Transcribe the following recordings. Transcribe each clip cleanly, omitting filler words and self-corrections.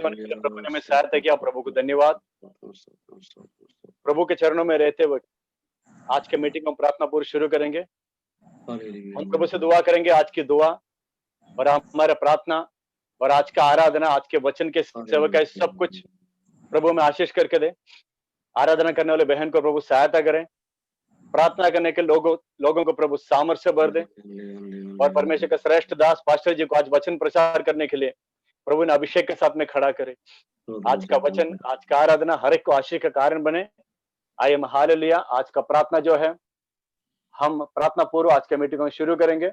होने के लिए प्रभु ने हमें सहायता किया। प्रभु को धन्यवाद। प्रभु के चरणों में रहते हुए आज के मीटिंग हम प्रार्थना पूर्व शुरू करेंगे। हम प्रभु से दुआ करेंगे आज की दुआ और हमारा प्रार्थना और आज का आराधना, आज के वचन के सेवा का सब कुछ प्रभु में आशीष करके दे। आराधना करने वाले बहन को प्रभु सहायता करें। प्रार्थना करने के लोगों को प्रभु सामर्थ्य भर दे। और परमेश्वर का श्रेष्ठ दास पास्टर जी को आज वचन प्रचार करने के लिए प्रभु ने अभिषेक के साथ में खड़ा करे। आज का वचन, आज का आराधना हर एक को आशीष का कारण बने। आइए हम हालेलुया। आज का प्रार्थना जो है, हम प्रार्थना पूर्व आज के मीटिंग को शुरू करेंगे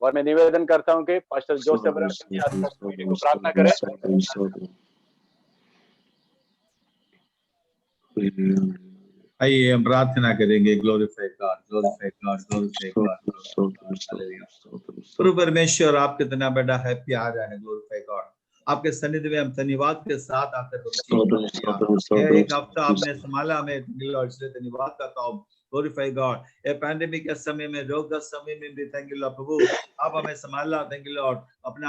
और मैं निवेदन करता हूं कि पास्टर जोसेफ जी आज का मीटिंग को प्रार्थना करें। आइए हम प्रार्थना करेंगे। Glorify God, glorify God, glorify God. प्रभु परमेश्वर आपके इतना बड़ा है, प्यारा है। ग्लोरीफाई गॉड, आपके सन्निधि में हम धन्यवाद के साथ आते हैं। एक हफ्ता आपने संभाला हमें, धन्यवाद करता हूँ। ग्लोरीफाई गॉड, ये पैंडेमिक के समय में, रोग के समय में भी थैंक यू लॉर्ड। प्रभु आप हमें संभाला, थैंक यू लॉर्ड। अपना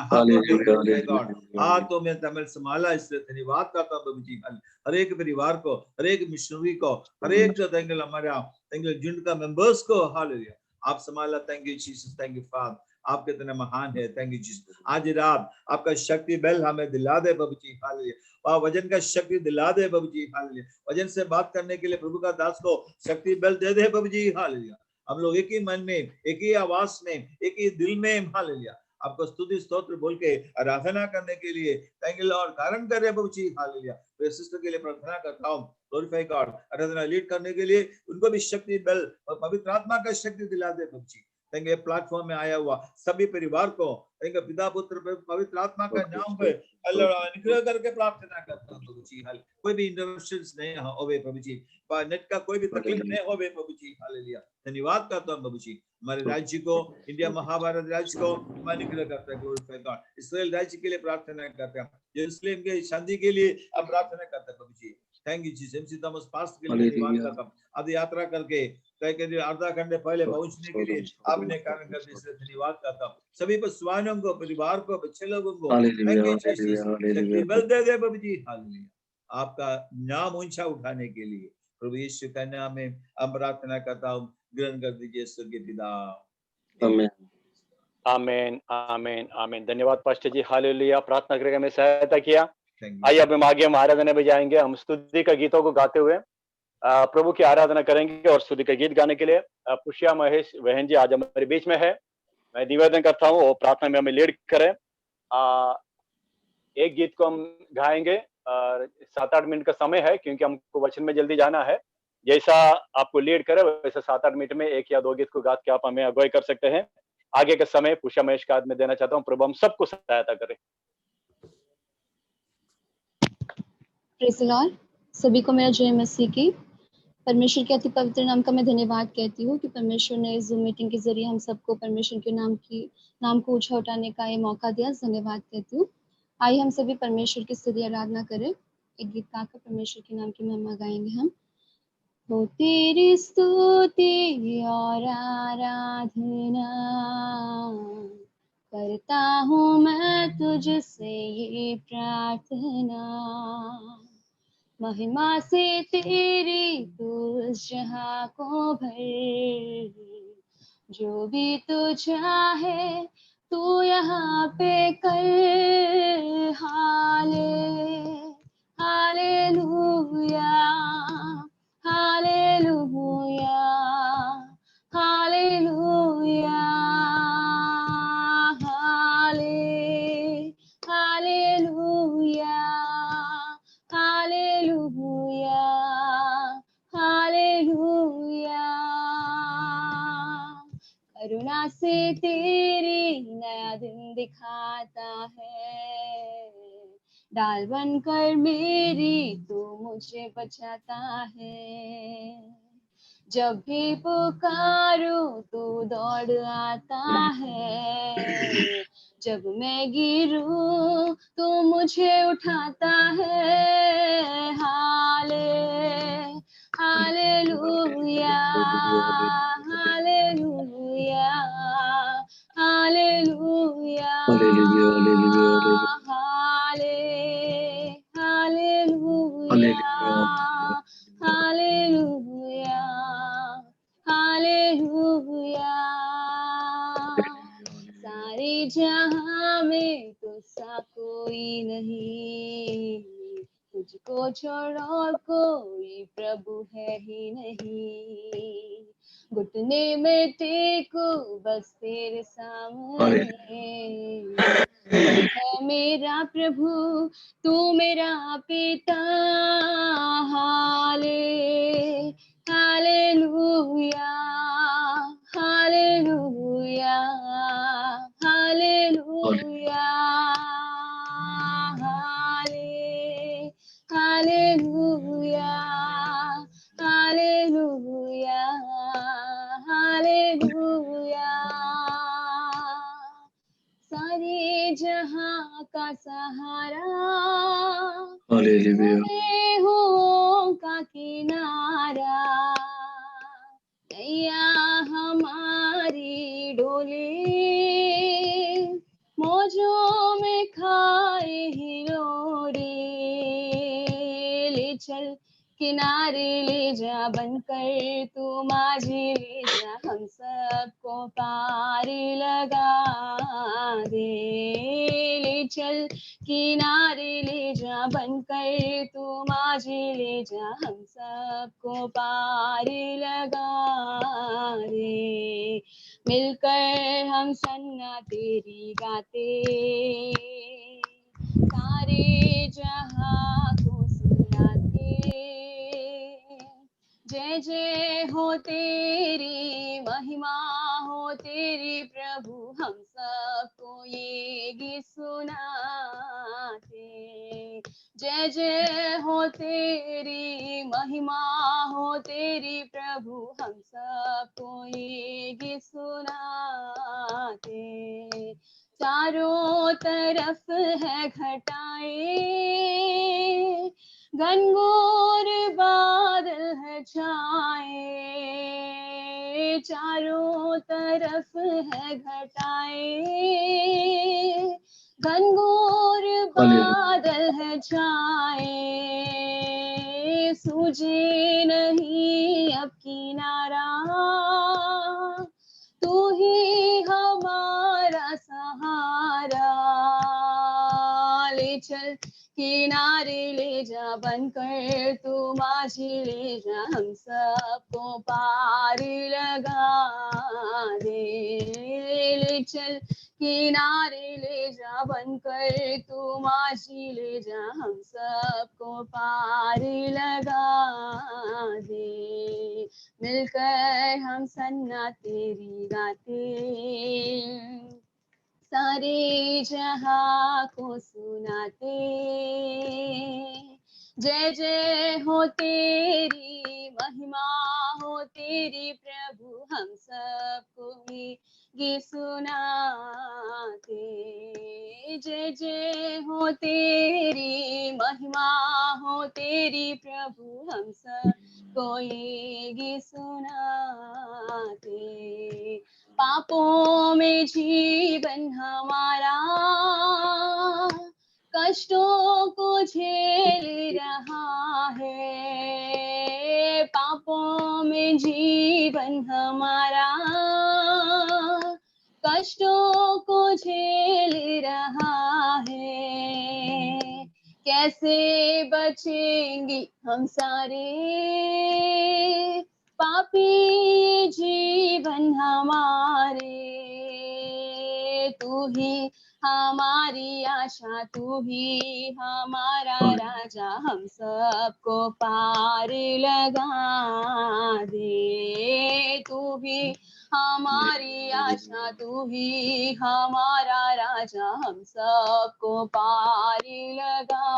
हाथों में तमिल संभाला, इसलिए धन्यवाद करता हूँ प्रभु जी। हर एक परिवार को, हर एक मिशनरी को, हर एक जो थैंक यू हमारा थैंक यू जिन का मेंबर्स को हालेलुया आप संभाला। Thank you Jesus, thank you father, आपके इतने महान है। Thank you Jesus. आज रात आपका शक्ति बल हमें दिला दे प्रभु जी हालेलुया। वजन का शक्ति दिला दे प्रभु जी हालेलुया। वजन से बात करने के लिए प्रभु का दास को शक्ति बल दे दे प्रभु जी हालेलुया। हम लोग एक ही मन में, एक ही आवाज में, एक ही दिल में हालेलुया आपको स्तुति स्तोत्र बोल के आराधना करने के लिए थैंक यू लॉर्ड कारण कर रहे प्रभु जी हालेलुया। तो सिस्टर के लिए प्रार्थना करता हूँ। ग्लोरीफाई गॉड, आराधना लीड करने के लिए उनको भी शक्ति बल और पवित्र आत्मा का शक्ति दिला दे प्रभु जी। थैंक यू प्लेटफॉर्म में आया हुआ सभी परिवार को थैंक यू पिता पुत्र पवित्र आत्मा का नाम पे अल्लाह अनुग्रह करके प्रार्थना करता हूं प्रभु जी। कोई भी इंटरप्शंस नहीं होवे प्रभु जी, नेट का कोई भी तकलीफ नहीं होवे प्रभु जी हालेलुया। धन्यवाद करता हूं प्रभु जी। हमारे राज्य को, इंडिया महाभारत राज्य को अनुग्रह करता है। Glorify God. इस्राएल राज्य के लिए प्रार्थना करते हैं। यरूशलेम के शांति के लिए हम प्रार्थना करते हैं प्रभु जी। Thank you Jesus. MC Thomas past के लिए धन्यवाद करता हूं। अब यात्रा करके आधा घंटे पहले पहुंचने के लिए आपने कारण कर दिया, इसलिए धन्यवाद करता हूं। सभी पर स्वानों को, परिवार को, बच्चे लोगों को थैंक यू जीसस। शक्ति बल दे दे प्रभु जी हालेलुया। आपका नाम ऊंचा उठाने के लिए प्रभु यीशु के नाम में हम प्रार्थना करता हूं। ग्रहण कर दीजिए स्वर्गीय पिता। आमीन आमीन आमीन आमीन। धन्यवाद पास्टर जी हालेलुया। प्रार्थना करके हमें सहायता किया। आइए अब हम आगे आराधना में जाएंगे। हम स्तुति का गीतों को गाते हुए प्रभु की आराधना करेंगे। और स्तुति का गीत गाने के लिए पुष्या महेश बहन जी आज हमारे बीच में है। मैं निवेदन करता हूँ वो प्रार्थना में हमें लीड करें। एक गीत को हम गाएंगे, 7-8 मिनट का समय है क्योंकि हमको वचन में जल्दी जाना है। जैसा आपको लीड करे वैसे 7-8 मिनट में एक या दो गीत को गा के आप हमें अगुवाई कर सकते हैं। आगे का समय पुष्या महेश का हाथ में देना चाहता हूँ। प्रभु हम सबको सहायता करें। Praise the Lord. सभी को मेरा जय मसीह की। परमेश्वर के अति पवित्र नाम का मैं धन्यवाद कहती हूँ कि परमेश्वर ने इस जूम मीटिंग के जरिए हम सबको परमेश्वर के नाम को ऊंचा उठाने का ये मौका दिया। धन्यवाद कहती हूँ। आइए हम सभी परमेश्वर की स्तुति आराधना करें। एक गीत गाकर परमेश्वर के नाम की महिमा गाएंगे हम। हो तेरी स्तुति और आराधना करता हूँ मैं तुझसे ये प्रार्थना, महिमा से तेरी तू इस जहां को भर, जो भी तू चाहे तू यहाँ पे कर। Hallelujah hallelujah hallelujah hallelujah hallelujah hallelujah. करुणा से तेरी नया दिन दिखाता है, डाल बनकर मेरी तू मुझे बचाता है। जब भी पुकारूं तू दौड़ आता है, जब मैं गिरूं तू मुझे उठाता है। हालेलुया हालेलुया हालेलुया हालेलुया कोई नहीं, तुझको छोड़ और कोई प्रभु है ही नहीं। घुटने में टेको बस तेरे सामने, है मेरा प्रभु तू मेरा पिता। Hallelujah hallelujah hallelujah hallelujah hallelujah hallelujah. सारे जहां का सहारा, हो का किनारा, नैया हमारी डोले, मौजों में खाए हिलोरे। ले चल किनारे ले जा बनकर तू माझी, ले जा हम सबको पार लगा दे। ले चल किनारे ले जा बनकर तू माझी, ले जा हम सबको पार लगा दे। मिलकर हम सन्ना तेरी गाते, सारे जहां को सुनाते। जय जय हो तेरी, महिमा हो तेरी प्रभु, हम सबको ये गीत सुनाते। जय जय हो तेरी, महिमा हो तेरी प्रभु, हम सबको ये गीत सुनाते। चारों तरफ है घटाए, घनघोर बादल है छाए। चारों तरफ है घटाए, घनघोर बादल है छाए। सूझे नहीं अब किनारा, तू ही हमारा सहारा। ले चल किनारे ले जा बनकर तू माझी, ले जा हम सबको पार लगा दे। ले चल किनारे ले जा बनकर तू माझी, ले जा हम सबको पार लगा दे। मिलकर हम सन्ना तेरी गाते, सारे जहां को सुनाते। जय जय हो तेरी, महिमा हो तेरी प्रभु, हम सबको ये सुनाते। जय जय हो तेरी, महिमा हो तेरी प्रभु, हम सबको ये सुनाते। पापों में जीवन हमारा, कष्टों को झेल रहा है। पापों में जीवन हमारा, कष्टों को झेल रहा है। कैसे बचेंगे हम सारे, पापी जीवन हमारे। तू ही हमारी आशा, तू ही हमारा राजा, हम सबको पार लगा दे। तू ही हमारी आशा, तू ही हमारा राजा, हम सबको पार लगा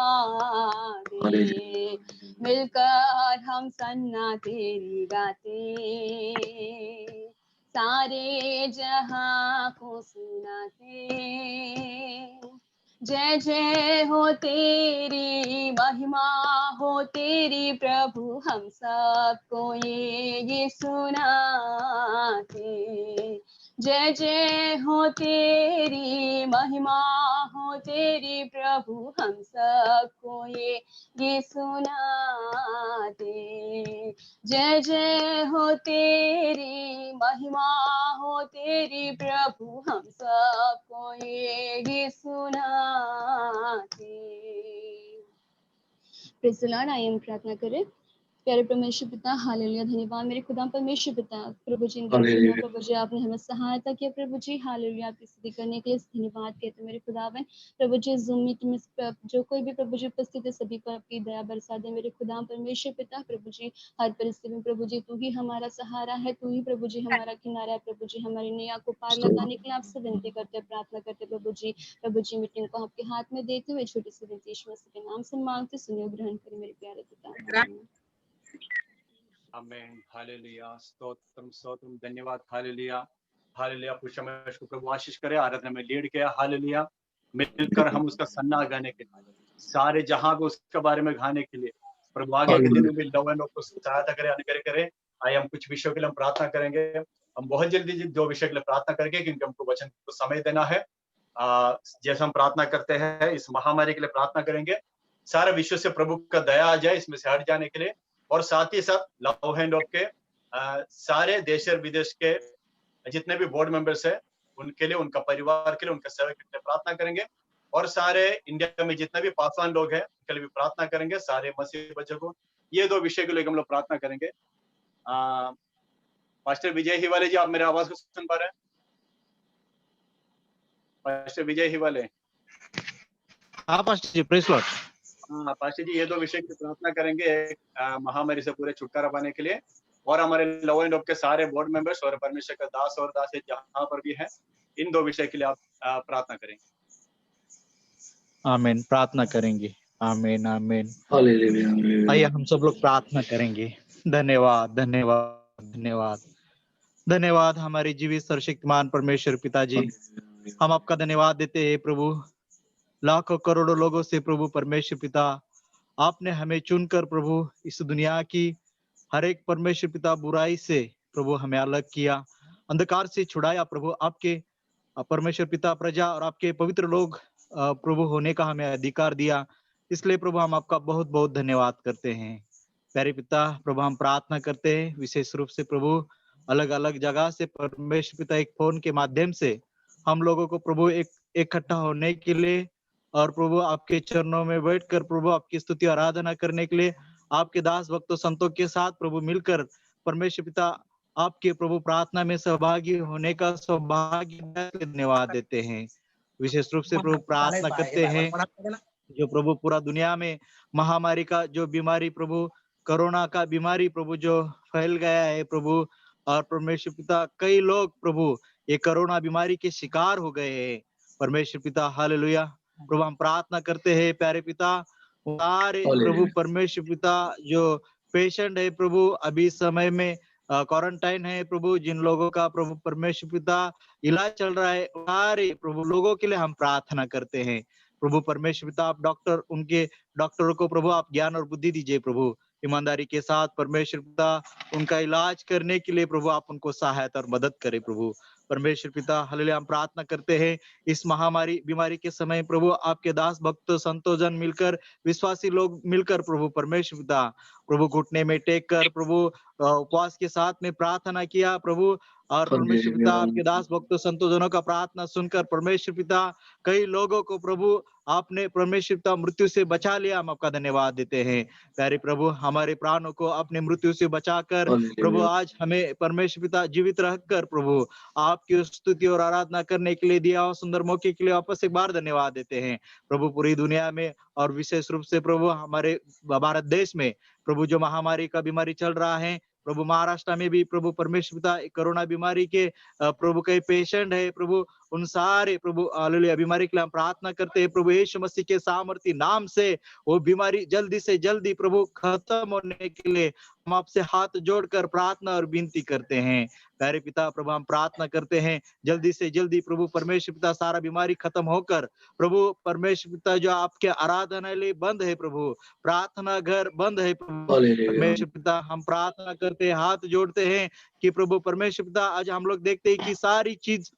दे। मिलकर हम सन्ना तेरी गाते, सारे जहां को सुनाते। जय जय हो तेरी, महिमा हो तेरी प्रभु, हम सबको ये सुनाते। जय जय हो तेरी, महिमा हो तेरी प्रभु, हम सबको ये सुनाते। जय जय हो तेरी, महिमा हो तेरी प्रभु, हम सबको ये सुनाते। Praise the Lord. आइए हम प्रार्थना करें। प्यारे परमेश्वर पिता, हालेलुया, धन्यवाद मेरे खुदा परमेश्वर पिता, प्रभु जी इनके जीवन, प्रभु जी आपने हमें सहायता किया, प्रभु जी हालेलुया, आपकी स्तुति करने के लिए धन्यवाद कहते हैं मेरे खुदावन। प्रभु जी ज़ूम मीटिंग में जो कोई भी प्रभु जी उपस्थित है, सभी पर आपकी दया बरसा दे मेरे खुदा परमेश्वर पिता। प्रभु जी हर परिस्थिति में प्रभु जी तू ही हमारा सहारा है, तू ही प्रभु जी हमारा किनारा है, प्रभु जी हमारी नैया को पार लगाने के लिए आपसे विनती करते हैं, प्रार्थना करते हैं प्रभु जी मीटिंग को आपके हाथ में देते हुए छोटी सी विनती यीशु मसीह के नाम से मांगते, सुनिए ग्रहण करें मेरे प्यारे पिता। आमीन। आमेन। हालेलुया। स्तोत्रम स्तोत्रम, धन्यवाद। Hallelujah hallelujah. पुरुष को प्रभु आशीष करे, आराधना में लीड किया। हालेलुया। मिलकर हम उसका सन्ना गाने के लिए, सारे जहां पे उसके बारे में गाने के लिए प्रभु आगे के दिनों में लव एंड को सहायता करे, अनुग्रह करे। आइए हम कुछ विषयों के लिए हम प्रार्थना करेंगे। हम बहुत जल्दी दो विषय के लिए प्रार्थना करेंगे क्योंकि हमको वचन को समय देना है। जैसे हम प्रार्थना करते हैं, इस महामारी के लिए प्रार्थना करेंगे, सारे विश्व से प्रभु का दया आ जाए इसमें से हट जाने के लिए, और साथ ही साथ लव हैंड ऑफ के सारे देश और विदेश के जितने भी बोर्ड मेंबर्स है उनके लिए, उनका परिवार के लिए, उनके सेवक के लिए प्रार्थना करेंगे, और सारे इंडिया में जितने भी पासवान लोग हैं उनके लिए भी प्रार्थना करेंगे, सारे मसीह बच्चों को। ये दो विषय के लिए हम लोग प्रार्थना करेंगे। पास्टर विजय हिवाले जी, आप मेरे आवाज को सुन पा रहे हैं? पास्टर विजय हिवाले। हाँ पास्टर जी, प्रेज लॉर्ड। हाँ पास्टर जी, ये दो विषय की प्रार्थना करेंगे, एक महामारी से पूरे छुटकारा पाने के लिए, और हमारे लव एंड ऑफ के सारे बोर्ड मेंबर्स और परमेश्वर का दास और दास जहां पर भी है, इन दो विषय के लिए आप प्रार्थना करेंगे। आमीन। प्रार्थना करेंगे। आमीन आमीन। आइए हम सब लोग प्रार्थना करेंगे। धन्यवाद धन्यवाद धन्यवाद धन्यवाद हमारे जीवित सर्वशक्तिमान परमेश्वर पिताजी, हम आपका धन्यवाद देते हैं प्रभु। लाखों करोड़ों लोगों से प्रभु परमेश्वर पिता आपने हमें चुनकर प्रभु इस दुनिया की हर एक परमेश्वर पिता बुराई से प्रभु हमें अलग किया, अंधकार से छुड़ाया प्रभु। आपके परमेश्वर पिता प्रजा और आपके पवित्र लोग प्रभु होने का हमें अधिकार दिया, इसलिए प्रभु हम आपका बहुत बहुत धन्यवाद करते हैं। प्यारे पिता प्रभु हम प्रार्थना करते हैं विशेष रूप से प्रभु अलग अलग जगह से परमेश्वर पिता एक फोन के माध्यम से हम लोगों को प्रभु एक इकट्ठा होने के लिए और प्रभु आपके चरणों में बैठकर प्रभु आपकी स्तुति आराधना करने के लिए आपके दास भक्तों संतों के साथ प्रभु मिलकर परमेश्वर पिता आपके प्रभु प्रार्थना में सहभागी होने का सौभाग्य धन्यवाद देते हैं। विशेष रूप से प्रभु प्रार्थना करते हैं जो प्रभु पूरा दुनिया में महामारी का जो बीमारी प्रभु कोरोना का बीमारी प्रभु जो फैल गया है प्रभु, और परमेश्वर पिता कई लोग प्रभु ये कोरोना बीमारी के शिकार हो गए हैं परमेश्वर पिता। हालेलुया। प्रभु हम प्रार्थना करते हैं प्यारे पिता, सारे प्रभु परमेश्वर पिता जो पेशेंट है प्रभु अभी समय में क्वारंटाइन है प्रभु, जिन लोगों का प्रभु परमेश्वर पिता इलाज चल रहा है, सारे प्रभु लोगों के लिए हम प्रार्थना करते हैं प्रभु परमेश्वर पिता। आप डॉक्टर, उनके डॉक्टरों को प्रभु आप ज्ञान और बुद्धि दीजिए प्रभु, ईमानदारी के साथ परमेश्वर पिता उनका इलाज करने के लिए प्रभु आप उनको सहायता और मदद करें प्रभु परमेश्वर पिता। हालेलुया। हम प्रार्थना करते हैं इस महामारी बीमारी के समय प्रभु आपके दास भक्त संतों जन मिलकर, विश्वासी लोग मिलकर प्रभु परमेश्वर पिता प्रभु घुटने में टेक कर प्रभु उपवास के साथ में प्रार्थना किया प्रभु, और परमेश्वर पिता आपके दास भक्तों संतों जनों का प्रार्थना सुनकर परमेश्वर पिता कई लोगों को प्रभु आपने परमेश्वर पिता मृत्यु से बचा लिया। हम आपका धन्यवाद देते हैं प्यारे प्रभु, हमारे प्राणों को अपने मृत्यु से बचाकर प्रभु आज हमें परमेश्वर पिता जीवित रहकर प्रभु आपकी स्तुति और आराधना करने के लिए दिया हो सुंदर मौके के लिए वापस एक बार धन्यवाद देते हैं प्रभु। पूरी दुनिया में और विशेष रूप से प्रभु हमारे भारत देश में प्रभु जो महामारी का बीमारी चल रहा है प्रभु, महाराष्ट्र में भी प्रभु परमेश्वर पिता कोरोना बीमारी के प्रभु कई पेशेंट है प्रभु, उन सारे प्रभु हालेलुया बीमारी के लिए हम प्रार्थना करते हैं प्रभु यीशु मसीह के सामर्थी नाम से वो बीमारी जल्दी से जल्दी प्रभु खत्म होने के लिए हम आपसे हाथ जोड़कर प्रार्थना और विनती करते हैं। प्यारे पिता प्रभु हम प्रार्थना करते हैं जल्दी से जल्दी प्रभु परमेश्वर पिता सारा बीमारी खत्म होकर प्रभु परमेश्वर पिता जो आपके आराधनालय बंद है प्रभु प्रार्थना घर बंद है प्रभु परमेश्वर पिता हम प्रार्थना करते हैं हाथ जोड़ते हैं कि प्रभु परमेश्वर पिता आज हम लोग देखते हैं कि सारी चीज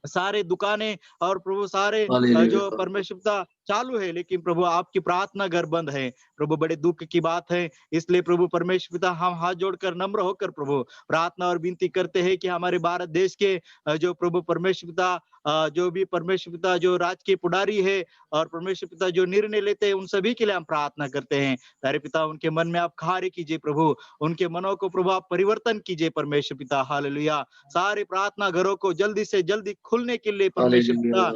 सारे दुकानें और प्रभु सारे जो परमेश्वर पिता चालू है लेकिन प्रभु आपकी प्रार्थना घर बंद है प्रभु बड़े दुख की बात है। इसलिए प्रभु परमेश्वर पिता हम हाथ जोड़कर नम्र होकर प्रभु प्रार्थना और विनती करते हैं कि हमारे भारत देश के जो प्रभु परमेश्वर पिता जो भी परमेश्वर पिता जो राजकीय पुडारी है और परमेश्वर पिता जो निर्णय लेते हैं उन सभी के लिए हम प्रार्थना करते हैं। प्यारे पिता उनके मन में आप कार्य कीजिए प्रभु उनके मनों को प्रभु आप परिवर्तन कीजिए परमेश्वर पिता हालेलुया। सारे प्रार्थना घरों को जल्दी से जल्दी खुलने के लिए परमेश्वर पिता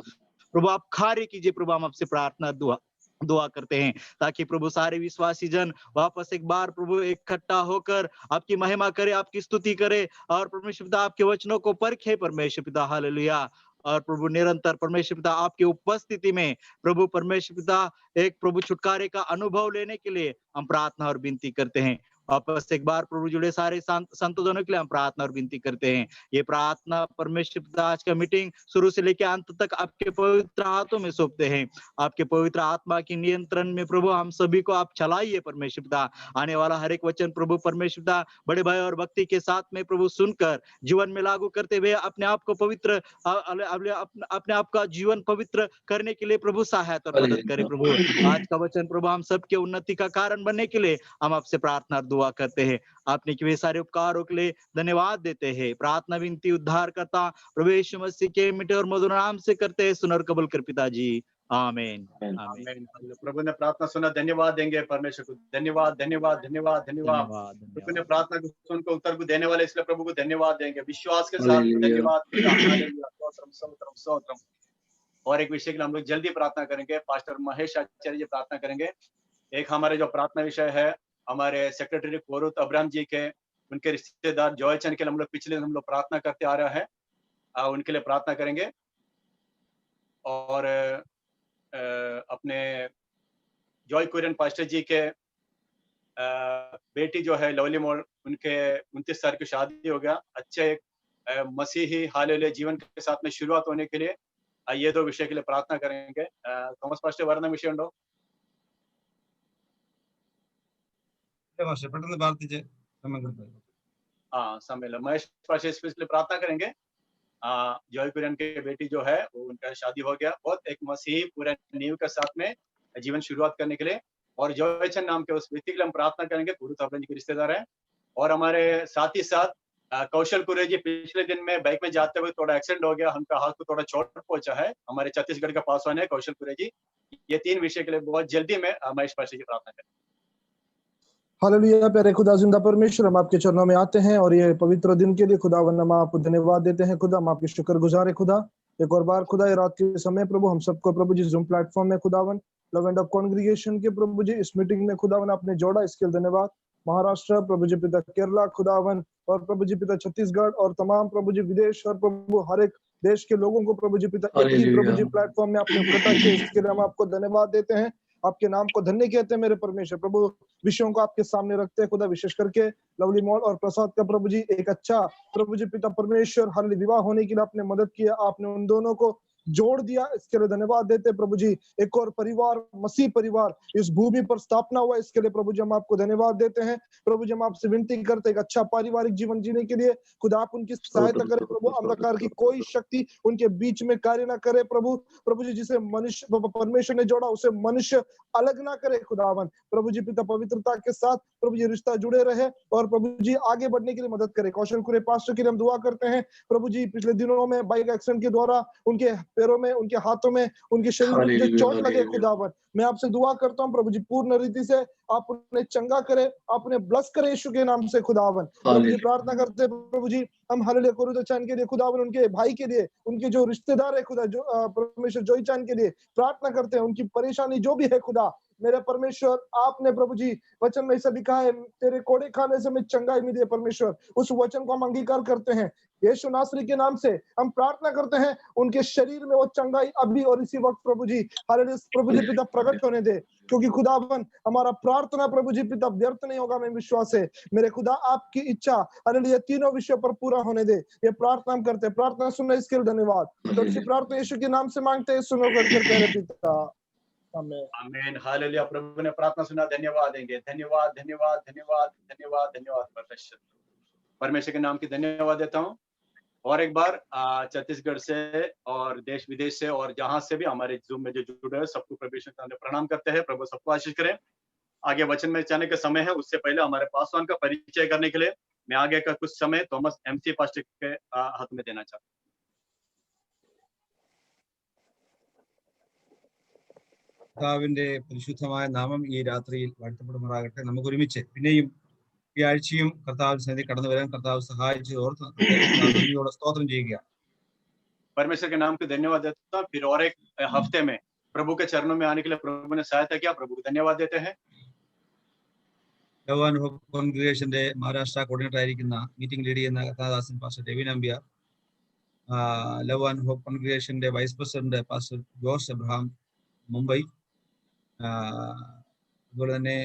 प्रभु आप कार्य कीजिए प्रभु हम आपसे प्रार्थना दुआ करते हैं ताकि प्रभु सारे विश्वासी जन वापस एक बार प्रभु इकट्ठा होकर आपकी महिमा करे आपकी स्तुति करे और परमेश्वर पिता आपके वचनों को परखे परमेश्वर पिता हालेलुया। और प्रभु निरंतर परमेश्वर पिता आपकी उपस्थिति में प्रभु परमेश्वर पिता एक प्रभु छुटकारे का अनुभव लेने के लिए हम प्रार्थना और विनती करते हैं। वापस एक बार प्रभु जुड़े सारे संतों के लिए हम प्रार्थना और विनती करते हैं। ये प्रार्थना परमेश्वर पिता आज का मीटिंग शुरू से लेकर अंत तक आपके पवित्र हाथों में सौंपते हैं। आपके पवित्र आत्मा के नियंत्रण में प्रभु हम सभी को आप चलाइए परमेश्वर पिता। आने वाला हर एक वचन प्रभु परमेश्वर पिता बड़े भय और भक्ति के साथ में प्रभु सुनकर जीवन में लागू करते हुए अपने आप को पवित्र अपने आप का जीवन पवित्र करने के लिए प्रभु सहायता और मदद करे प्रभु। आज का वचन प्रभु हम सबके उन्नति का कारण बनने के लिए हम आपसे प्रार्थना दुआ करते हैं। आपने किए सारे उपकारों के लिए धन्यवाद देते हैं। प्रार्थना विनती उद्धार करता प्रभु यीशु मसीह के मीठे और मधुर नाम से करते हैं। सुन और कबूल कर पिताजी आमीन आमीन। प्रभु ने प्रार्थना सुना धन्यवाद देंगे परमेश्वर को धन्यवाद धन्यवाद धन्यवाद धन्यवाद। प्रभु ने प्रार्थना को सुनकर उत्तर को देने वाले इसलिए प्रभु को धन्यवाद देंगे विश्वास के साथ धन्यवाद। और एक विषय के लिए हम लोग जल्दी प्रार्थना करेंगे। पास्टर महेश आचार्य जी प्रार्थना करेंगे। एक हमारे जो प्रार्थना विषय है हमारे सेक्रेटरी कोरुत अब्राहम जी के उनके रिश्तेदार जॉयचंद के लिए हम लोग पिछले हम लोग प्रार्थना करते आ रहे हैं उनके लिए प्रार्थना करेंगे। और अपने जॉय कुरियन पास्टर जी के बेटी जो है लवली मोर उनके 29 साल की शादी हो गया। अच्छे मसीही हालेलुया जीवन के साथ में शुरुआत होने के लिए ये दो विषय के लिए प्रार्थना करेंगे। थॉमस पास्टर वर्णन विषय उंडो सम्मेलन महेश पास्टर इसलिए प्रार्थना करेंगे। जॉय कुरियन के बेटी जो है वो उनका शादी हो गया बहुत एक मसीही पूरे नींव के साथ में जीवन शुरुआत करने के लिए। और जॉयचंद नाम के उस व्यक्ति के लिए हम प्रार्थना करेंगे पूरे अब्राहम जी के रिश्तेदार हैं। और हमारे साथ ही साथ कौशल कुरे जी पिछले दिन में बाइक में जाते हुए थोड़ा एक्सीडेंट हो गया उनका हाथ को थोड़ा चोट पहुंचा है। हमारे छत्तीसगढ़ का पासवान है कौशल कुरे जी। ये 3 विषय के लिए बहुत जल्दी में महेश पास्टर जी प्रार्थना करें। हालेलुया। प्यारे खुदा जिंदा परमेश्वर हम आपके चरणों में आते हैं और ये पवित्र दिन के लिए खुदावन हम आपको धन्यवाद देते हैं। खुदा हम आपके शुक्रगुजार है खुदा एक और बार खुदा ये रात के समय प्रभु हम सबको प्रभु जी जूम प्लेटफॉर्म में खुदावन लव एंड ऑफ कॉन्ग्रीगेशन के प्रभु जी इस मीटिंग में खुदावन आपने जोड़ा इसके लिए धन्यवाद। महाराष्ट्र प्रभु जी पिता केरला खुदावन और प्रभु जी पिता छत्तीसगढ़ और तमाम प्रभु जी विदेश और प्रभु हर एक देश के लोगों को प्रभु जी पिता एक ही प्रभु जी प्लेटफॉर्म में आपने इकट्ठा किया इसके लिए हम आपको धन्यवाद देते हैं। आपके नाम को धन्य कहते हैं मेरे परमेश्वर। प्रभु विषयों को आपके सामने रखते हैं खुदा विशेष करके लवली मॉल और प्रसाद का प्रभु जी एक अच्छा प्रभु जी पिता परमेश्वर हर विवाह होने के लिए आपने मदद किया। आपने उन दोनों को जोड़ दिया इसके लिए धन्यवाद देते प्रभु जी। एक और परिवार मसीह परिवार इस भूमि पर स्थापना हुआ इसके लिए प्रभु जी हम आपको धन्यवाद देते हैं। प्रभु जी हम आपसे विनती करते हैं एक अच्छा पारिवारिक जीवन जीने के लिए खुदा आप उनकी सहायता करें प्रभु। अंधकार की कोई शक्ति उनके बीच में कार्य ना करे प्रभु। प्रभु जी जिसे मनुष्य परमेश्वर ने जोड़ा उसे मनुष्य अलग ना करे खुदावन। प्रभु जी पिता पवित्रता के साथ प्रभु जी रिश्ता जुड़े रहे और प्रभु जी आगे बढ़ने के लिए मदद करे। कौशल कुरे पास्टर के लिए हम दुआ करते हैं प्रभु जी। पिछले दिनों में बाइक एक्सीडेंट के द्वारा उनके पैरों में उनके हाथों में उनके शरीर में जो चोट लगे खुदावन मैं आपसे दुआ करता हूँ प्रभु जी, पूर्ण रीति से आप उन्हें चंगा करे, आप उन्हें ब्लस करे यीशु के नाम से खुदावन। प्रभु जी प्रार्थना करते हैं प्रभु जी, हम हालेलुया कोरुदा चान के लिए खुदावन, उनके भाई के लिए, उनके जो रिश्तेदार है खुदा, जो परमेश्वर जोई चान के लिए प्रार्थना करते हैं, उनकी परेशानी जो भी है खुदा मेरे परमेश्वर, आपने प्रभु जी वचन में ऐसा लिखा है, तेरे कोड़े खाने से मैं चंगाई मिली है परमेश्वर, उस वचन को हम अंगीकार करते हैं। यीशु नासरी के नाम से हम प्रार्थना करते हैं, उनके शरीर में वो चंगाई अभी और इसी वक्त प्रभु जी हालेलुया प्रभु जी पिता प्रकट होने दे, क्योंकि खुदावन हमारा प्रार्थना प्रभु जी पिता व्यर्थ नहीं होगा, मैं विश्वास है मेरे खुदा, आपकी इच्छा हालेलुया तीनों विषयों पर पूरा होने दे, ये प्रार्थना हम करते हैं। प्रार्थना सुनने इसके लिए धन्यवाद। थोड़ी सी प्रार्थना यीशु के नाम से मांगते हैं, सुनो कर प्यारे पिता, आमीन आमीन। हालेलुया। प्रभु ने प्रार्थना सुना, धन्यवाद देंगे। धन्यवाद धन्यवाद धन्यवाद धन्यवाद धन्यवाद परमेश्वर, परमेश्वर के नाम की धन्यवाद देता हूँ। और एक बार छत्तीसगढ़ से और देश विदेश से और जहां से भी हमारे जूम में जो जुड़े हैं सबको परमेश्वर के नाम में प्रणाम करते हैं। प्रभु सबको आशीष करें। आगे वचन में जाने का समय है, उससे पहले हमारे पासवान का परिचय करने के लिए मैं आगे का कुछ समय थॉमस एमसी पास्टर के हाथ में देना चाहता हूँ। കർത്താവിന്റെ പരിശുദ്ധമായ നാമം ഈ രാത്രിയിൽ വാഴ്ത്തപ്പെടുമാറാകട്ടെ. നമുക്ക് ഒരുമിച്ച് പിന്നെയും ഈ ആഴ്ചയും കർത്താവ് സന്നിധി കടന്നു വരാൻ കർത്താവ് സഹായിച്ച് ഓർത്ത് നന്ദിയോടെ സ്തോത്രം ചെയ്യുക. परमेश्वर के नाम को धन्यवाद देता हूँ। फिर और एक हफ्ते में प्रभु के चरणों में आने के लिए प्रभु ने सहायता किया, प्रभु को धन्यवाद देते हैं। ലവ് ആൻഡ് ഹോപ്പ് കോൺഗ്രിഗേഷന്റെ മഹാരാഷ്ട്ര കോർഡിനേറ്റർ ആയിരിക്കുന്ന മീറ്റിംഗ് ലീഡ് ചെയ്യുന്ന കഥാദാസൻ pastor Ravi Nambiar, love and hope കോൺഗ്രിഗേഷന്റെ vice president pastor Jose Abraham Mumbai, അതുപോലെ തന്നെ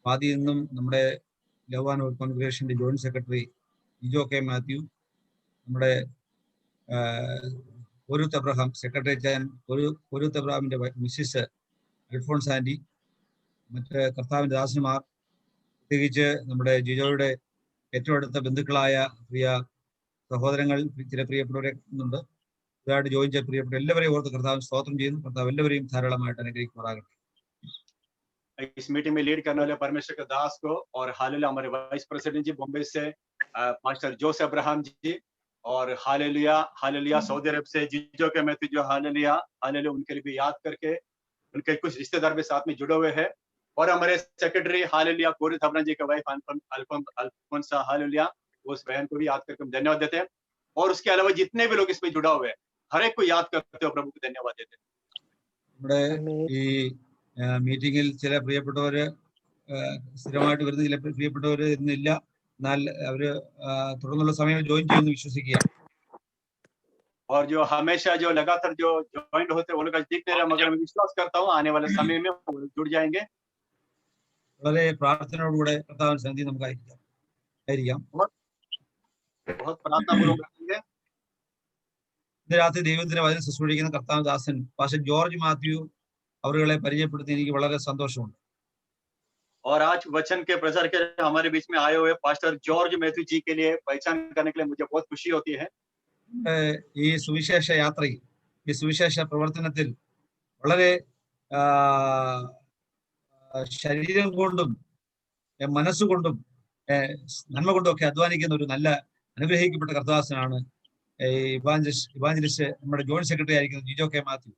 ആദ്യം നിന്നും നമ്മുടെ ലവ് ആൻഡ് ഹോപ്പ് കോൺഗ്രിഗേഷന്റെ joint secretary Jijo K Mathew, നമ്മുടെ പൊരുത്ത് എബ്രഹാം സെക്രട്ടറി പൊരുത്ത് എബ്രഹാമിന്റെ മിസ്സിസ് അൽഫോൺസ് ആന്റി, മറ്റ് കർത്താവിന്റെ ദാസന്മാർ, പ്രത്യേകിച്ച് നമ്മുടെ ജിജോയുടെ ഏറ്റവും അടുത്ത ബന്ധുക്കളായ പ്രിയ സഹോദരങ്ങൾ, ചില പ്രിയപ്പെട്ടവരെ ഉണ്ട്, ഇതായിട്ട് ജോയിൻ ചെയ്ത പ്രിയപ്പെട്ട എല്ലാവരെയും ഓർത്ത് കർത്താവ് സ്തോത്രം ചെയ്യുന്നു. കർത്താവ് എല്ലാവരെയും ധാരാളമായിട്ട് അനുഗ്രഹിക്കുമാറാകട്ടെ. इस मीटिंग में लीड करने वाले परमेश्वर के दास को और हालेलुया हमारे वाइस प्रेसिडेंट जी बॉम्बे से पास्टर जोस अब्राहम जी, और हालेलुया हालेलुया सऊदी अरब से जिजो के मैथ्यू जो हालेलुया हालेलुया उनके लिए भी याद करके उनके कुछ रिश्तेदार भी साथ में जुड़े हुए हैं। और हमारे सेक्रेटरी हालेलुया कोरिथ अब्राहम जी का वाइफ अल्फोंसा हालेलुया, उस बहन को भी याद करके हम धन्यवाद देते हैं। और उसके अलावा जितने भी लोग इसमें जुड़ा हुए हैं हर एक को याद करते हो, प्रभु को धन्यवाद देते हैं। നമ്മുടെ ഈ മീറ്റിംഗിൽ ചില പ്രിയപ്പെട്ടവര് സ്ഥിരമായിട്ട് വരുന്ന ചില പ്രിയപ്പെട്ടവര് ഇന്നില്ല, എന്നാൽ അവര് തുടർന്നുള്ള സമയം ജോയിൻ ചെയ്യുമെന്ന് വിശ്വസിക്കുക. और जो हमेशा जो लगातार जो ज्वाइन होते हैं वो लोग दिख नहीं रहा, मगर मैं विश्वास करता हूँ आने वाले समय में वो जुड़ जाएंगे। വളരെ പ്രാർത്ഥനയോടുകൂടെ കർത്താവിന്റെ സന്നിധി നമുക്ക് ആയിരിക്കാം. बहुत प्रार्थना पूर्वक रखेंगे। ഇന്ന് രാത്രി ദൈവത്തിന്റെ വചനം ശുശ്രൂഷിക്കുന്ന കർത്താവ് ദാസൻ പാസ്റ്റർ ജോർജ് മാത്യു അവരുകളെ പരിചയപ്പെടുത്തി എനിക്ക് വളരെ സന്തോഷമുണ്ട്. और आज वचन के प्रचार के हमारे बीच में आए हुए पास्टर जॉर्ज मैथ्यू जी के लिए पहचान करने के लिए मुझे बहुत खुशी होती है। ഈ സുവിശേഷ യാത്രയിൽ, ഈ സുവിശേഷ പ്രവർത്തനത്തിൽ വളരെ ശരീരം കൊണ്ടും മനസ്സുകൊണ്ടും നന്മ കൊണ്ടും ഒക്കെ അധ്വാനിക്കുന്ന ഒരു നല്ല അനുഗ്രഹിക്കപ്പെട്ട കർത്താദാസനാണ് ഇവാഞ്ചലിസ്റ്റ് നമ്മുടെ ജോയിന്റ് സെക്രട്ടറി ആയിരിക്കുന്ന ജിജോ കെ മാത്യു.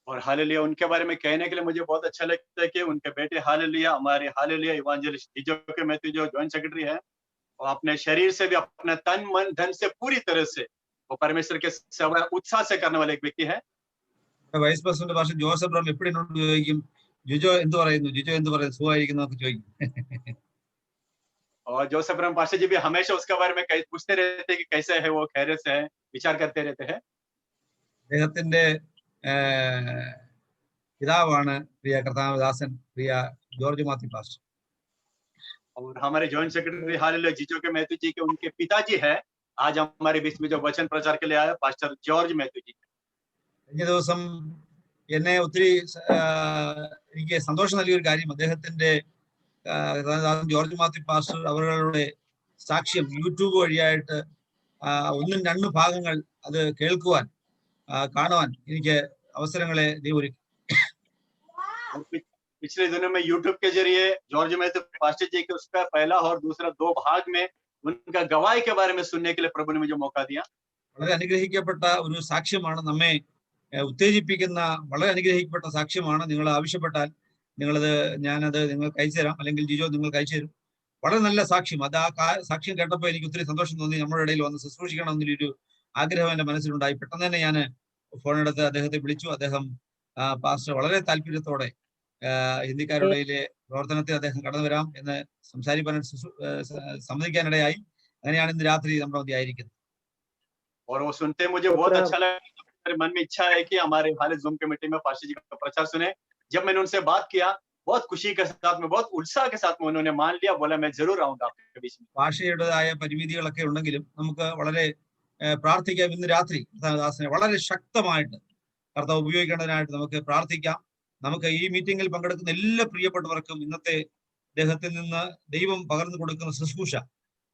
और हालेलुया उनके बारे में कहने के लिए मुझे बहुत अच्छा लगता है कि उनके बेटे हालेलुया हमारे हालेलुया इवांजेलिस्ट जिजो के मैथ्यू जो जॉइंट सेक्रेटरी है, और अपने शरीर से भी अपने तन मन धन से पूरी तरह से वो परमेश्वर के सेवा उत्साह से करने वाले एक व्यक्ति है। Vice president pastor Jose Abraham എപ്പോഴും എന്നോട് ചോദിക്കും, ജിജോ എന്ത് പറയുന്നു, ജിജോ എന്ത് പറയുന്നു, സുഖമായിരിക്കുന്നു എന്നൊക്കെ ചോദിക്കും. और जोसेफ अब्राहम पास्टर जी भी हमेशा उसके बारे में पूछते रहते हैं कि कैसे है वो, खैरियत से है, विचार करते रहते हैं। അദ്ദേഹത്തിന്റെ പിതാവാണ് പ്രിയ കർത്താവദാസൻ പ്രിയ ജോർജ് മാത്യു പാസ്റ്റർ. और हमारे जॉइंट सेक्रेटरी हालेलुया जिजो के मैथ्यू जी के उनके पिताजी है आज हमारे बीच में जो वचन प्रचार के लिए आया पास्टर जॉर्ज मैथ्यू जी। കഴിഞ്ഞ ദിവസം എന്നെ ഒത്തിരി എനിക്ക് സന്തോഷം നൽകിയ ഒരു കാര്യം, അദ്ദേഹത്തിന്റെ ജോർജ് മാത്യു പാസ്റ്റർ അവരുടെ സാക്ഷ്യം യൂട്യൂബ് വഴിയായിട്ട് 1-2 ഭാഗങ്ങൾ അത് കേൾക്കുവാൻ കാണുവാൻ എനിക്ക് അവസരങ്ങളെ ദൈവമൊരുക്കി. पिछले दिनों में यूट्यूब के जरिए जॉर्ज मैथ्यू पास्टर जी के उसका पहला और दूसरा 2 भाग में उनका गवाही के बारे में सुनने के लिए प्रभु ने मुझे मौका दिया। വളരെ അനുഗ്രഹിക്കപ്പെട്ട ഒരു സാക്ഷ്യമാണ് നമ്മെ ഉത്തേജിപ്പിക്കുന്ന വളരെ അനുഗ്രഹിക്കപ്പെട്ട സാക്ഷ്യമാണ്. നിങ്ങൾ ആവശ്യപ്പെട്ടാൽ നിങ്ങളത് ഞാനത് നിങ്ങൾക്ക് അയച്ചു തരാം, അല്ലെങ്കിൽ ജിജോ നിങ്ങൾക്ക് അയച്ചു തരും. വളരെ നല്ല സാക്ഷ്യം. അത് ആ സാക്ഷ്യം കേട്ടപ്പോൾ എനിക്ക് ഒത്തിരി സന്തോഷം തോന്നി. നമ്മുടെ ഇടയിൽ വന്ന് ശുശ്രൂഷിക്കണം എന്നൊരു ആഗ്രഹം എൻ്റെ മനസ്സിലുണ്ടായി. പെട്ടെന്ന് തന്നെ ഞാൻ ഫോണെടുത്ത് അദ്ദേഹത്തെ വിളിച്ചു. അദ്ദേഹം പാസ്റ്റർ വളരെ താല്പര്യത്തോടെ ഹിന്ദിക്കാരുടെ പ്രവർത്തനത്തിൽ അദ്ദേഹം കടന്നു വരാം എന്ന് സമ്മതിക്കാനിടയായി. അങ്ങനെയാണ് ഇന്ന് രാത്രി നമ്മുടെ മധ്യ ആയിരിക്കുന്നത്. और वो सुनते मुझे बहुत अच्छा लगा। मेरे मन में इच्छा है कि हमारे हाल जूम कमेटी में पास्टर जी का प्रचार सुने। जब मैंने उनसे बात किया, बहुत खुशी के साथ में, बहुत उत्साह के साथ में उन्होंने मान लिया, बोला मैं जरूर आऊंगा आपके बीच में। ഭാഷയുടേതായ പരിമിതികളൊക്കെ ഉണ്ടെങ്കിലും നമുക്ക് വളരെ പ്രാർത്ഥിക്കാം. ഇന്ന് രാത്രി ദാസനെ വളരെ ശക്തമായിട്ട് കർത്താവ് ഉപയോഗിക്കേണ്ടതിനായിട്ട് നമുക്ക് പ്രാർത്ഥിക്കാം. നമുക്ക് ഈ മീറ്റിംഗിൽ പങ്കെടുക്കുന്ന എല്ലാ പ്രിയപ്പെട്ടവർക്കും ഇന്നത്തെ അദ്ദേഹത്തിൽ നിന്ന് ദൈവം പകർന്നു കൊടുക്കുന്ന ശുശ്രൂഷ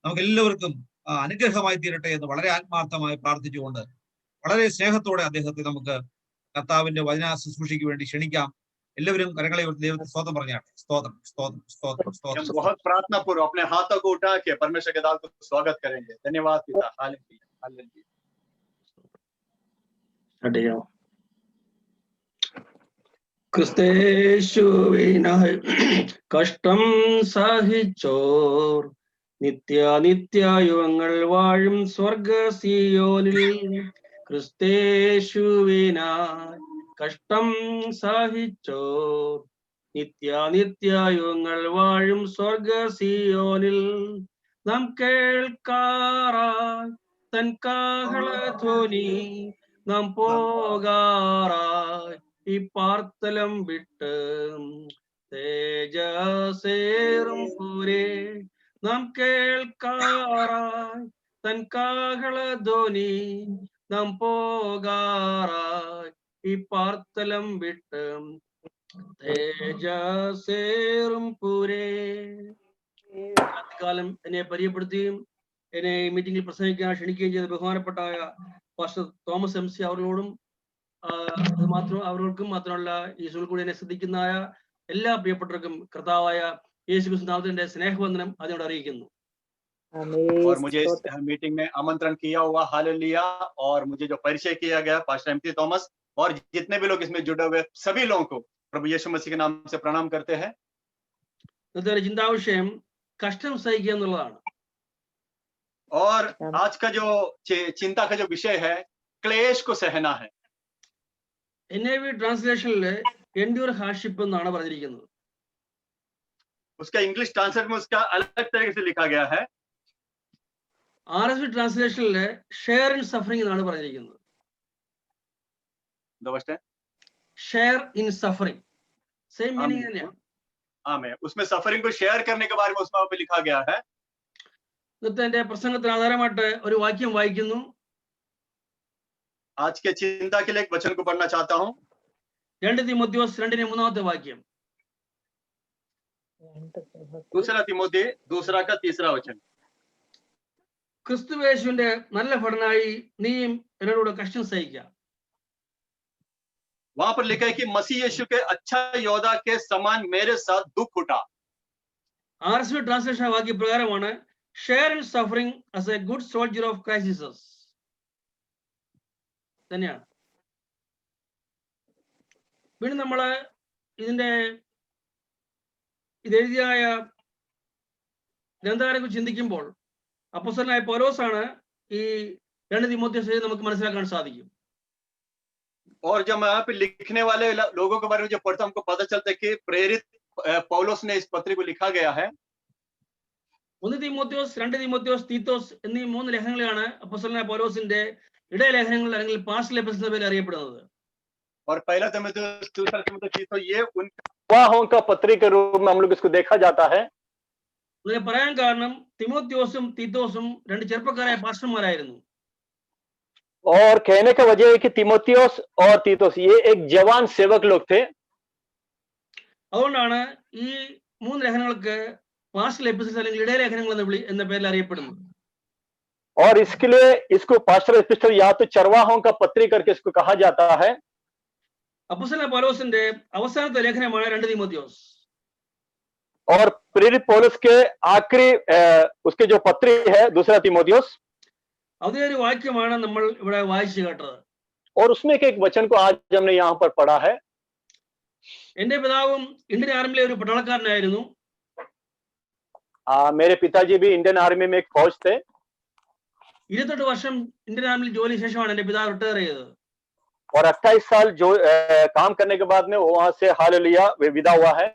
നമുക്ക് എല്ലാവർക്കും അനുഗ്രഹമായി തീരട്ടെ എന്ന് വളരെ ആത്മാർത്ഥമായി പ്രാർത്ഥിച്ചുകൊണ്ട് വളരെ സ്നേഹത്തോടെ അദ്ദേഹത്തെ നമുക്ക് കർത്താവിന്റെ വചന ശുശ്രൂഷയ്ക്ക് വേണ്ടി ക്ഷണിക്കാം. എല്ലാവരും കരങ്ങളെ ദൈവത്തെ സ്തോത്രം പറഞ്ഞാട്ടെ. സ്തോത്രം സ്തോത്രം സ്തോത്രം സ്തോത്രം. बहुत प्रार्थना पूर्वक अपने हाथों को उठा के परमेश्वर के दास को स्वागत करेंगे। धन्यवाद पिता। Hallelujah hallelujah. അടിയോ ക്രിസ്തേശുവിനായി കഷ്ടം സഹിച്ചോർ നിത്യായുഗങ്ങൾ വാഴും സ്വർഗസിയോനിൽ. ക്രിസ്തേശുവിനായി കഷ്ടം സഹിച്ചോർ നിത്യായുഗങ്ങൾ വാഴും സ്വർഗസിയോനിൽ. നാം കേൾക്കാറായി തൻ കാഹളധ്വനി, നാം പോകാറായി ഈ പാർത്തലം വിട്ട് തേജസേറും പൂരേ. നാം കേൾക്കാറായി തൻ കാഹളധ്വനി, നാം പോകാറായി ഈ പാർത്തലം വിട്ട് തേജസേറും പൂരേ. കാലം എന്നെ പരിചയപ്പെടുത്തുകയും എന്നെ ഈ മീറ്റിംഗിൽ പ്രസംഗിക്കാൻ ക്ഷണിക്കുകയും ചെയ്ത ബഹുമാനപ്പെട്ട പാസ്റ്റർ തോമസ് MC അവരോടും അവർക്കും മാത്രമല്ല ഈ സ്കൂളിൽ കൂടി എന്നെ ശ്രദ്ധിക്കുന്ന എല്ലാ പ്രിയപ്പെട്ടവർക്കും കർത്താവായ യേശുക്രിസ്തു നാമത്തിന്റെ സ്നേഹവന്ദനം അതിനോട് അറിയിക്കുന്നു. और मुझे इस मीटिंग में आमंत्रण किया हुआ हालेलुया, और मुझे जो परिचय किया गया पास्टर MC थॉमस और जितने भी लोग इसमें जुड़े हुए सभी लोगों को प्रभु यीशु मसीह के नाम से प्रणाम करते हैं। ഇന്നത്തെ ചിന്താവിഷയം കഷ്ടം സഹിക്കുക എന്നുള്ളതാണ്. और आज का जो चिंता का जो विषय है क्लेश को सहना है। NIV ट्रांसलेशनिൽ എൻഡ്യൂർ ഹാർഡ്ഷിപ്പ് എന്നാണ് പറഞ്ഞിരിക്കുന്നത്. उसका इंग्लिश ट्रांसलेट में उसका अलग तरीके से लिखा गया है। RSV ट्रांसलेशनिൽ ഷെയർ ഇൻ സഫറിംഗ് എന്നാണ് പറഞ്ഞിരിക്കുന്നത്. Share in suffering same meaning തന്നെയാണ്. आमीन। उसमें सफरिंग को शेयर करने के बारे में उसमें लिखा गया है। ഇന്നത്തെ എന്റെ പ്രസംഗത്തിന് ആധാരമായിട്ട് ഒരു വാക്യം വായിക്കുന്നു. आज के चिंता के लिए एक वचन को पढ़ना चाहता हूँ। 2 തിമോഥെയോസ് 2:3 വാക്യം. 2 തിമോഥി 2 का 3 वचन. ക്രിസ്തുയേശുവിന്റെ നല്ല ഭടനായി നീയും എന്നോട് കഷ്ടം സഹിക്കുക. वहां पर लिखा है कि मसीह यीशु के अच्छा योद्धा के समान मेरे साथ दुख उठा। RSV ट्रांसलेशन वाक्य പ്രകാരമാണ് share in suffering as A good soldier of Christ Jesus. തന്നെയാണ്. വീണ്ടും നമ്മള് ഇത് എഴുതിയായ ഗ്രന്ഥകാരെ കുറിച്ച് ചിന്തിക്കുമ്പോൾ അപ്പോസ്തലനായ പൗലോസാണ് ഈ 2 തിമോഥെയോസ് നമുക്ക് മനസ്സിലാക്കാൻ സാധിക്കും. और जब मैं यहाँ पे लिखने वाले लोगों के बारे में जब पढ़ता हमको पता चलता है कि प्रेरित पौलुस ने इस पत्र को लिखा गया है। 1 തിമോഥെയോസ് 2 തിമോഥെയോസ് തീത്തോസ് എന്നീ 3 ലേഖനങ്ങളാണ് അപ്പോസ്തലനായ പൗലോസിന്റെ ഇടയലേഖനങ്ങൾ അല്ലെങ്കിൽ പാസ്റ്റൽ എപ്പിസ്റ്റൽ എന്ന പേരിൽ അറിയപ്പെടുന്നത്. और पहला तिमोथेयुस, दूसरा तिमोथेयुस, तो ये उनका गवाहों का पत्र के रूप में हम लोग इसको देखा जाता है। അങ്ങനെ പറയാൻ കാരണം തിമോഥെയോസും തീത്തോസും 2 ചെറുപ്പക്കാരായ പാസ്റ്റർമാരായിരുന്നു. और कहने का वजह है कि तिमोथियोस और तीतोस ये एक जवान सेवक लोग थे। അതുകൊണ്ടാണ് ഈ 3 ലേഖനങ്ങൾക്ക് പാസ്റ്റൽ എപ്പിസ്റ്റൽസ് അല്ലെങ്കിൽ ഇടയലേഖനങ്ങൾ എന്ന പേരിൽ അറിയപ്പെടുന്നത്. और इसके लिए इसको पास्टल एपिस्टल या तो चरवाहों का पत्री करके इसको कहा जाता है। അപ്പോസ്തലനായ പൗലോസിന്റെ അവസാനത്തെ ലേഖനമാണ് 2 തിമോഥെയോസ്. और प्रेरित पौलुस के आखिरी उसके जो पत्री है 2 तिमोथियोस। അതേ ഒരു വാക്യമാണ് നമ്മൾ ഇവിടെ വായിച്ചു കേട്ടത്. और उसमें के एक वचन को आज हमने यहाँ पर पढ़ा है। എന്റെ പിതാവും ഇന്ത്യൻ ആർമിയിലെ ഒരു പട്ടാളക്കാരനായിരുന്നു. मेरे पिताजी भी इंडियन आर्मी में एक फौज थे 28 വർഷം ഇന്ത്യൻ ആർമിയിൽ ജോലി ശേഷമാണ് എന്റെ പിതാവ് റിട്ടയർ ചെയ്തത്. और 28 साल जो काम करने के बाद में वो वहां से हालेलुया विदा हुआ है।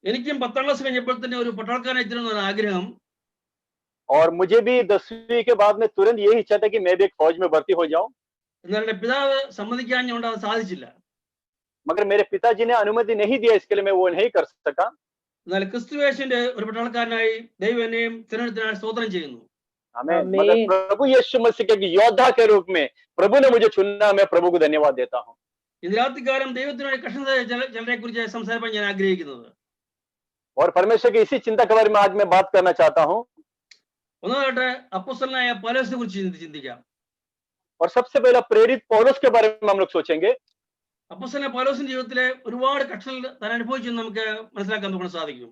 എനിക്കും 10ാം ക്ലാസ് കഴിഞ്ഞപ്പോൾ തന്നെ ഒരു പട്ടാളക്കാരനായി തീരണമെന്ന് ആഗ്രഹം. और मुझे भी 10वीं के बाद में तुरंत यही इच्छा था कि मैं भी एक फौज में भर्ती हो जाऊं, എന്നാൽ എന്റെ പിതാവ് സമ്മതിക്കാഞ്ഞുകൊണ്ട് അത് സാധിച്ചില്ല. मगर मेरे पिताजी ने अनुमति नहीं दिया, इसके लिए मैं वो नहीं कर सका। എന്നാൽ ക്രിസ്തുവേശന്റെ ഒരു പട്ടാളക്കാരനായി ദൈവം എന്നെയും തിരഞ്ഞെടുത്തതിനായി സ്തോത്രം ചെയ്യുന്നു. आमीन। मगर प्रभु यीशु मसीह के योद्धा के रूप में प्रभु ने मुझे चुना, मैं प्रभु को धन्यवाद देता हूँ। ഇന്ന് രാത്രികാലം ദൈവത്തിനായി കഷ്ടത ചിലരെ കുറിച്ച് സംസാരിക്കാൻ ഞാൻ ആഗ്രഹിക്കുന്നത്. और परमेश्वर की इसी चिंता के बारे में आज मैं बात करना चाहता हूँ। ഒന്നാമത്തെ അപ്പോസ്തലനായ പൗലോസിനെ കുറിച്ച് ചിന്തിക്കാം. और सबसे पहला प्रेरित पौलुस के बारे में हम लोग सोचेंगे। അപ്പോസ്തലനായ പൗലോസിന്റെ ജീവിതത്തിലെ ഒരുപാട് കഷ്ടങ്ങൾ താൻ അനുഭവിച്ചു നമുക്ക് മനസ്സിലാക്കാൻ നമുക്ക് സാധിക്കും.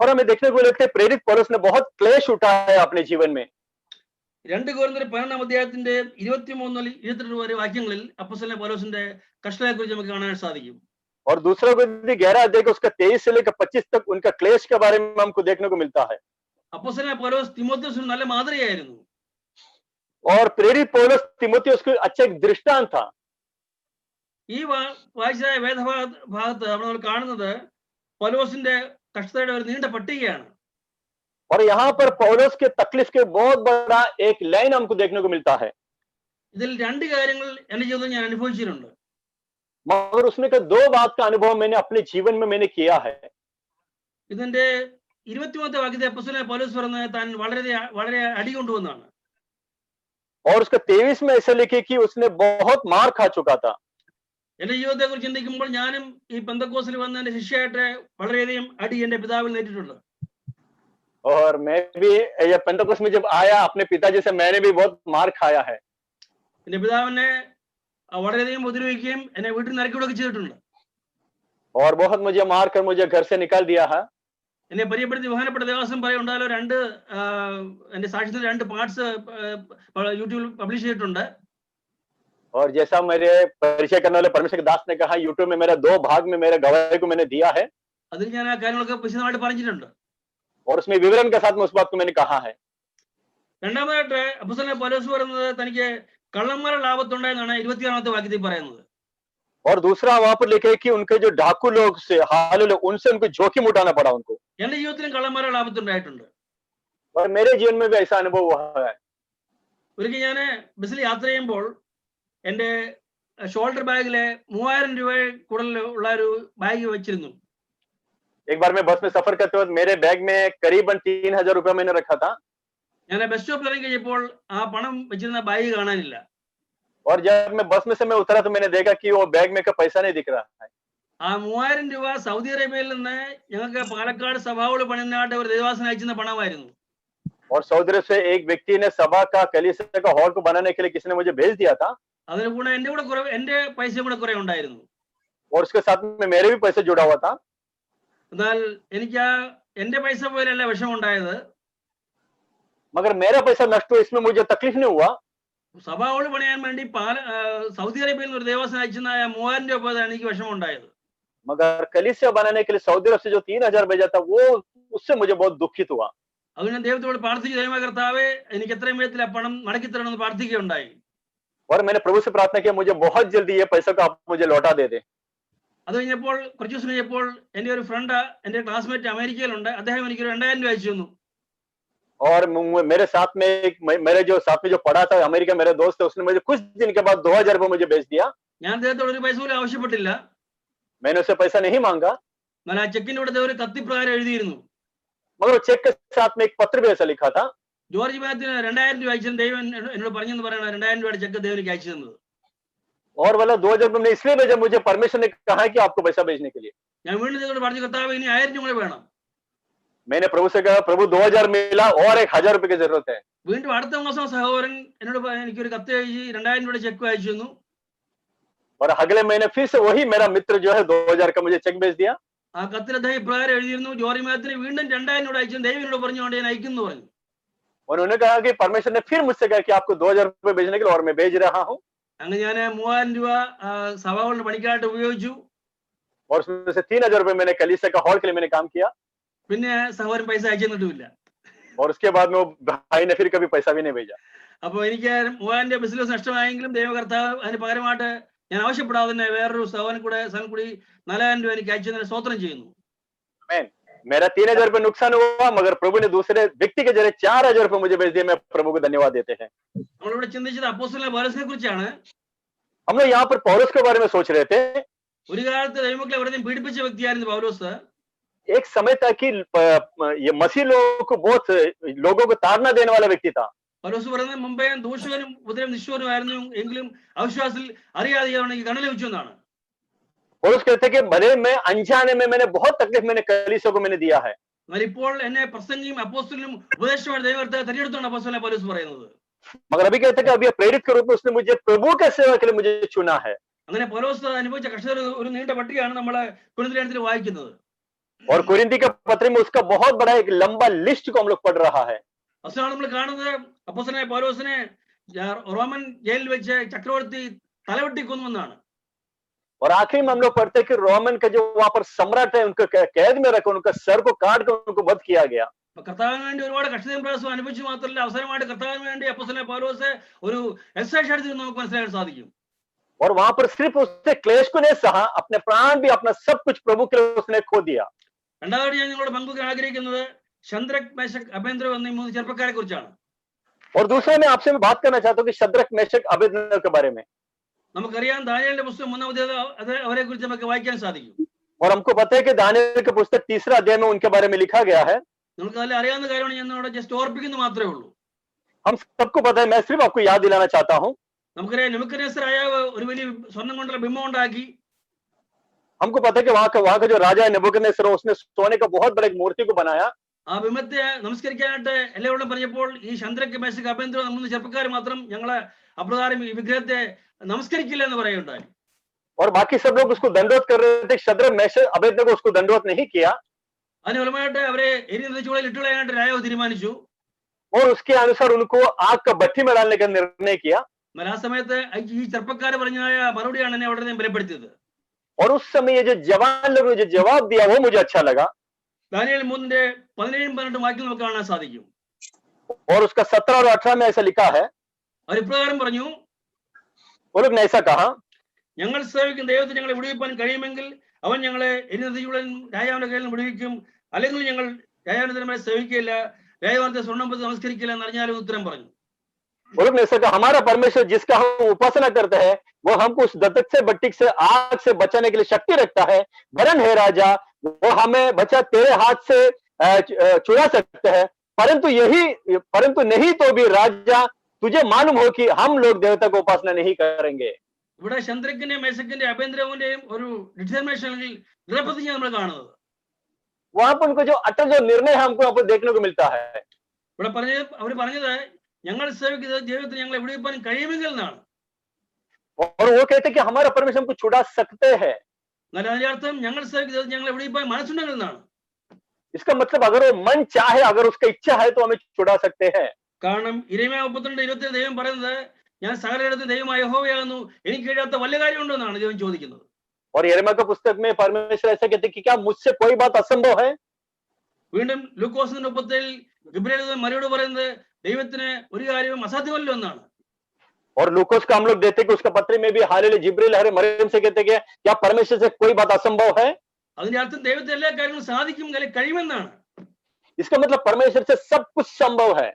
और हमें देखने को लगता है प्रेरित पौलुस ने बहुत क्लेश उठाया अपने जीवन में। 2 കൊരിന്ത്യർ 12ാം അധ്യായത്തിന്റെ 23 മുതൽ 22 വരെ വാക്യങ്ങളിൽ അപ്പോസ്തലനായ പൗലോസിന്റെ കഷ്ടതയെക്കുറിച്ച് നമുക്ക് കാണാൻ സാധിക്കും. और दूसरा कोरिन्थी 11 अध्याय का उसका 23 से लेकर 25 तक उनका क्लेश के बारे में हमको देखने को मिलता है। അപ്പോസ്തലനായ പൗലോസ് തിമോഥെയോസിന് നല്ല മാതൃകയായിരുന്നു. और प्रेरित पौलुस तीमुथियुस को अच्छा एक दृष्टांत था। ഈ വായിച്ച വേദഭാഗത്ത് നമ്മൾ കാണുന്നത് പൗലോസിന്റെ കഷ്ടതയുടെ ഒരു നീണ്ട പട്ടികയാണ്. और यहाँ पर पौलुस के तकलीफ के बहुत बड़ा एक लाइन हमको देखने को मिलता है। ഇതിൽ 2 കാര്യങ്ങൾ എന്റെ ജീവിതത്തിൽ ഞാൻ അനുഭവിച്ചിട്ടുണ്ട്. मगर उसमें का 2 बात का अनुभव मैंने अपने जीवन में मैंने किया है। ഇതിന്റെ 23ാമത്തെ വാക്യത്തിൽ അപ്പോസ്തലനായ പൗലോസ് പറയുന്നത് താൻ വളരെ അടി കൊണ്ടുവന്നാണ്. और उसका 23 में ऐसा लिखे कि उसने बहुत मार खा चुका था। എന്റെ ജീവിതത്തെ കുറിച്ച് ചിന്തിക്കുമ്പോൾ ഞാനും ഈ പെന്തക്കോസ്തിൽ വന്ന എന്റെ ശിഷ്യയായിട്ട് വളരെയധികം അടി എന്റെ പിതാവിൽ നേരിട്ടുണ്ട്. और मैं भी ये पेंटेकोस्ट में जब आया अपने पिताजी से मैंने भी बहुत मार खाया है। എന്റെ പിതാവിനെ വളരെയധികം ഉപദ്രവിക്കുകയും എന്നെ വീട്ടിൽ നിന്ന് ഇറക്കിവിടുകയൊക്കെ ചെയ്തിട്ടുണ്ട്. और बहुत मुझे मार कर मुझे घर से निकाल दिया है। എന്നെ പരിചയപ്പെടുത്തി ബഹുമാനപ്പെട്ട ദേവസ്വം പറയുണ്ടാലോ 2 എന്റെ സാക്ഷ്യത്തിൽ 2 പാർട്സ് യൂട്യൂബിൽ പബ്ലിഷ് ചെയ്തിട്ടുണ്ട്. और जैसा मेरे परिचय करने वाले परमेश्वर के दास ने कहा, यूट्यूब में मेरा 2 भाग में मेरे गवाही को मैंने दिया है। അതിൽ ഞാൻ ആ കാര്യങ്ങളൊക്കെ വിശദമായിട്ട് പറഞ്ഞിട്ടുണ്ട്. और उसमें विवरण के साथ में उस बात को मैंने कहा है। രണ്ടാമതായിട്ട് അപ്പോസ്തലനായ പൗലോസ് പറയുന്നത് തനിക്ക് കള്ളന്മാരുടെ ലാഭത്തുണ്ടായെന്നാണ് 26ാമത്തെ വാക്യത്തിൽ പറയുന്നത്. और दूसरा वहां पर लिखे कि उनके जो डाकू लोग से हालेलुया उनसे उनको जोखिम उठाना पड़ा उनको। എന്റെ ജീവിതത്തിലും കള്ളന്മാരുടെ ലാഭത്തുണ്ടായിട്ടുണ്ട്. और मेरे जीवन में भी ऐसा अनुभव हुआ है। ഒരിക്കൽ ഞാൻ ബസ്സിൽ യാത്ര ചെയ്യുമ്പോൾ എന്റെ ഷോൾഡർ ബാഗിലെ 3000 രൂപ കൂടുതൽ ഉള്ള ഒരു ബാഗ് വെച്ചിരുന്നു. एक बार मैं बस में सफर करते वक्त मेरे बैग में करीबन 3000 रुपया मैंने रखा था। ഞാൻ ബസ് സ്റ്റോപ്പിൽ ഇറങ്ങി കഴിഞ്ഞപ്പോൾ ആ പണം വെച്ചിരുന്ന ബാഗ് കാണാനില്ല. और जब मैं बस में से मैं उतरा तो मैंने देखा कि वो बैग में का पैसा नहीं दिख रहा है। ആ 3000 രൂപ സൗദി അറേബ്യയിൽ നിന്ന് ഞങ്ങൾക്ക് പാലക്കാട് സഭാവോട് പണിനാട്ട് ഒരു ദേവാസന അയച്ചിരുന്ന പണമായിരുന്നു. और सऊदी से एक व्यक्ति ने सभा का कलीसिया का हॉल को बनाने के लिए किसी ने मुझे भेज दिया था। അതിന് കൂടെ എന്റെ പൈസയും കൂടെ കുറെ ഉണ്ടായിരുന്നു. और उसके साथ में मेरे भी पैसे जुड़ा हुआ था। എന്നാൽ എനിക്ക് എന്റെ പൈസ പോലെയല്ല വിഷമം ഉണ്ടായത്. मगर मेरा पैसा नष्ट हुआ, इसमें मुझे तकलीफ नहीं हुआ। സഭാവോട് പണിയാൻ വേണ്ടി സൗദി അറേബ്യയിൽ നിന്ന് ഒരു ദേവാസന അയച്ചിരുന്ന 3000 രൂപ പോയതാണ് എനിക്ക് വിഷമം ഉണ്ടായത്. मगर कलीसिया बनाने के लिए सऊदी अरब से जो 3000 भेजा था वो उससे मुझे बहुत दुखित हुआ। അത് ഞാൻ ദൈവത്തോട് പ്രാർത്ഥിച്ചു, ദൈവമേ കർത്താവേ എനിക്ക് എത്രയും വേഗത്തിൽ ആ പണം മടക്കി തരണമെന്ന് പ്രാർത്ഥിക്കുകയുണ്ടായി. और मैंने प्रभु से प्रार्थना किया, मुझे बहुत जल्दी ये पैसा को आप मुझे लौटा दे दे। അത് കഴിഞ്ഞപ്പോൾ കുറച്ച് ദിവസം കഴിഞ്ഞപ്പോൾ എന്റെ ഒരു ഫ്രണ്ട് എന്റെ ക്ലാസ്മേറ്റ് അമേരിക്കയിലുണ്ട്, അദ്ദേഹം എനിക്ക് 2000 രൂപ അയച്ചു തന്നു. और मेरे साथ में मेरे जो साथ में जो पढ़ा था अमेरिका मेरे दोस्त है, उसने मुझे कुछ दिन के बाद 2000 रुपये मुझे भेज दिया। ഞാൻ അദ്ദേഹത്തോട് ഒരു പൈസ പോലും ആവശ്യപ്പെട്ടില്ല. मैंने उससे पैसा नहीं मांगा। എന്നാൽ ആ ചെക്കിന്റെ കൂടെ ഒരു കത്തിപ്രകാരം എഴുതിയിരുന്നു. मगर वो चेक के साथ में एक पत्र भी ऐसा लिखा था। ജോർജ് മാത്യുവിന് 2000 രൂപ അയച്ചു ദൈവം എന്നോട് പറഞ്ഞെന്ന് പറയണ 2000 രൂപയുടെ ചെക്ക് ദൈവം എനിക്ക് अयച്ചു തന്നത്. और वाला 2000 रुपये इसलिए भेजा, मुझे परमेश्वर ने कहा है कि आपको पैसा भेजने के लिए। ഞാൻ വീണ്ടും ദൈവത്തോട് പറഞ്ഞു, കർത്താവേ ഇനി 1000 രൂപ കൂടെ വേണം. मैंने प्रभु से कहा, प्रभु 2000 मिला और 1000 रुपये की जरूरत है। വീണ്ടും അടുത്ത മാസം സഹോദരൻ എന്നോട് എനിക്കൊരു കത്ത് എഴുതി 2000 രൂപയുടെ ചെക്ക് അയച്ചു തന്നു. और अगले महीने फिर से वही मेरा मित्र जो है 2000 का मुझे चेक भेज दिया। ആ കത്തിൽ അദ്ദേഹം ഇപ്രകാരം എഴുതിയിരുന്നു, ജോർജ് മാത്യുവിന് വീണ്ടും 2000 രൂപ അയച്ചു ദൈവം എന്നോട് പറഞ്ഞുകൊണ്ട് ഞാൻ അയക്കുന്നു പറഞ്ഞു. उन्होंने कहा कि परमेश्वर ने फिर मुझसे कहा कि आपको 2000 रुपये भेजने के लिए, और मैं भेज रहा हूँ। അങ്ങനെ ഞാൻ 3000 രൂപ സഭകളുടെ പണിക്കായിട്ട് ഉപയോഗിച്ചു. और उसमें से 3000 रुपए मैंने कलीसिया का हॉल के लिए मैंने काम किया. പിന്നെ സഹോദരൻ പൈസ അയച്ചു തന്നിട്ടുമില്ല. और उसके बाद में वो भाई ने फिर कभी पैसा भी नहीं भेजा. അപ്പൊ എനിക്ക് 3000 രൂപ ബിസിനസ് നഷ്ടമായെങ്കിലും ദൈവകർത്താവ് അതിന് പകരമായിട്ട് ഞാൻ ആവശ്യപ്പെടാതെ തന്നെ വേറൊരു സഹോദരൻ കൂടി 4000 രൂപ എനിക്ക് അയച്ചു തന്നെ സ്തോത്രം ചെയ്യുന്നു. मेरा 3000 रुपए नुकसान हुआ, मगर प्रभु ने दूसरे व्यक्ति के जरिए 4000 रुपए मुझे भेज दिए. मैं प्रभु को धन्यवाद देते हैं. നമ്മളിവിടെ ചിന്തിച്ചത് അപ്പോസ്തലനായ പൗലോസിനെ കുറിച്ചാണ്. हम लोग यहाँ पर पौलुस के बारे में सोच रहे थे. ഒരു കാലത്ത് ദൈവമക്കളെ വെറുതെ പീഡിപ്പിച്ച വ്യക്തിയായിരുന്നു പൗലോസ്. एक समय तक कि ये मसीह लोगों को बहुत लोगों को ताड़ना देने वाला व्यक्ति था. പൗലോസ് പറയുന്നത് മുമ്പേ ദൂഷകനും ഉപദ്രവം നിഷ്ഠൂരനുമായിരുന്നു, എങ്കിലും അവിശ്വാസത്തിൽ അറിയാതെയാണ് ഈ കണ്ണു ലഭിച്ചു എന്നാണ്. पौलुस कहते कि भले मैं अनजाने में मैंने बहुत तकलीफ मैंने कलीसिया को मैंने दिया है. എന്നാൽ ഇപ്പോൾ എന്നെ പ്രസംഗിയും അപ്പോസ്തലനും ഉപദേശവുമായി ദൈവകർത്താവ് തിരഞ്ഞെടുത്താണ് അപ്പോസ്തലനായ പൗലോസ് പറയുന്നത്. मगर अभी कहते कि अभी प्रेरित के रूप में उसने मुझे प्रभु के सेवा के लिए मुझे चुना है. അങ്ങനെ പൗലോസ് അനുഭവിച്ച കഷ്ടത ഒരു നീണ്ട പട്ടികയാണ് നമ്മളെ കൊരിന്ത്യർ വായിക്കുന്നത്. और कुरिन्थी के पत्र में उसका बहुत बड़ा एक लंबा लिस्ट को हम लोग पढ़ रहा है. അവസാനം നമ്മൾ കാണുന്നത് അപ്പോസ്തലനായ പൗലോസിനെ റോമൻ ജയിലിൽ വെച്ച് ചക്രവർത്തി തലവെട്ടി കൊന്നുവെന്നാണ്. और आखिरी में हम लोग पढ़ते हैं कि रोमन का जो वहां पर सम्राट है उनको कैद में रखा, उनका सर को काट कर उनको वध किया गया. കർത്താവിന് വേണ്ടി ഒരുപാട് കഷ്ടതയും പ്രയാസവും അനുഭവിച്ചു മാത്രമല്ല അവസാനമായിട്ട് കർത്താവിന് വേണ്ടി അപ്പോസ്തലനായ പൗലോസ് ഒരു എസ്സേഷ് എഴുതി നമുക്ക് മനസ്സിലാക്കാൻ സാധിക്കും. और वहां पर सिर्फ उसने क्लेश को नहीं सहा, अपने प्राण भी अपना सब कुछ प्रभु के लिए उसने खो दिया. രണ്ടാമത് ഞാൻ നിങ്ങളോട് പങ്കുവെക്കാൻ ആഗ്രഹിക്കുന്നത് ശദ്രക് മേശക് അബേദ്നെഗോ എന്നീ 3 ചെറുപ്പക്കാരെ കുറിച്ചാണ്. और दूसरा मैं आपसे बात करना चाहता हूँ कि शद्रक मेशक अबेदनगो के बारे में. നമുക്കറിയാം ദാനിയേലിന്റെ പുസ്തകം 3-ാം അധ്യായം അത് അവരെ കുറിച്ച് നമുക്ക് വായിക്കാൻ സാധിക്കും. और हमको पता है कि दानियेल के पुस्तक 3रा अध्याय में उनके बारे में लिखा गया है. നമുക്ക് നല്ല അറിയാവുന്ന കാര്യമാണ്, ഞാൻ ഇവിടെ ജസ്റ്റ് ഓർപ്പിക്കുന്നത് മാത്രമേ ഉള്ളൂ. हम सबको पता है, मैं सिर्फ आपको याद दिलाना चाहता हूँ. നമുക്കറിയാം നെബൂഖദ്നേസർ രാജാവ് ഒരു വലിയ സ്വർണ്ണം കൊണ്ടുള്ള ബിംബം ഉണ്ടാക്കി. हमको पता है कि वहां का जो राजा है नेबूकदनेस्सर, उसने सोने का बहुत बड़ा एक मूर्ति को बनाया. ആ ബിംബത്തെ നമസ്കരിക്കാനായിട്ട് എല്ലാവരോടും പറഞ്ഞപ്പോൾ ഈ ശദ്രക് മേശക് അബേദ്നെഗോ 3 ചെറുപ്പക്കാർ മാത്രം ഞങ്ങളെ അപ്രകാരം ഈ വിഗ്രഹത്തെ നമസ്കരിക്കില്ല എന്ന് പറയുണ്ടായി. और बाकी सब लोग उसको दंडवत कर रहे थे. शद्रक मेशक अबेदनगो उसको दंडवत नहीं किया. അതിന് ഫലമായിട്ട് അവരെ എരിനദിച്ചുകളിൽ ഇട്ടുകളയാനായിട്ട് രാജാവ് തീരുമാനിച്ചു. और उसके अनुसार उनको आग का भट्टी में डालने का निर्णय किया. എന്നാൽ ആ സമയത്ത് ഈ ചെറുപ്പക്കാർ പറഞ്ഞായ മറുപടിയാണ് എന്നെ വളരെ ബലപ്പെടുത്തിയത്. और उस समय ये जो जवान लोगों ने जो जवाब दिया वो मुझे अच्छा लगा. ദാനിയേൽ 3:17-18 വാക്യം നമുക്ക് കാണാൻ സാധിക്കും. और उसका 17 और 18 में ऐसा लिखा है. അവർ ഇപ്രകാരം പറഞ്ഞു, वो लोग ने ऐसा कहा, ഞങ്ങൾ സേവിക്കുന്ന ദൈവത്തെ ഞങ്ങളെ വിടുവിപ്പാൻ കഴിയുമെങ്കിൽ അവൻ ഞങ്ങളെ എരിനദിച്ചുകളിൽ രാജാവിന്റെ കയ്യിൽ നിന്ന് വിടുവിക്കും, അല്ലെങ്കിൽ ഞങ്ങൾ രാജാവിന്റെ തിരുമേൽ സേവിക്കില്ല, രാജാവിന്റെ സ്വർണ്ണം പറ്റി നമസ്കരിക്കില്ല എന്ന് അറിഞ്ഞാലും ഉത്തരം പറഞ്ഞു. वो लोग ने ऐसा कहा, हमारा परमेश्वर जिसका हम उपासना करते हैं वो हमको उस दत्तक से भट्टी से आग से बचाने के लिए शक्ति रखता है. वरन है राजा, वो हमें बचा तेरे हाथ से छुड़ा सकते हैं, परंतु नहीं तो भी राजा तुझे मालूम हो कि हम लोग देवता को उपासना नहीं करेंगे. ഇവിടെ ശദ്രക്കിന്റെയും മേശക്കിന്റെയും അബേദ്നെഗോവിന്റെയും ഒരു ഡിറ്റർമിനേഷനിൽ ദൃഢപ്രതിജ്ഞ നമ്മൾ കാണുന്നത്. वहां पर उनको जो अटल जो निर्णय है हमको यहाँ पर देखने को मिलता है. ഇവിടെ അവർ പറഞ്ഞത് ഞങ്ങൾ സേവിക്കുന്ന ദൈവത്തെ ഞങ്ങളെ വിടുവിപ്പാൻ കഴിയുമെങ്കിൽ എന്നാണ്. और वो कहते कि हमारा परमेश्वर हमको छुड़ा सकते हैं. എന്നാൽ അതിന്റെ അർത്ഥം ഞങ്ങൾ സേവിക്കുന്ന ഞങ്ങളെ വിടുവിപ്പാൻ മനസ്സുണ്ടെങ്കിൽ എന്നാണ്. इसका मतलब अगर वो मन चाहे, अगर उसका इच्छा है तो हमें छुड़ा सकते हैं. കാരണം ഇരമ്യാ 32:27 ദൈവം പറയുന്നത് ഞാൻ സകലയിടത്തും ദൈവമായ യഹോവയാകുന്നു, എനിക്ക് കഴിയാത്ത വല്ല കാര്യമുണ്ടോ എന്നാണ് ദൈവം ചോദിക്കുന്നത്. और यिर्मयाह का पुस्तक में परमेश्वर ऐसा कहते कि क्या मुझसे कोई बात असंभव है. വീണ്ടും ലൂക്കോസിന്റെ 30-ൽ ഗബ്രിയേൽ മറിയോട് പറയുന്നത് ദൈവത്തിന് ഒരു കാര്യവും അസാധ്യമല്ലോ എന്നാണ്. और लूकोस का हम लोग देते कि उसका पत्र में भी हालेलुया जिब्रील हरे मरियम से कहते कि क्या परमेश्वर से कोई बात असंभव है. അതിന്റെ അർത്ഥം ദൈവത്തെ എല്ലാ കാര്യങ്ങളും സാധിക്കും, കഴിയുമെന്നാണ്. इसका मतलब परमेश्वर से सब कुछ संभव है.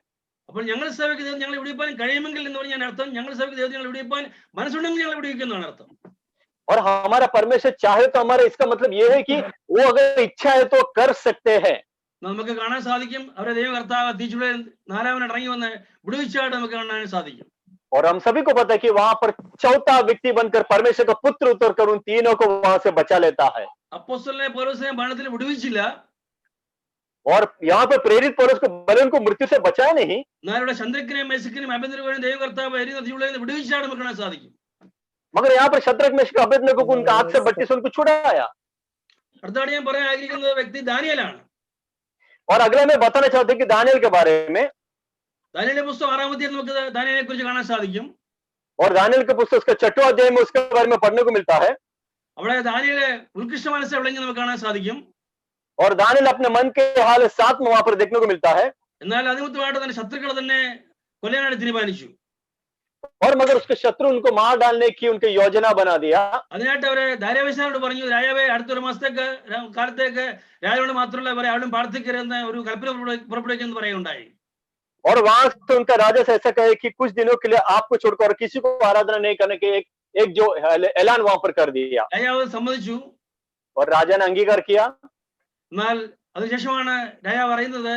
അപ്പോൾ ഞങ്ങൾ സേവിക്കുന്ന ഞങ്ങൾ വിടുവിപ്പാൻ കഴിയുമെങ്കിൽ എന്ന് പറഞ്ഞാൽ അർത്ഥം ഞങ്ങൾ സേവിക്കുന്ന ഞങ്ങൾ വിടുവിപ്പാൻ മനസ്സുണ്ടെങ്കിൽ ഞങ്ങൾ വിടുവിക്കുന്നതാണ് അർത്ഥം. और हमारा परमेश्वर चाहे तो हमारा इसका मतलब ये है कि वो अगर इच्छा है तो कर सकते हैं. നമുക്ക് കാണാൻ സാധിക്കും അവരെ ദൈവകർത്താവ് തീച്ചുളയിൽ 4-ാമൻ ഇറങ്ങി വന്ന് വിടുവിച്ചായിട്ട് നമുക്ക് കാണാൻ സാധിക്കും. और हम सभी को पता है कि वहां पर चौथा व्यक्ति बनकर परमेश्वर का पुत्र उतर कर उन तीनों को वहां से बचा लेता है. അപ്പോസ്തലനെ പൗലോസിനെ ബാണത്തിൽ വിടുവിച്ചില്ല. और यहाँ पे प्रेरित पौलुस को भले उनको मृत्यु से बचाया नहीं. എന്നാൽ ഇവിടെ ശദ്രക്കിനെയും മേശക്കിനെയും അബേദ്നെഗോവിനെയും ദൈവകർത്താവ് എരിനദിച്ചുകളിൽ നിന്ന് വിടുവിച്ചായിട്ട് നമുക്ക് കാണാൻ സാധിക്കും. मगर यहाँ पर शद्रक मेशक अबेदनगो को उनका आग से भट्टी से उनको छुड़ाया. അടുത്താണ് ഞാൻ പറയാൻ ആഗ്രഹിക്കുന്ന വ്യക്തി ദാനിയേലാണ്. और अगला मैं बताना चाहता हूँ कि दानियेल के बारे में. ദാനിയേലിന്റെ പുസ്തകം 6-ാം അധ്യായത്തിൽ നമുക്ക് ദാനിയേലിനെ കുറിച്ച് കാണാൻ സാധിക്കും. और दानियल के पुस्तक उसका 6वां अध्याय में उसके बारे में पढ़ने को मिलता है। അവിടെ ദാനിയേല് ഉത്കൃഷ്ട മനസ്സ് വിളങ്ങി നമുക്ക് കാണാൻ സാധിക്കും. और दानियल अपने मन के हाल साथ में वहां पर देखने को मिलता है। എന്നാൽ അതിമുത്തമായിട്ട് തന്നെ ശത്രുക്കളെ തന്നെ കൊല്ലാനായിട്ട് തീരുമാനിച്ചു. और मगर उसके शत्रु उनको मार डालने की उनकी योजना बना दिया। അതിനായിട്ട് അവരെ ദാര്യാവേശനോട് പറഞ്ഞു, രാജാവേ അടുത്തൊരു മാസത്തേക്ക് കാലത്തേക്ക് രാജാവിനോട് മാത്രമല്ല ഇവരെ ആരും പ്രാർത്ഥിക്കരുതെന്ന് ഒരു കൽപ്പന പുറപ്പെടുവിക്കുമെന്ന് പറയുകയുണ്ടായി. और वहां से उनका राजा से ऐसा कहे कि कुछ दिनों के लिए आपको छोड़कर और किसी को आराधना नहीं करने के एक जो ऐलान वहां पर कर दिया। രാജാവ് സമ്മതിച്ചു. और राजा ने अंगीकार किया। എന്നാൽ അതിനുശേഷമാണ് രാജാവ് പറയുന്നത്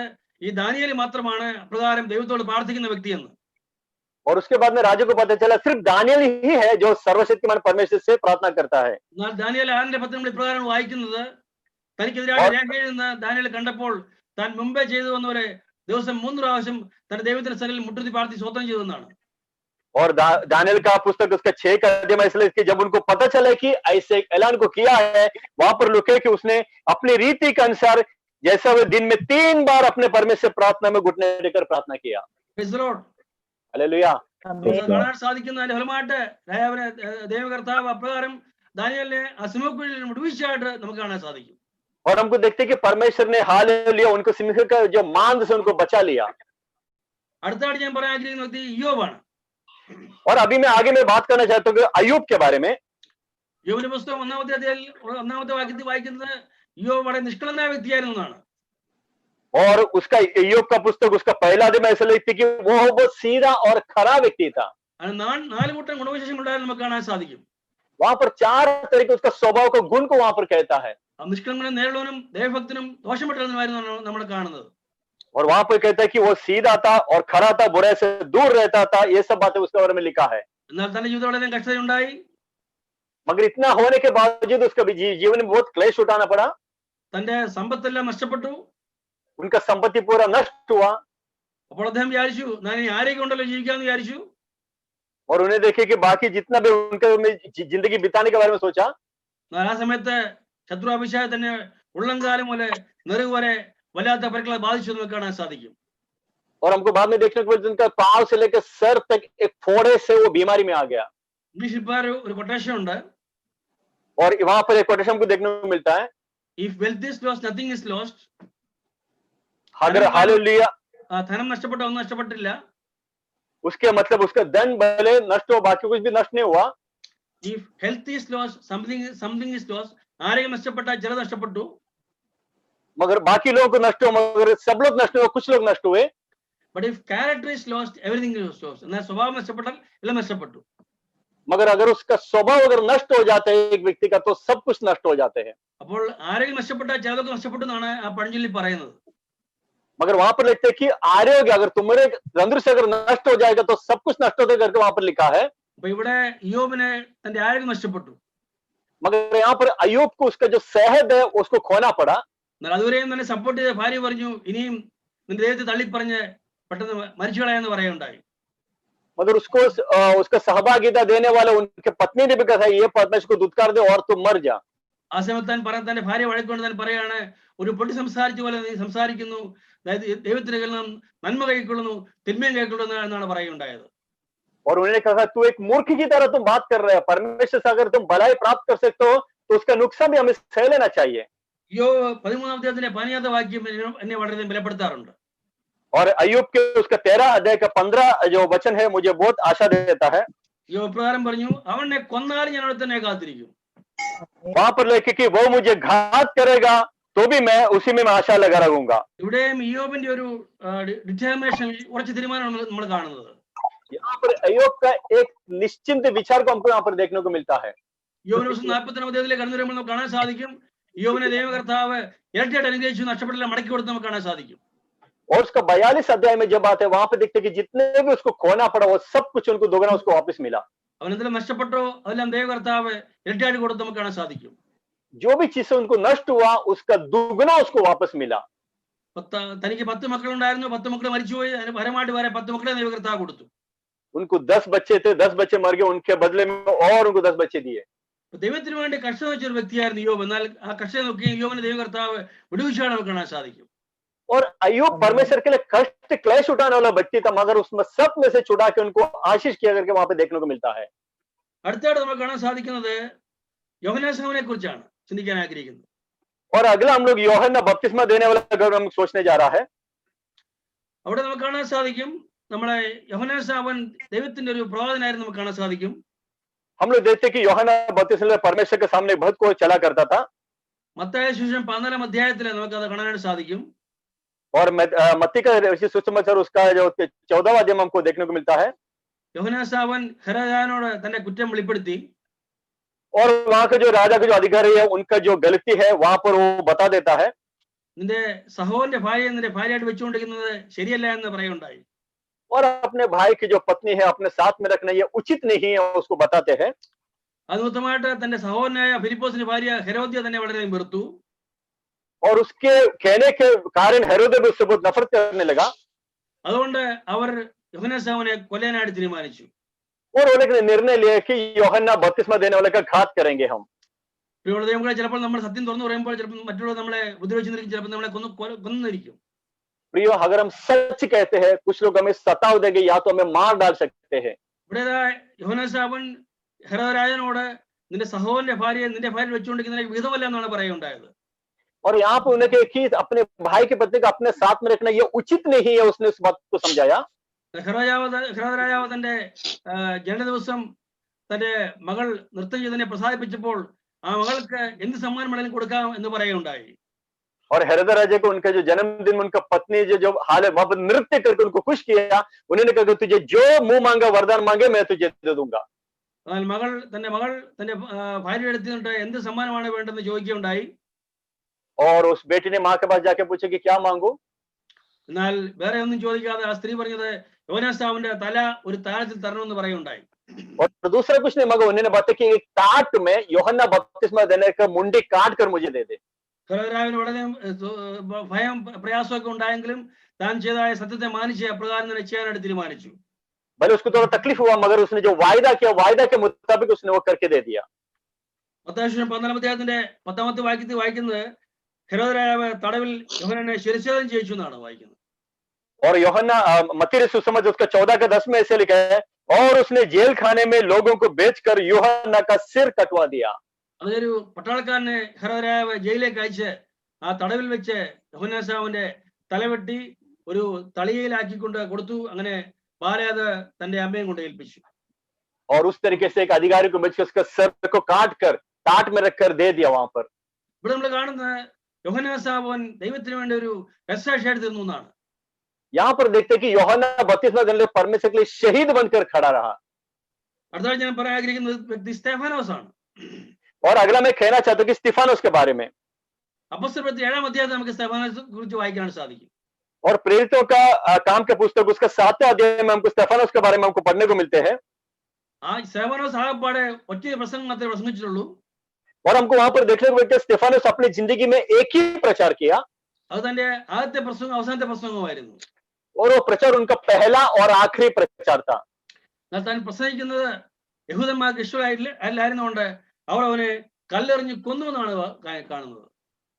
ഈ ദാനിയേൽ മാത്രമാണ് അപ്രകാരം ദൈവത്തോട് പ്രാർത്ഥിക്കുന്ന വ്യക്തിയെന്ന്. और उसके बाद में राजा को पता चला सिर्फ दानियल ही है जो सर्वशक्तिमान परमेश्वर से प्रार्थना करता है। എന്നാൽ ദാനിയേൽ 6:10 നമ്മൾ ഇപ്രകാരം വായിക്കുന്നത്, തനിക്കെതിരായ രേഖ എഴുതുന്ന ദാനിയേൽ കണ്ടപ്പോൾ താൻ മുമ്പേ ചെയ്തു വന്നവരെ ദിവസം 3 പ്രാവശ്യം തന്റെ ദൈവത്തിന്റെ സന്നിധിയിൽ മുട്ടുകുത്തി പ്രാർത്ഥി സ്തോത്രം ചെയ്തെന്നാണ്. और दानियल का पुस्तक उसका 6 का अध्याय में इसलिए कि जब उनको पता चला कि ऐसे ऐलान को किया है, वहां पर लिखे कि उसने अपनी रीति के अनुसार जैसा वो दिन में 3 बार अपने परमेश्वर प्रार्थना में घुटने टेकर प्रार्थना किया। Praise the Lord. हालेलुया। കാണാൻ സാധിക്കുന്ന അതിന്റെ ഫലമായിട്ട് രാജാവിനെ ദൈവകർത്താവ് അപ്രകാരം ദാനിയേലിനെ ആ സിംഹക്കുഴിയിൽ വിടുവിച്ചതായിട്ട് നമുക്ക് കാണാൻ സാധിക്കും. और हमको देखते हैं कि परमेश्वर ने हालेलुया उनको सिंह का जो मांद से उनको बचा लिया। അടുത്തായിട്ട് ഞാൻ പറയാൻ ആഗ്രഹിക്കുന്ന വ്യക്തി ഇയ്യോബാണ്. और अभी मैं आगे में बात करना चाहता हूँ अय्यूब के बारे में। ഇയ്യോബിന്റെ പുസ്തകം 1-ാമത്തെ അധ്യായത്തിൽ 1-ാമത്തെ വാക്യത്തിൽ വായിക്കുന്നത് ഇയ്യോബ് വളരെ നിഷ്കളങ്കനായ വ്യക്തിയായിരുന്നു എന്നാണ്. और उसका अय्यूब का पुस्तक उसका पहला अध्याय में ऐसा लिखते कि वो बहुत सीधा और खरा व्यक्ति था। 4 കൂട്ടം ഗുണവിശേഷങ്ങൾ ഉണ്ടായാലും നമുക്ക് കാണാൻ സാധിക്കും. वहां पर 4 तरीके उसका स्वभाव का गुण को वहां पर कहता है। നിഷ്കളങ്കനും നേരുള്ളവനും ദൈവഭക്തനും ദോഷമിട്ടിരുന്നവരുന്നു നമ്മൾ കാണുന്നത്. और वहां पर कहता है कि वो सीधा था और खरा था, बुरे से दूर रहता था। ये सब बातें उसके बारे में लिखा है। എന്നാൽ തന്റെ ജീവിതം വളരെ കഷ്ടതയുണ്ടായി. मगर इतना होने के बावजूद उसका जीवन में बहुत क्लेश उठाना पड़ा। തന്റെ സമ്പത്തെല്ലാം നഷ്ടപ്പെട്ടു. उनका संपत्ति पूरा नष्ट हुआ। അപ്പോൾ അദ്ദേഹം വിചാരിച്ചു, ഞാൻ ഇനി ആരെയൊക്കെ ഉണ്ടല്ലോ ജീവിക്കാമെന്ന് വിചാരിച്ചു. और उन्हें देखे कि बाकी जितना भी उनका जिंदगी बिताने के बारे में सोचा। എന്നാൽ ആ സമയത്ത് ശത്രു അഭിഷേകം തന്നെ ഉള്ളംകാലം പോലെ നെറുക വരെ വല്ലാത്ത പരിക്കുകളെ ബാധിച്ചു നമുക്ക് കാണാൻ സാധിക്കും. और हमको बाद में देखने को मिलता है उनका पांव से लेकर सर तक एक फोड़े से वो बीमारी में आ गया। ഇംഗ്ലീഷിൽ ഒരു കൊട്ടേഷൻ ഉണ്ട്. और वहां पर एक कोटेशन को देखने को मिलता है, if wealth is lost nothing is lost. अगर हालेलुया ധനം നഷ്ടപ്പെട്ട ഒന്നും നഷ്ടപ്പെട്ടില്ല. उसके मतलब उसका धन भले नष्ट हो बाकी कुछ भी नष्ट नहीं हुआ। if health is lost something is lost. ആരെയും നഷ്ടപ്പെട്ട ചിലത് നഷ്ടപ്പെട്ടു. मगर बाकी लोगों को नष्ट हो, मगर सब लोग नष्ट हुए, कुछ लोग नष्ट हुए। but if character is lost everything is lost. എന്നാൽ സ്വഭാവം നഷ്ടപ്പെട്ടാൽ എല്ലാം നഷ്ടപ്പെട്ടു. मगर अगर उसका स्वभाव अगर नष्ट हो जाता है एक व्यक्ति का, तो सब कुछ नष्ट हो जाते हैं। അപ്പോൾ ആരെങ്കിലും നഷ്ടപ്പെട്ടാൽ ചിലതൊക്കെ നഷ്ടപ്പെട്ടു എന്നാണ് ആ പഴഞ്ചൊല്ലി പറയുന്നത്. मगर वहां पर लिखते हैं कि आरोग्य अगर तुम्हारे अंदर से अगर नष्ट हो जाएगा तो सब कुछ नष्ट होते करके वहां पर लिखा है। അപ്പൊ ഇവിടെ ഇയ്യോബിനെ തന്റെ ആരോഗ്യം നഷ്ടപ്പെട്ടു. मगर यहाँ पर अय्यूब को उसका जो सेहत है उसको खोना पड़ा। എന്നാൽ അതുവരെയും തന്നെ സപ്പോർട്ട് ചെയ്ത ഭാര്യ പറഞ്ഞു, ഇനിയും നിന്റെ ദൈവത്തെ തള്ളിപ്പറഞ്ഞ് പെട്ടെന്ന് മരിച്ചു കളയാന്ന് പറയുകയുണ്ടായി. मगर उसको उसका सहभागिता देने वाले उनके पत्नी ने भी कहा ये परमेश्वर को दुत्कार दे और तुम मर जा। ആ സമയത്ത് താൻ തന്റെ ഭാര്യ വഴക്കൊണ്ട് താൻ പറയാണ്, ഒരു പൊട്ടി സംസാരിച്ച പോലെ നീ സംസാരിക്കുന്നു, അതായത് ദൈവത്തിന്റെ കയ്യിൽ നിന്നും നന്മ കൈക്കൊള്ളുന്നു തിന്മയും കൈക്കൊള്ളുന്നു എന്നാണ് പറയുകയുണ്ടായത്. और उन्होंने कहा तू एक मूर्ख की तरह तुम बात कर रहे हो, परमेश्वर से अगर तुम भलाई प्राप्त कर सकते हो तो उसका नुकसान भी हमें सह लेना चाहिए। ഇയ്യോബ് 13-ാം അധ്യായത്തിന്റെ 15-ാമത്തെ വാക്യം എന്നെ വളരെ ബലപ്പെടുത്താറുണ്ട്. और अय्यूब के उसका 13 अध्याय का 15 जो वचन है मुझे बहुत आशा देता है। ഇയ്യോബ് പ്രകാരം പറഞ്ഞു, അവനെ കൊന്നാലും ഞാൻ അവിടെ തന്നെ കാത്തിരിക്കും. वहां पर लिखे कि वो मुझे घात करेगा तो भी मैं उसी में आशा लगा रहूंगा। ഇവിടെയും ഇയ്യോബിന്റെ ഒരു ഡിറ്റർമിനേഷൻ, ഉറച്ച തീരുമാനമാണ് നമ്മൾ കാണുന്നത്. यहाँ पर अय्यूब का एक निश्चिंत विचार को हमको यहाँ पर देखने को मिलता है। ഇയ്യോബിന്റെ പുസ്തകം 40-ാം അധ്യായത്തിലേക്ക് കടന്നു വരുമ്പോൾ നമുക്ക് കാണാൻ സാധിക്കും, ഇയ്യോബിനെ ദൈവകർത്താവ് ഇരട്ടിയായിട്ട് അനുഗ്രഹിച്ചു, നഷ്ടപ്പെട്ടെല്ലാം മടക്കി കൊടുത്ത് നമുക്ക് കാണാൻ സാധിക്കും. और उसका 42 अध्याय में जब बात है वहां पे देखते कि जितने भी उसको खोना पड़ा वो सब कुछ उनको दोगुना उसको वापस मिला। അവൻ എന്തെല്ലാം നഷ്ടപ്പെട്ടോ അതെല്ലാം ദൈവകർത്താവ് ഇരട്ടിയായിട്ട് കൊടുത്ത് നമുക്ക് കാണാൻ സാധിക്കും. जो भी चीज से उनको नष्ट हुआ उसका दुगुना उसको वापस मिला। തനിക്ക് 10 മക്കളുണ്ടായിരുന്നു, 10 മക്കൾ മരിച്ചുപോയി, അതിന് പരമായിട്ട് വരെ 10 മക്കളെ ദൈവകർത്താവ് കൊടുത്തു. उनको 10 बच्चे थे, 10 बच्चे मर गए, उनके बदले में और उनको 10 बच्चे दिए। ദൈവത്തിന് വേണ്ടി കഷ്ടം വെച്ച ഒരു വ്യക്തിയായിരുന്നു ഇയ്യോബ്. എന്നാൽ ആ കഷ്ടം നോക്കി ഇയ്യോബിനെ ദൈവകർത്താവ് വിടുവിച്ചാണ് നമുക്ക് കാണാൻ സാധിക്കും. और अय्यूब परमेश्वर के लिए कष्ट क्लेश उठाने वाला व्यक्ति था, मगर उसमें सब में से छुड़ा के उनको आशीष किया करके वहां पे देखने को मिलता है। അടുത്തായിട്ട് നമുക്ക് കാണാൻ സാധിക്കുന്നത് യോഹന്നാനെ കുറിച്ചാണ് ചിന്തിക്കാൻ ആഗ്രഹിക്കുന്നത്. और अगला हम लोग यूहन्ना बपतिस्मा देने वाला अगर हम सोचने जा रहा है, അവിടെ നമുക്ക് കാണാൻ സാധിക്കും നമ്മളെ യോഹന്നാൻ ദൈവത്തിന്റെ ഒരു പ്രവാചകനായിരുന്നു നമുക്ക് കാണാൻ സാധിക്കും. हम लोग देखते कि यूहन्ना बपतिस्मा परमेश्वर के सामने बहुत को चला करता था। മത്തായി സുവിശേഷം 14-ാം അധ്യായത്തിൽ നമുക്ക് അത് കാണാനായിട്ട് സാധിക്കും. और मत्ती का सुसमाचार उसका जो 14वां अध्याय हमको देखने को मिलता है। യോഹന്നാൻ ഹെരോദാവിനോട് തന്റെ കുറ്റം വെളിപ്പെടുത്തി. और वहां के जो राजा के जो अधिकारी है उनका जो गलती है वहां पर वो बता देता है। നിന്റെ സഹോദരന്റെ ഭാര്യയെ നിന്റെ ഭാര്യയായിട്ട് വെച്ചുകൊണ്ടിരിക്കുന്നത് ശരിയല്ല എന്ന് പറയുണ്ടായി. और अपने भाई की जो पत्नी है अपने साथ में रखना ये उचित नहीं है, उसको बताते हैं। അതുമൊത്തമായിട്ട് തന്റെ സഹോദരനായ ഫിലിപ്പോസിന്റെ ഭാര്യ ഹെരോദ്യ തന്നെ വളരെ വെറുത്തു. और उसके कहने के कारण हेरोदे भी उससे बहुत नफरत करने लगा। അതുകൊണ്ട് അവർ യോഹന്നാനെ കൊല്ലാനായിട്ട് തീരുമാനിച്ചു. और वो लोग ने निर्णय लिया कि यूहन्ना बपतिस्मा देने वाले का घात करेंगे हम। പ്രിയമുള്ള ദൈവമക്കളെ, ചിലപ്പോൾ നമ്മൾ സത്യം തുറന്നു പറയുമ്പോൾ ചിലപ്പോൾ മറ്റുള്ളവർ നമ്മളെ ഉപദ്രവിച്ചിരിക്കും, ചിലപ്പോൾ നമ്മളെ കൊന്നിരിക്കും. प्रियो, अगर हम सच कहते हैं कुछ लोग हमें सताव देंगे या तो हमें मार डाल सकते हैं। ഇവിടെ യോഹന്നാൻ ഹെരോദാവിനോട് നിന്റെ സഹോദരന്റെ ഭാര്യയെ നിന്റെ ഭാര്യ വെച്ചുകൊണ്ടിരിക്കുന്നതിന് വിധമല്ല എന്നാണ് പറയുണ്ടായത്. और यहाँ पे उन्हें कि अपने भाई की पत्नी को अपने साथ में रखना ये उचित नहीं है, उसने उस बात को समझाया। ഹെരോദാവ് തന്റെ ജനന ദിവസം തന്റെ മകൾ നൃത്തം ചെയ്തതിനെ പ്രസാദിപ്പിച്ചപ്പോൾ ആ മകൾക്ക് എന്ത് സമ്മാനം വേണമെങ്കിലും കൊടുക്കാം എന്ന് പറയുകയുണ്ടായി. और हेरोदेस राजा को उनका जो जन्मदिन उनका पत्नी जो हाल है वहां पर नृत्य करके उनको खुश किया। उन्होंने कहा तुझे जो मुंह मांगा वरदान मांगे मैं तुझे दे दूंगा। മകൾ തന്റെ ഭാര്യയുടെ അടുത്ത് നിന്നിട്ട് എന്ത് സമ്മാനമാണ് വേണ്ടതെന്ന് ചോദിക്കുകയുണ്ടായി. और उस बेटी ने माँ के पास जाके पूछा कि क्या मांगू। എന്നാൽ വേറെ ഒന്നും ചോദിക്കാതെ ആ സ്ത്രീ പറഞ്ഞത് യോഹന്നാന്റെ തല ഒരു താഴത്തിൽ തരണമെന്ന് പറയുകയുണ്ടായി. और दूसरा कुछ नहीं मांगा, उन्होंने बताया कि एक काट में यूहन्ना बपतिस्मा देने का मुंडी काट कर मुझे दे दे। ഹെരോദാവിന് വളരെ ഭയം പ്രയാസമൊക്കെ ഉണ്ടായെങ്കിലും താൻ ചെയ്തതായ സത്യത്തെ മാനിച്ച് അപ്രകാരം തന്നെ ചെയ്യാനായിട്ട് തീരുമാനിച്ചു. भले उसको थोड़ा तकलीफ हुआ मगर उसने जो वायदा किया वायदा के मुताबिक उसने वो करके दे दिया। മത്തായി 14-ാം അധ്യായത്തിന്റെ 10-ാമത്തെ വാക്യത്തിൽ വായിക്കുന്നത് ഹെരോദ് രാജാവ് തടവിൽ യോഹന്നാനെ ശിരച്ഛേദം ചെയ്യിച്ചു എന്നാണ് വായിക്കുന്നത്. और यूहन्ना मत्ती सुसमाचार उसका 14 का 10 में ऐसे लिखा है, और उसने जेल खाने में लोगों को बेचकर यूहन्ना का सिर कटवा दिया। അതൊരു പട്ടാളക്കാരനെ ഹെരോദ് രാജാവ് ജയിലിലേക്ക് അയച്ച് ആ തടവിൽ വെച്ച് യോഹന്നാന്റെ തലവെട്ടി ഒരു തളികയിലാക്കിക്കൊണ്ട് കൊടുത്തു. അങ്ങനെ ബാലയത് തന്റെ അമ്മയും കൊണ്ട് ഏൽപ്പിച്ചു. और उस तरीके से एक अधिकारी को बेच उसका सर को काट कर टाट में रखकर दे दिया वहां पर। ഇവിടെ നമ്മൾ കാണുന്നത് യോഹന്നാൻ ദൈവത്തിന് വേണ്ടി ഒരു രക്തസാക്ഷിയായിട്ട് തീർന്നു എന്നാണ്. यहाँ पर देखते हैं कि यूहन्ना बपतिस्मा देने परमेश्वर के लिए शहीद बनकर खड़ा रहा। അടുത്ത ഞാൻ പറയാൻ ആഗ്രഹിക്കുന്നത് വ്യക്തി സ്തെഫാനോസ് ആണ്. और अगला मैं कहना चाहता हूँ कि स्तिफानोस के बारे में। അപ്പോസ്തലപ്രവൃത്തി 7-ാം അധ്യായത്തിൽ നമുക്ക് സ്തെഫാനോസിനെ കുറിച്ച് വായിക്കാൻ സാധിക്കും. और प्रेरितों का काम के पुस्तक उसका 7वां अध्याय में हमको स्तेफानोस के बारे में हमको पढ़ने को मिलते हैं। ആ സ്തെഫാനോസ് ആകപ്പാടെ ഒറ്റ പ്രസംഗം മാത്രമേ പ്രസംഗിച്ചിട്ടുള്ളൂ. और हमको वहां पर देखने को मिलता है स्तेफानोस अपनी जिंदगी में एक ही प्रचार किया। അത് തന്റെ ആദ്യത്തെ പ്രസംഗം അവസാനത്തെ പ്രസംഗമായിരുന്നു. और वो प्रचार उनका पहला और आखिरी प्रचार था। എന്നാൽ താൻ പ്രസംഗിക്കുന്നത് യഹൂദന്മാർക്ക് ഇഷ്ടമായില്ലായിരുന്നുകൊണ്ട് അവർ അവനെ കല്ലെറിഞ്ഞ് കൊന്നു എന്നാണ് കാണുന്നത്.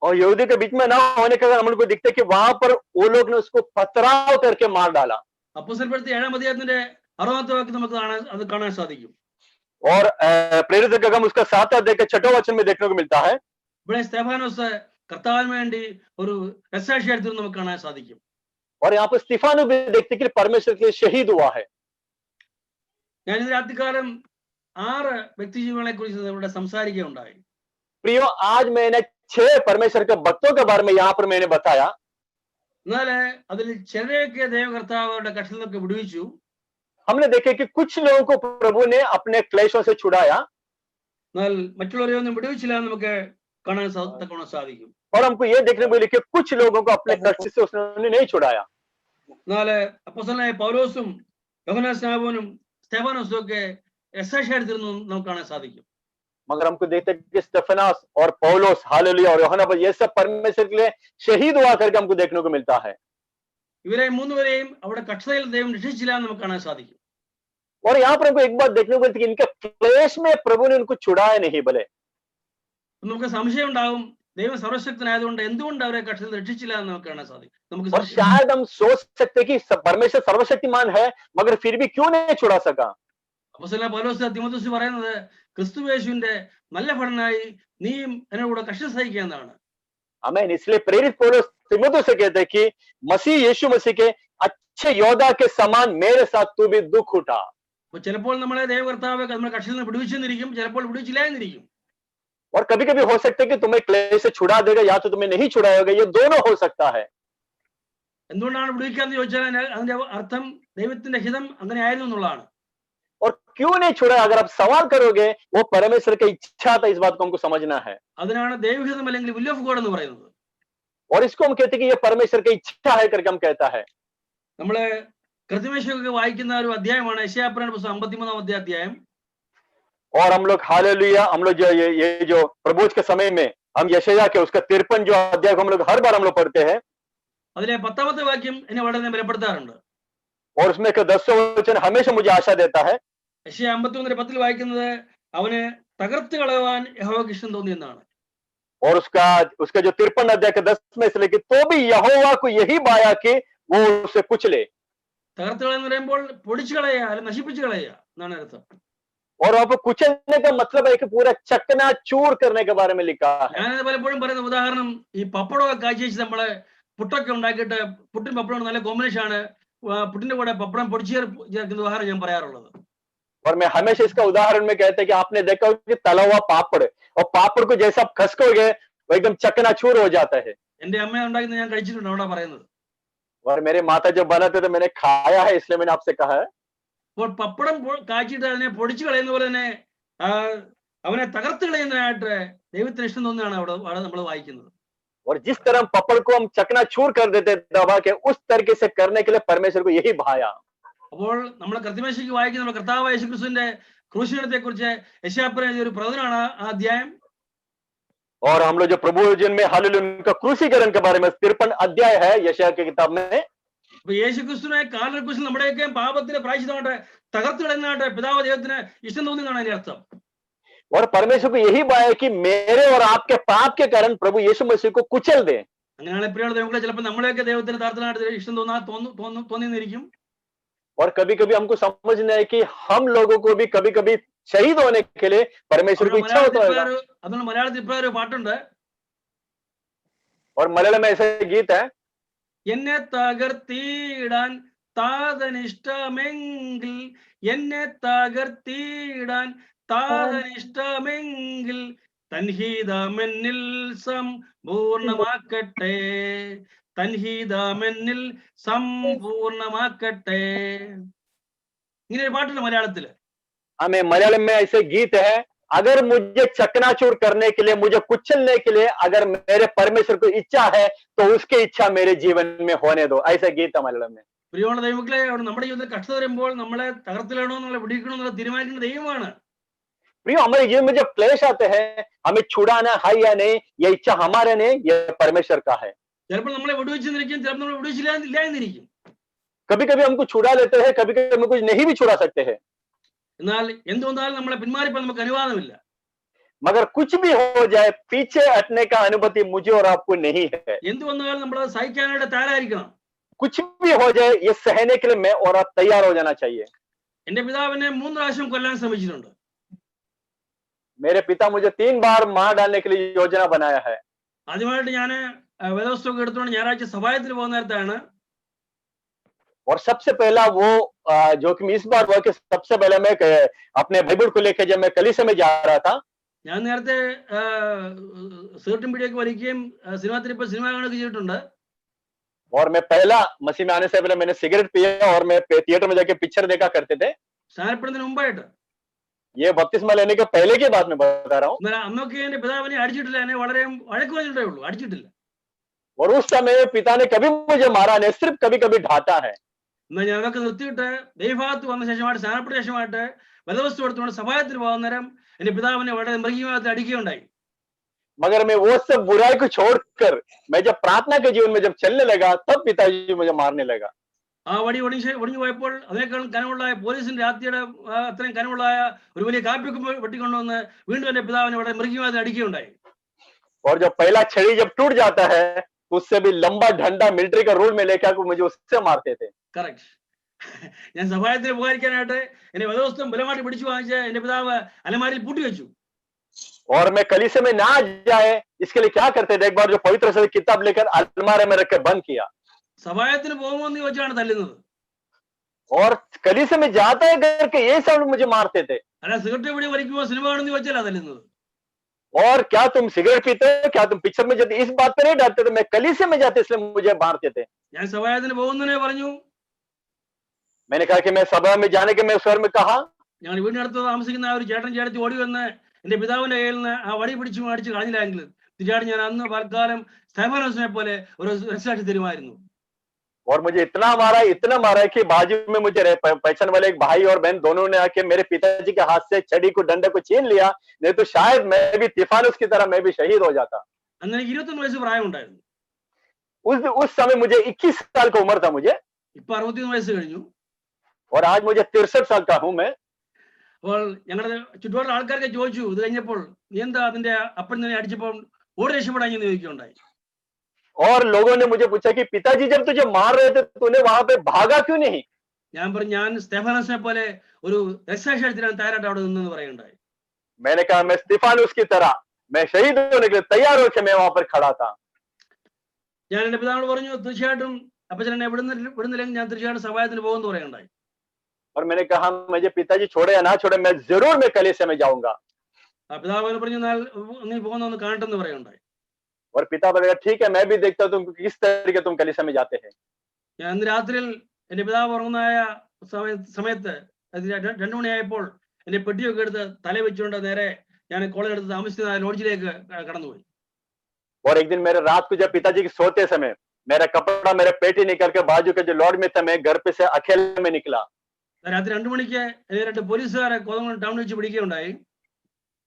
और यहूदी के बीच में ना होने के कारण हम लोग को दिखता है कि वहां पर वो लोग ने उसको पथराव करके मार डाला। അപ്പോസ്തലപ്രവൃത്തി 7-ാം അധ്യായത്തിന്റെ 6-ാമത്തെ വാക്യം നമുക്ക് അത് കാണാൻ സാധിക്കും. और प्रेरितों का काम उसका 7वां अध्याय के 6वां वचन में देखने को मिलता है। ഇവിടെ സ്തെഫാനോസ് കർത്താവിന് വേണ്ടി ഒരു രക്തസാക്ഷിയായിട്ട് തീർന്നു നമുക്ക് കാണാൻ സാധിക്കും. और यहाँ पर स्तिफानोस भी देखते कि परमेश्वर के लिए शहीद हुआ है। ഞാൻ ഇന്ന് രാത്രികാലം 6 വ്യക്തിജീവികളെ കുറിച്ച് ഇവിടെ സംസാരിക്കുകയുണ്ടായി. प्रियो, आज मैंने 6 परमेश्वर के भक्तों के बारे में यहाँ पर मैंने बताया। എന്നാൽ അതിൽ ചിലരെയൊക്കെ ദൈവകർത്താവ് അവരുടെ കഷ്ടത്തിൽ നിന്നൊക്കെ വിടുവിച്ചു. हमने देखे कि कुछ लोगों को प्रभु ने अपने क्लेशों से छुड़ाया, എന്നാൽ മറ്റുള്ളവരെ ഒന്നും വിടുവിച്ചില്ല എന്ന് നമുക്ക് കാണാൻ സാധിക്കും. और हमको ये देखने को मिला कि कुछ लोगों को अपने कष्ट से उसने नहीं छुड़ाया। എന്നാൽ അപ്പോസ്തലനായ പൗലോസും യോഹന്നാനും സ്തെഫാനോസും ഒക്കെ രക്തസാക്ഷിയായിട്ട് തീർന്നു നമുക്ക് കാണാൻ സാധിക്കും. मगर हमको देखते हैं कि स्तेफानोस और पौलुस, हालेलुया, और यूहन्ना ये सब परमेश्वर के लिए शहीद हुआ करके हमको देखने को मिलता है। ഇവരെ മൂന്നുപേരെയും അവിടെ കഷ്ടതയിൽ ദൈവം രക്ഷിച്ചില്ല എന്ന് നമുക്ക് കാണാൻ സാധിക്കും. और यहाँ पर हमको एक बात देखने को मिलती है कि इनके क्लेश में प्रभु ने उनको छुड़ाया नहीं। भले നമുക്ക് സംശയം ഉണ്ടാകും, ദൈവം സർവശക്തനായതുകൊണ്ട് എന്തുകൊണ്ട് അവരെ കഷ്ടത്തിൽ നിന്ന് രക്ഷിച്ചില്ല എന്ന് നമുക്ക് കാണാൻ സാധിക്കും. നമുക്ക് और शायद हम सोच सकते कि परमेश्वर सर्वशक्तिमान है मगर फिर भी क्यों नहीं छुड़ा सका. അപ്പോസ്തലനായ പൗലോസ് തിമോഥെയോസിന് പറയുന്നത് ക്രിസ്തുയേശുവിന്റെ നല്ല ഭടനായി നീയും എന്നോട് കൂടെ കഷ്ടം സഹിക്കുക എന്നാണ്. आमीन. इसलिए प्रेरित पौलुस तीमुथियुस से कहते हैं कि मसीह यीशु मसीह के अच्छे योद्धा के समान मेरे साथ तू भी दुख उठा. അപ്പോൾ ചിലപ്പോൾ നമ്മളെ ദൈവകർത്താവ് നമ്മുടെ കഷ്ടത്തിൽ നിന്ന് വിടുവിച്ചെന്നിരിക്കും, ചിലപ്പോൾ വിടുവിച്ചില്ലായെന്നിരിക്കും. और कभी कभी हो सकता है कि तुम्हें क्लेश से छुड़ा देगा या तो तुम्हें नहीं छुड़ाएगा, ये दोनों हो सकता है. എന്തുകൊണ്ടാണ് വിടുവിക്കാന്ന് ചോദിച്ചാൽ അതിന്റെ അർത്ഥം ദൈവത്തിന്റെ ഹിതം അങ്ങനെ ആയിരുന്നു എന്നുള്ളതാണ്. और क्यों नहीं छुड़ा, अगर आप सवाल करोगे वो परमेश्वर की इच्छा था, इस बात को हमको समझना है. അതിനാണ് ദൈവഹിതം അല്ലെങ്കിൽ വിൽ ഓഫ് ഗോഡ് എന്ന് പറയുന്നത്. और इसको हम कहते हैं कि ये परमेश्वर की इच्छा है करके हम कहता है. നമ്മള് കൃത്യമേശയൊക്കെ വായിക്കുന്ന ഒരു അധ്യായമാണ് യെശയ്യാപ്രവചന പുസ്തകം 53-ാമത്തെ അധ്യായം. और हम लोग हालेलुया, हम लोग जो ये जो प्रभुज के समय में हम यशायाह के उसका 53 जो अध्याय को हम लोग हर बार हम लोग पढ़ते हैं. അതിലെ 10ാമത്തെ വാക്യം എന്നെ വളരെ ബലപ്പെടുത്താറുണ്ട്. और उसमें का 10वां वचन हमेशा मुझे आशा देता है. യെശയ്യാ 53:10 വായിക്കുന്നത് അവനെ തകർത്ത് കളയുവാൻ യഹോവയ്ക്ക് ഇഷ്ടം തോന്നി എന്നാണ്. और उसका जो 53 अध्याय के 10 में से लेके तो भी यहोवा को यही बाया कि वो उसे कुचले. തകർത്ത് കളയെന്ന് പറയുമ്പോൾ പൊടിച്ചു കളയുക അല്ലെങ്കിൽ നശിപ്പിച്ചു കളയുക എന്നാണ് അർത്ഥം. और वहां पर कुचलने का मतलब है कि पूरा चकनाचूर करने के बारे में लिखा है. ഞാനത് പലപ്പോഴും പറയുന്ന ഉദാഹരണം ഈ പപ്പടമൊക്കെ കാച്ചി വെച്ച് നമ്മള് പുട്ടൊക്കെ ഉണ്ടാക്കിയിട്ട് പുട്ടും പപ്പടവും നല്ല കോമ്പിനേഷൻ ആണ്, പുട്ടിന്റെ കൂടെ പപ്പടം പൊടിച്ചു ചേർക്കുന്ന ഉദാഹരണം ഞാൻ പറയാറുള്ളത്. और मैं हमेशा इसका उदाहरण में कहते हैं कि आपने देखा होगा कि तला हुआ पापड़ और पापड़ को जैसा आप खसकोगे वो एकदम चकनाचूर हो जाता है. എന്റെ അമ്മ ഉണ്ടാക്കുന്നത് ഞാൻ കഴിച്ചിട്ടുണ്ട് അവിടെ പറയുന്നത്. और मेरे माता जब बनाते थे मैंने खाया है, इसलिए मैंने आपसे कहा है. അപ്പോൾ പപ്പടം കാച്ചിട്ട് അതിനെ പൊടിച്ചു കളയുന്ന പോലെ തന്നെ അവനെ തകർത്ത് കളയുന്നതിനായിട്ട് ദൈവത്തിന് ഇഷ്ടം തോന്നുകയാണ് അവിടെ നമ്മൾ വായിക്കുന്നത്. और जिस तरह पपड़ को हम चकनाचूर कर देते दबा के, उस तरीके से करने के लिए परमेश्वर को यही भाया. അപ്പോൾ നമ്മൾ കൃത്യമേശയ്ക്ക് വായിക്കുന്ന നമ്മുടെ കർത്താവായ യേശുക്രിസ്തുവിന്റെ ക്രൂശീകരണത്തെ കുറിച്ച് യെശയ്യാപ്രവചനം ഒരു പ്രവചനമാണ് ആ അധ്യായം. और हम लोग जो प्रभु जन में हालेलुया उनका क्रूसीकरण के बारे में 53 अध्याय है यशायाह की किताब में. അപ്പൊ യേശുക്രിസ്തുവിനെ കാൽവരി ക്രൂശിൽ നമ്മുടെയൊക്കെ പാപത്തിന്റെ പ്രായശ്ചിത്തമായിട്ട് തകർത്ത് കളയുന്നതായിട്ട് പിതാവ് ദൈവത്തിന് ഇഷ്ടം തോന്നുന്നതാണ് അതിന്റെ അർത്ഥം. और परमेश्वर को यही बाया कि मेरे और आपके पाप के कारण प्रभु यीशु मसीह को कुचल दे. അങ്ങനെയാണ് പ്രിയമുള്ള ദൈവങ്ങളെ ചിലപ്പോൾ നമ്മളെയൊക്കെ ദൈവത്തിന് തകർത്തനായിട്ട് ഇഷ്ടം തോന്നിയിരിക്കും. और कभी कभी हमको समझना है कि हम लोगों को भी कभी कभी शहीद होने के लिए परमेश्वर की इच्छा होता है. അതുകൊണ്ട് മലയാളത്തിൽ ഇപ്പൊ ഒരു പാട്ടുണ്ട്. और मलयालम में ऐसा गीत है, എന്നെ തകർത്തിടാൻ താതനിഷ്ടമെങ്കിൽ, എന്നെ തകർത്തിടാൻ താതനിഷ്ടമെങ്കിൽ തൻഹിതമെന്നിൽ സമ്പൂർണമാക്കട്ടെ, തൻഹിതമെന്നിൽ സമ്പൂർണമാക്കട്ടെ. ഇങ്ങനെ ഒരു പാട്ടുണ്ട് മലയാളത്തില്. हमें मलयालम में ऐसे गीत है, अगर मुझे चकनाचूर करने के लिए, मुझे कुचलने के लिए अगर मेरे परमेश्वर को इच्छा है तो उसकी इच्छा मेरे जीवन में होने दो. ऐसा गीत है मलयालम में. പ്രിയമുള്ള ദൈവമക്കളെ, നമ്മുടെ ജീവിതത്തിൽ കഷ്ടത വരുമ്പോൾ നമ്മളെ തകർത്തിലാണോ എന്നുള്ള പിടിക്കണോ എന്നുള്ള തീരുമാനിക്കുന്ന ദൈവമാണ്. प्रियो, हमारे जीवन में जब क्लेश आते हैं हमें छुड़ाना है या नहीं, ये इच्छा हमारे नहीं, ये परमेश्वर का है. ചിലപ്പോൾ നമ്മളെ വിടുവിച്ചെന്നിരിക്കും, ചിലപ്പോൾ നമ്മളെ വിടുവിച്ചില്ല എന്നിരിക്കും. कभी कभी हमको छुड़ा लेते हैं, कभी कभी हम कुछ नहीं भी छुड़ा सकते हैं. എന്നാൽ എന്തുകൊണ്ടാലും നമ്മളെ പിന്മാറിപ്പോൾ നമുക്ക് അനുവാദമില്ല. मगर कुछ भी हो जाए पीछे हटने का अनुमति मुझे और आपको नहीं है. എന്ത് വന്നാലും നമ്മൾ സഹിക്കാനായിട്ട് തയ്യാറായിരിക്കണം. कुछ भी हो जाए ये सहने के लिए मैं और आप तैयार हो जाना चाहिए. എന്റെ പിതാവിനെ 3 പ്രാവശ്യം കൊല്ലാൻ ശ്രമിച്ചിട്ടുണ്ട്. मेरे पिता मुझे 3 बार मार डालने के लिए योजना बनाया है. ആദ്യമായിട്ട് ഞാൻ വേദപുസ്തകം എടുത്തുകൊണ്ട് ഞായറാഴ്ച സഭായത്തിൽ പോകുന്ന നേരത്താണ്. और सबसे पहला वो जो कि इस बार हुआ कि सबसे पहले मैं अपने बाइबल को लेकर जब मैं कलीसिया में जा रहा था, ഞാൻ നേരത്തെ സിഗരറ്റും പിടിയൊക്കെ വലിക്കുകയും സിനിമ കാണുകയൊക്കെ ചെയ്തിട്ടുണ്ട്. और मैं पहला मसीह में आने से पहले मैंने सिगरेट पिया और मैं थिएटर में जाके पिक्चर देखा करते थे. സ്നാനപ്പെടുന്നതിന് മുമ്പായിട്ട്. ये बपतिस्मा लेने के पहले की बात मैं बता रहा हूँ. അന്നൊക്കെ എന്റെ പിതാവിനെ അടിച്ചിട്ടില്ല, എന്നെ വളരെ വഴക്ക് പറഞ്ഞിട്ടേ ഉള്ളൂ, അടിച്ചിട്ടില്ല. और उस समय पिता ने कभी मुझे मारा नहीं, सिर्फ कभी कभी ढाता है. എന്നാൽ ഞാൻ അതൊക്കെ നിർത്തിയിട്ട് ദൈവഭാഗത്ത് വന്ന ശേഷമായിട്ട് സ്നാനപ്പെട്ട ശേഷമായിട്ട് വേദവസ്തു എടുത്തുകൊണ്ട് സഭായത്തിൽ പോകുന്ന നേരം എന്റെ പിതാവിനെ വളരെ മൃഗീയമായിട്ട് അടിക്കുകയുണ്ടായി. मगर मैं वो सब बुराई को छोड़कर मैं जब प्रार्थना के जीवन में जब चलने लगा तब पिताजी मुझे मारने लगा. ആ വടി ഒടിഞ്ഞു പോയപ്പോൾ അതിനേക്കാളും കനമുള്ള പോലീസിന്റെ രാത്രിയുടെ അത്രയും കനമുള്ള ഒരു വലിയ കാപ്പിക്ക് വെട്ടിക്കൊണ്ടുവന്ന് വീണ്ടും എന്റെ പിതാവിനെ വളരെ മൃഗീയമായിട്ട് അടിക്കുകയുണ്ടായി. और जब पहला छड़ी जब टूट जाता है तो उससे भी लंबा डंडा मिलिट्री का रूल में लेकर आके मुझे उससे मारते थे. കറക്റ്റ്. ഞാൻ സഹായത്തിന് ഉപകരിക്കാനായിട്ട് എന്നെ വേദപുസ്തകം ബലമായിട്ട് പിടിച്ചു വാങ്ങിച്ച് എന്റെ പിതാവ് അലമാരിയിൽ പൂട്ടി വെച്ചു. और मैं कलीसिया में ना जाए इसके लिए क्या करते थे, एक बार जो पवित्र शास्त्र की किताब लेकर अलमारी में रख के बंद किया. സഹായത്തിന് പോകുമെന്ന് ചോദിച്ചാണ് തല്ലുന്നത്. और कलीसिया में जाता है करके ये सब लोग मुझे मारते थे. അല്ല സിഗരറ്റ് പിടി വലിക്കുമോ സിനിമ കാണുമെന്ന് ചോദിച്ചാലാ തല്ലുന്നത്. और क्या तुम सिगरेट पीते हो, क्या तुम पिक्चर में जाते, इस बात पे नहीं डरते थे. मैं कलीसिया में जाते इसलिए मुझे मारते थे. ഞാൻ സഹായത്തിന് പോകുന്നതിനെ പറഞ്ഞു. मैंने कहा कि मैं सभा में जाने के मैं स्वर में कहा. ഞങ്ങൾ വീടിനടുത്ത് താമസിക്കുന്ന ആ ഒരു ചേട്ടൻ ചേട്ടത്തി ഓടി വന്ന് എന്റെ പിതാവിന്റെ കയ്യിൽ നിന്ന് ആ വടി പിടിച്ചു അടിച്ച് കളഞ്ഞില്ലെങ്കിൽ തീർച്ചയായിട്ടും ഞാൻ അന്ന് തൽക്കാലം സ്തെഫാനോസിനെ പോലെ ഒരു രക്ഷാക്ഷി തരുമായിരുന്നു. और मुझे इतना मारा कि बाजू में मुझे पहचान वाले एक भाई और बहन दोनों ने आके मेरे पिताजी के हाथ से छड़ी को डंडे को छीन लिया, नहीं तो शायद मैं भी स्तेफानोस की तरह मैं भी शहीद हो जाता. അന്ന് എനിക്ക് 21 വയസ്സ് പ്രായം ഉണ്ടായിരുന്നു. उस समय मुझे 21 साल का उम्र था मुझे. ഇപ്പൊ 61 വയസ്സ് കഴിഞ്ഞു. और आज मुझे 63 साल का हूं मैं. അപ്പോൾ ഞങ്ങളുടെ ചുറ്റുപാടുള്ള ആൾക്കാർക്ക് ചോദിച്ചു, ഇത് കഴിഞ്ഞപ്പോൾ നീ എന്താ അതിന്റെ അപ്പൻ തന്നെ അടിച്ചപ്പോൾ ഓടി രക്ഷപ്പെടാൻ ചോദിക്കുകയുണ്ടായി. और लोगों ने मुझे पूछा कि पिताजी जब तुझे मार रहे थे तूने वहां पे भागा क्यों नहीं. ഞാൻ പറഞ്ഞു ഞാൻ സ്തെഫാനോസിനെ പോലെ ഒരു രക്ഷാക്ഷി തരാൻ തയ്യാറായിട്ട് അവിടെ നിന്നെന്ന് പറയുണ്ടായി. मैंने कहा मैं स्तेफानोस की तरह मैं शहीद होने के लिए तैयार होकर मैं वहां पर खड़ा था. ഞാൻ എന്റെ പിതാവിനോട് പറഞ്ഞു തീർച്ചയായിട്ടും അപ്പച്ചൻ എന്നെ വിടുന്നില്ലെങ്കിൽ ഞാൻ തീർച്ചയായിട്ടും സഹായത്തിന് പോകുമെന്ന് പറയുണ്ടായി. और मैंने कहा मुझे पिताजी छोड़े या ना छोड़े मैं जरूर मैं कलीसिया में जाऊंगा. ആ പിതാവ് പറഞ്ഞു നീ പോകുന്നൊന്ന് കാണട്ടെന്ന് പറയുണ്ടായി. और पिता बोलेगा ठीक है मैं भी देखता हूं तुम किस तरीके तुम कलीसिया में जाते हैं. ഞാൻ അന്ന് രാത്രിയിൽ എന്റെ പിതാവ് ഉറങ്ങുന്നതായ സമയത്ത് 2 മണിയായപ്പോൾ എന്റെ പെട്ടിയൊക്കെ എടുത്ത് തല വെച്ചുകൊണ്ട് നേരെ ഞാൻ കോളേജ് എടുത്ത് താമസിക്കുന്ന ലോഡ്ജിലേക്ക് കടന്നുപോയി. और एक दिन मेरे रात को जब पिताजी के सोते समय मेरा कपड़ा मेरे पेटी निकल के बाजू के जो लॉज में था मैं घर पे से अकेले में निकला. രാത്രി 2 മണിക്ക് 2 പോലീസുകാരെ കോതമംഗലം ടൗണിൽ വെച്ച് പിടിക്കുകയുണ്ടായി.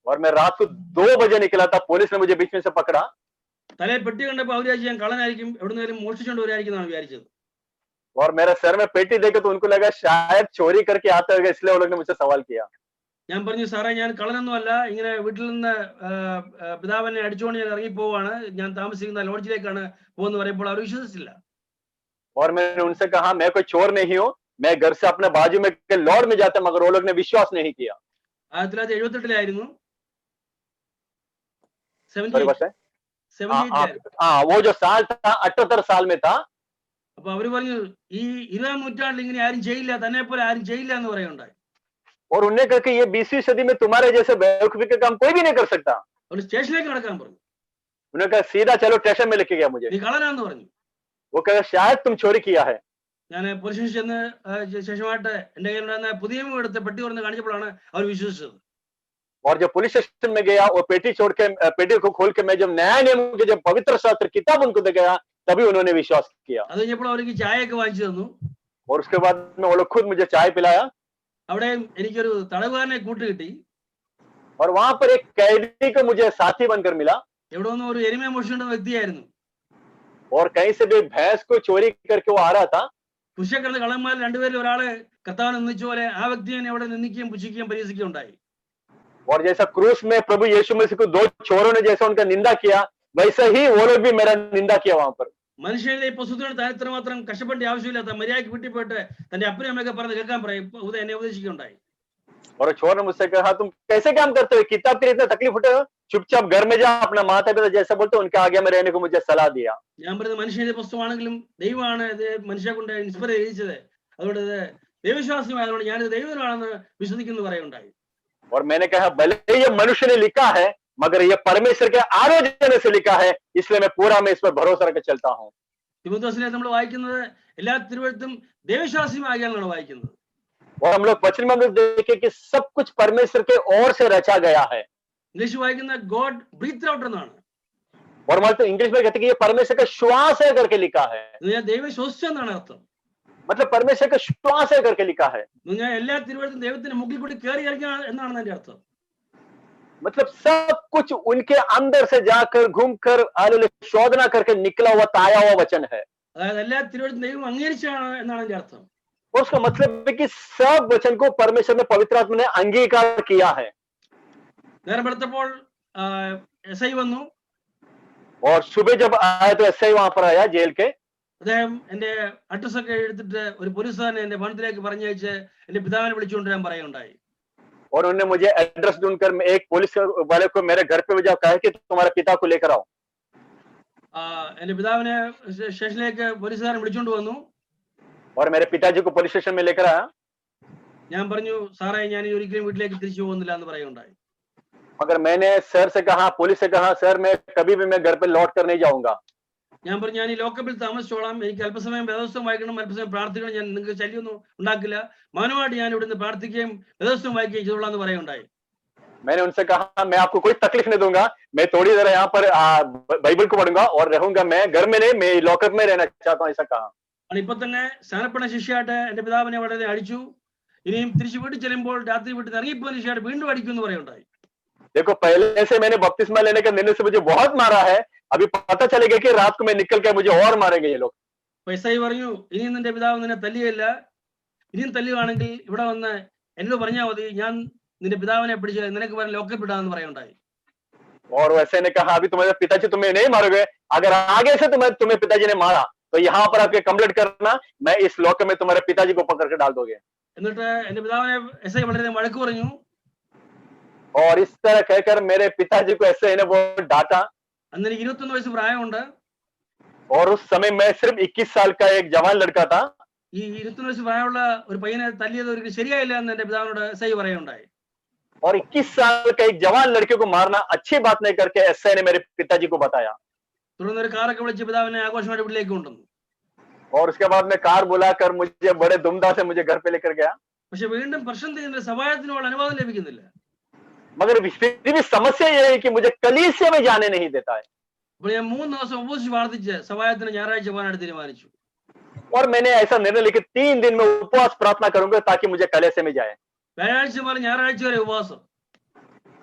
और मैं रात को 2 बजे निकला था, पुलिस ने मुझे बीच में से पकड़ा. തലയിൽ പെട്ടി കണ്ടപ്പോൾ അവർ വിചാരിച്ചു ഞാൻ കള്ളനായിരിക്കും എവിടുന്നേലും മോഷ്ടിച്ചുകൊണ്ട് വരായിരിക്കും എന്നാണ് വിചാരിച്ചത്. और मेरे सर में पेटी देखे तो उनको लगा शायद चोरी करके आते होगा, इसलिए वो लोग ने मुझसे सवाल किया. ഞാൻ പറഞ്ഞു സാറേ ഞാൻ കള്ളനൊന്നുമല്ല, ഇങ്ങനെ വീട്ടിൽ നിന്ന് പിതാവിനെ അടിച്ചുകൊണ്ട് ഞാൻ ഇറങ്ങി പോവാണ്, ഞാൻ താമസിക്കുന്ന ലോഡ്ജിലേക്കാണ് പോകുന്ന പറയുമ്പോൾ അവർ വിശ്വസിച്ചില്ല. और मैंने उनसे कहा मैं कोई चोर नहीं हूँ, मैं घर से अपने बाजू में लॉज में जाता, मगर वो लोग ने विश्वास नहीं किया. 1978 हाँ वो जो साल था 78 साल में था. അപ്പൊ അവര് പറഞ്ഞു ഈ 20ാം നൂറ്റാണ്ടിൽ ഇങ്ങനെ ആരും ചെയ്യില്ല, തന്നെ പോലെ ആരും ചെയ്യില്ല എന്ന് പറയുണ്ടായി. और उन्हें कहा कि ये 20वीं सदी में तुम्हारे जैसे बेवकूफी का काम कोई भी नहीं कर सकता. അവർ സ്റ്റേഷനിലേക്ക് നടക്കാൻ പറഞ്ഞു. उन्होंने कहा सीधा चलो स्टेशन में लेके गया मुझे. നീ കള്ളനാന്ന് പറഞ്ഞു. वो कहा शायद तुम चोरी किया है. ഞാൻ പോലീസ് സ്റ്റേഷനിൽ ചെന്ന് ശേഷമായിട്ട് എന്റെ കയ്യിലുണ്ടായിരുന്ന പുതിയ എടുത്ത് പെട്ടി തുറന്ന് കാണിച്ചപ്പോഴാണ് അവർ വിശ്വസിച്ചത്. और जब पुलिस स्टेशन में गया और पेटी छोड़ के पेटी को खोल के मैं जब नया नियम के जब पवित्र शास्त्र किताब उनको दे गया तभी उन्होंने विश्वास किया. അത് കഴിഞ്ഞപ്പോൾ അവർക്ക് ചായയൊക്കെ വാങ്ങിച്ചു തന്നു. और उसके बाद में वो लोग खुद मुझे चाय पिलाया. അവിടെ എനിക്കൊരു തടവുകാരനെ കൂട്ടുകിട്ടി. और वहां पर एक कैदी को मुझे साथी बनकर मिला. എവിടെ നിന്ന് ഒരു എരുമയെ മോഷ്ടിക്കുന്ന വ്യക്തിയായിരുന്നു. और कहीं से भी भैंस को चोरी करके वो आ रहा था. പുരുഷക്കിടന്ന കള്ളന്മാരിൽ രണ്ടുപേരിൽ ഒരാള് കർത്താവിനെ നിന്ദിച്ച പോലെ ആ വ്യക്തിയെ അവിടെ നിന്ദിക്കുകയും പുച്ഛിക്കുകയും പരിഹസിക്കുകയും ഉണ്ടായി. और जैसा क्रूस में प्रभु यीशु मसीह को 2 चोरों ने जैसा उनका निंदा किया वैसा ही वो लोग भी मेरा निंदा किया वहां पर. മനുഷ്യന്റെ ഈ പുസ്തകത്തിന് താൻ മാത്രം കഷ്ടപ്പെടേണ്ട ആവശ്യമില്ലാത്ത മര്യാദയ്ക്ക് വീട്ടിൽ പോയിട്ട് തന്റെ അപ്പനും അമ്മയൊക്കെ പറഞ്ഞ് കേൾക്കാൻ പറയും എന്നെ ഉപദേശിക്കുകയുണ്ടായി. और चोर ने मुझसे कहा तुम कैसे काम करते हो, किताब के लिए इतना तकलीफ उठे हो, चुपचाप घर में जा, अपना माता पिता जैसा बोलते उनके आगे में रहने को मुझे सलाह दिया. ഞാൻ പറയുന്നത് മനുഷ്യന്റെ പുസ്തകമാണെങ്കിലും ദൈവമാണ് ഇത് മനുഷ്യനെ കൊണ്ട് ഇൻസ്പയർ ചെയ്യിച്ചത്, അതുകൊണ്ട് ഇത് ദൈവവിശ്വാസമായതുകൊണ്ട് ഞാനിത് ദൈവമാണെന്ന് വിശ്വസിക്കുന്നു പറയുണ്ടായി. और मैंने कहा भले ये मनुष्य ने लिखा है मगर ये परमेश्वर के आलोचना से लिखा है, इसलिए मैं पूरा में इस पर भरोसा रख चलता हूँ. തിമോഥെയോസിനെ നമ്മൾ വായിക്കുന്നത് എല്ലാ തിരുവഴുത്തും ദൈവവിശ്വാസമായാണ് വായിക്കുന്നത്. और हम लोग वचन में हम लोग देखे कि सब कुछ परमेश्वर के ओर से रचा गया है. ഇംഗ്ലീഷ് വായിക്കുന്ന ഗോഡ് ബ്രീത്ത് ഔട്ട് എന്നാണ്. और मतलब इंग्लिश में कहते हैं कि ये परमेश्वर का श्वास है करके लिखा है. ദൈവം ശ്വസിച്ചെന്നാണ് അർത്ഥം. मतलब परमेश्वर का श्वास है करके लिखा है. എല്ലാ തിരുവഴുത്തും ദൈവത്തിന്റെ മുകളിൽ കൂടി കയറി ഇറങ്ങുക എന്നാണ് അതിന്റെ അർത്ഥം. मतलब सब कुछ उनके अंदर से जाकर घूमकर शोधना करके निकला हुआ ताया हुआ वचन है. അതായത് എല്ലാ തിരുവഴുത്തും ദൈവം അംഗീകരിച്ചാണ് എന്നാണ് അതിന്റെ അർത്ഥം. और उसका मतलब है कि सब वचन को परमेश्वर ने पवित्र आत्मा ने अंगीकार किया है. നേരം എടുത്തപ്പോൾ എസ്ഐ വന്നു. और सुबह जब आया तो एसआई वहां पर आया जेल के, അദ്ദേഹം എന്റെ അഡ്രസ് ഒക്കെ എടുത്തിട്ട് ഒരു പോലീസുകാരനെ എന്റെ ഭവനത്തിലേക്ക് പറഞ്ഞയച്ച് എന്റെ പിതാവിനെ വിളിച്ചുകൊണ്ട് ഞാൻ പറയുകയുണ്ടായി. और उन्होंने मुझे एड्रेस ढूंढकर एक पुलिस वाले को मेरे घर पे भेजा, कहा कि तुम्हारे पिता को लेकर आओ. എന്റെ പിതാവിനെ സ്റ്റേഷനിലേക്ക് പോലീസുകാരൻ വിളിച്ചുകൊണ്ട് വന്നു. और मेरे पिताजी को पुलिस स्टेशन में लेकर आया. ഞാൻ പറഞ്ഞു, സാറേ ഞാൻ ഒരിക്കലും വീട്ടിലേക്ക് തിരിച്ചു പോകുന്നില്ല എന്ന് പറയുകയുണ്ടായി. मगर मैंने सर से कहा, पुलिस से कहा, सर मैं कभी भी मैं घर पे लौट कर नहीं जाऊंगा. ഞാൻ പറഞ്ഞു, ഞാൻ ഈ ലോക്കപ്പിൽ താമസിച്ചോളാം, എനിക്ക് അല്പസമയം വേദപുസ്തകം വായിക്കണം, അല്പസമയം പ്രാർത്ഥിക്കണം, ഞാൻ നിങ്ങൾക്ക് ശല്യമൊന്നും ഉണ്ടാക്കില്ല, മാനവമായിട്ട് ഞാൻ ഇവിടുന്ന് പ്രാർത്ഥിക്കുകയും വേദപുസ്തകം വായിക്കുകയും ചെയ്തോളാം എന്ന് പറയുകയുണ്ടായി. मैंने उनसे कहा मैं आपको कोई तकलीफ नहीं दूंगा, मैं थोड़ी देर यहाँ पर बाइबल को पढ़ूंगा और रहूंगा, मैं घर में नहीं, मैं लॉकअप में रहना चाहता हूँ, ऐसा कहा. ഇപ്പൊ തന്നെ സ്ഥാനപ്പെട്ട ശിഷ്യയായിട്ട് എന്റെ പിതാവിനെ വളരെ അടിച്ചു, ഇനിയും തിരിച്ചു വീട്ടിൽ ചെല്ലുമ്പോൾ രാത്രി വീട്ടിൽ ഇറങ്ങിപ്പോയ ശിഷ്യയായിട്ട് വീണ്ടും അടിക്കും എന്ന് പറയുകയുണ്ടായി. देखो पहले से मैंने बपतिस्मा लेने का निर्णय से मुझे बहुत मारा है, अभी पता चलेगा कि रात को मैं निकल के मुझे और मारेंगे ये लोग. എസ്ഐ പറഞ്ഞു, ഇനിയും നിന്റെ പിതാവ് നിന്നെ തല്ലിയല്ല, ഇനിയും തല്ലുകയാണെങ്കിൽ ഇവിടെ വന്ന് എന്നോട് പറഞ്ഞാൽ മതി, ഞാൻ നിന്റെ പിതാവിനെ പിടിച്ച് നിനക്ക് പറഞ്ഞ ലോക്കപ്പ് ഇടാന്ന് പറയുകയുണ്ടായി. और वैसे ने कहा अभी तुम्हारे पिताजी तुम्हें नहीं मारोगे, अगर आगे से तुम्हें पिताजी ने मारा तो यहाँ पर आपके कंप्लेंट करना, मैं इस लॉकअप में तुम्हारे पिताजी को पकड़ कर डाल दोगे. എന്നിട്ട് എന്റെ പിതാവിനെ എസ്ഐ വളരെ വഴക്ക് പറഞ്ഞു. और इस तरह कहकर मेरे पिताजी को ऐसे ने वो डांटा. അന്ന് എനിക്ക് 21 വയസ്സ് പ്രായമുണ്ട്. और उस समय मैं सिर्फ 21 साल का एक जवान लड़का था. ഈ 21 വയസ്സ് പ്രായമുള്ള ഒരു പയ്യനെ തല്ലിയത് ഒരിക്കലും ശരിയായില്ല എന്ന് എന്റെ പിതാവിനോട് എസ്ഐ പറയുകയുണ്ടായി. और 21 साल का एक जवान लड़के को मारना अच्छी बात नहीं करके एसआई ने मेरे पिताजी को बताया. തുടർന്ന് ഒരു കാറൊക്കെ വിളിച്ച് പിതാവിനെ ആഘോഷമായിട്ട് വീട്ടിലേക്ക് കൊണ്ടുവന്നു. और उसके बाद में कार बुलाकर मुझे बड़े धूमधाम से मुझे घर पे लेकर गया. പക്ഷെ വീണ്ടും പ്രശ്നം ചെയ്യുന്ന സഭായത്തിനുള്ള അനുവാദം ലഭിക്കുന്നില്ല. मगर फिर भी समस्या यह है कि मुझे कलीसिया में जाने नहीं देता है. അപ്പോൾ ഞാൻ 3 ദിവസം ഉപവസിച്ച് പ്രാർത്ഥിച്ച് സഭായത്തിന് ഞായറാഴ്ച പോകാനായിട്ട് തീരുമാനിച്ചു. और मैंने ऐसा निर्णय लिया कि 3 दिन में उपवास प्रार्थना करूंगा ताकि मुझे कलीसिया में जाए. വ്യാഴാഴ്ച മുതൽ ഞായറാഴ്ച വരെ ഉപവാസം.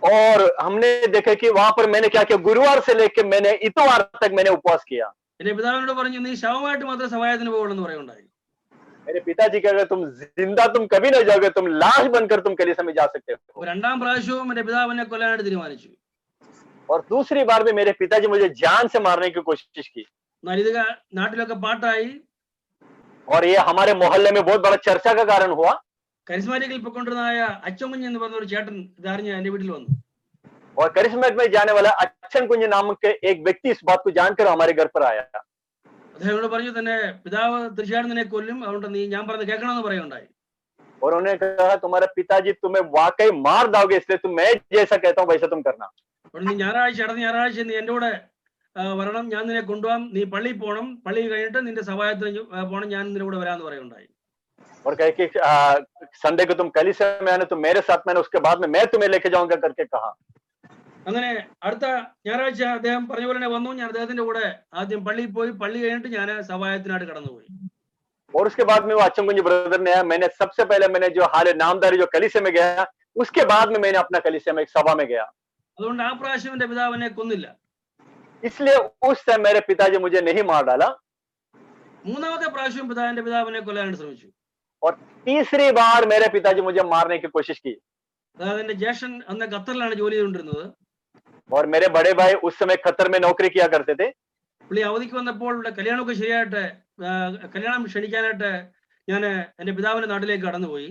और हमने देखा कि वहां पर मैंने क्या किया, गुरुवार से लेकर मैंने इतवार तक मैंने उपवास किया. എന്റെ പിതാവിനോട് പറഞ്ഞു, നീ ശവമായിട്ട് മാത്രമേ സഭായത്തിന് പോകുള്ളൂ എന്ന് പറയുകയുണ്ടായി. मेरे पिताजी कह रहे तुम जिंदा तुम कभी नहीं जाओगे, तुम लाश बनकर तुम कलीसिया में जा सकते हो. രണ്ടാം പ്രാവശ്യവും എന്റെ പിതാവിനെ കൊല്ലാനായിട്ട് തീരുമാനിച്ചു. और दूसरी बार भी मेरे पिताजी मुझे जान से मारने की कोशिश की. എന്നാൽ ഇത് നാട്ടിലൊക്കെ പാട്ടായി. और ये हमारे मोहल्ले में बहुत बड़ा चर्चा का कारण हुआ. കരിസ്മാറ്റിക്കിൽ പൊക്കൊണ്ടിരുന്നതായ അച്ചൻകുഞ്ഞ് എന്ന് പറഞ്ഞ ഒരു ചേട്ടൻ ഇതറിഞ്ഞ് എന്റെ വീട്ടിൽ വന്നു. और करिश्मेटिक में जाने वाला अच्छन कुंज नाम के एक व्यक्ति इस बात को जानकर हमारे घर पर आया. അദ്ദേഹത്തോട് പറഞ്ഞു, തന്നെ പിതാവ് തീർച്ചയായിട്ടും നിന്നെ കൊല്ലും, അതുകൊണ്ട് നീ ഞാൻ പറഞ്ഞത് കേൾക്കണമെന്ന് പറയുകയുണ്ടായി. और उन्होंने कहा तुम्हारा पिताजी तुम्हें वाकई मार दोगे, इसलिए तुम मैं जैसा कहता हूँ वैसा तुम करना. നീ ഞായറാഴ്ച നീ എന്റെ കൂടെ വരണം, ഞാൻ നിന്നെ കൊണ്ടുപോകാം, നീ പള്ളിയിൽ പോകണം, പള്ളി കഴിഞ്ഞിട്ട് നിന്റെ സഭായത്തിന് പോകണം, ഞാൻ നിന്റെ കൂടെ വരാമെന്ന് പറയുകയുണ്ടായി. और कहे कि संडे को तुम कलीसिया में आने, तुम मेरे साथ में, उसके बाद में मैं तुम्हें लेके जाऊंगा करके कहा. അങ്ങനെ അടുത്ത ഞായറാഴ്ച അദ്ദേഹം പറഞ്ഞ പോലെ തന്നെ വന്നു. ഞാൻ അദ്ദേഹത്തിന്റെ കൂടെ ആദ്യം പള്ളിയിൽ പോയി, പള്ളി കഴിഞ്ഞിട്ട് ഞാൻ സഭായത്തിനായിട്ട് കടന്നുപോയി. और उसके बाद में वो अच्छन कुंज ब्रदर ने, मैंने सबसे पहले मैंने जो हाल नामदारी जो कलीसिया में गया, उसके बाद में मैंने अपना कलीसिया में एक सभा में गया. അതുകൊണ്ട് ആ പ്രാവശ്യം എന്റെ പിതാവിനെ കൊന്നില്ല. इसलिए उस समय मेरे पिताजी मुझे नहीं मार डाला. മൂന്നാമത്തെ പ്രാവശ്യം എന്റെ പിതാവിനെ കൊല്ലാനായിട്ട് ശ്രമിച്ചു. और तीसरी बार मेरे पिताजी मुझे मारने की कोशिश की. അതായത് എന്റെ ജ്യേഷ്ഠൻ അന്ന് ഖത്തറിലാണ് ജോലി ചെയ്തുകൊണ്ടിരുന്നത്. और मेरे बड़े भाई उस समय खतर में नौकरी किया करते थे. പുള്ളി അവധിക്ക് വന്നപ്പോൾ ഇവിടെ കല്യാണമൊക്കെ ശരിയായിട്ട് കല്യാണം ക്ഷണിക്കാനായിട്ട് ഞാൻ എന്റെ പിതാവിന്റെ നാട്ടിലേക്ക് കടന്നുപോയി.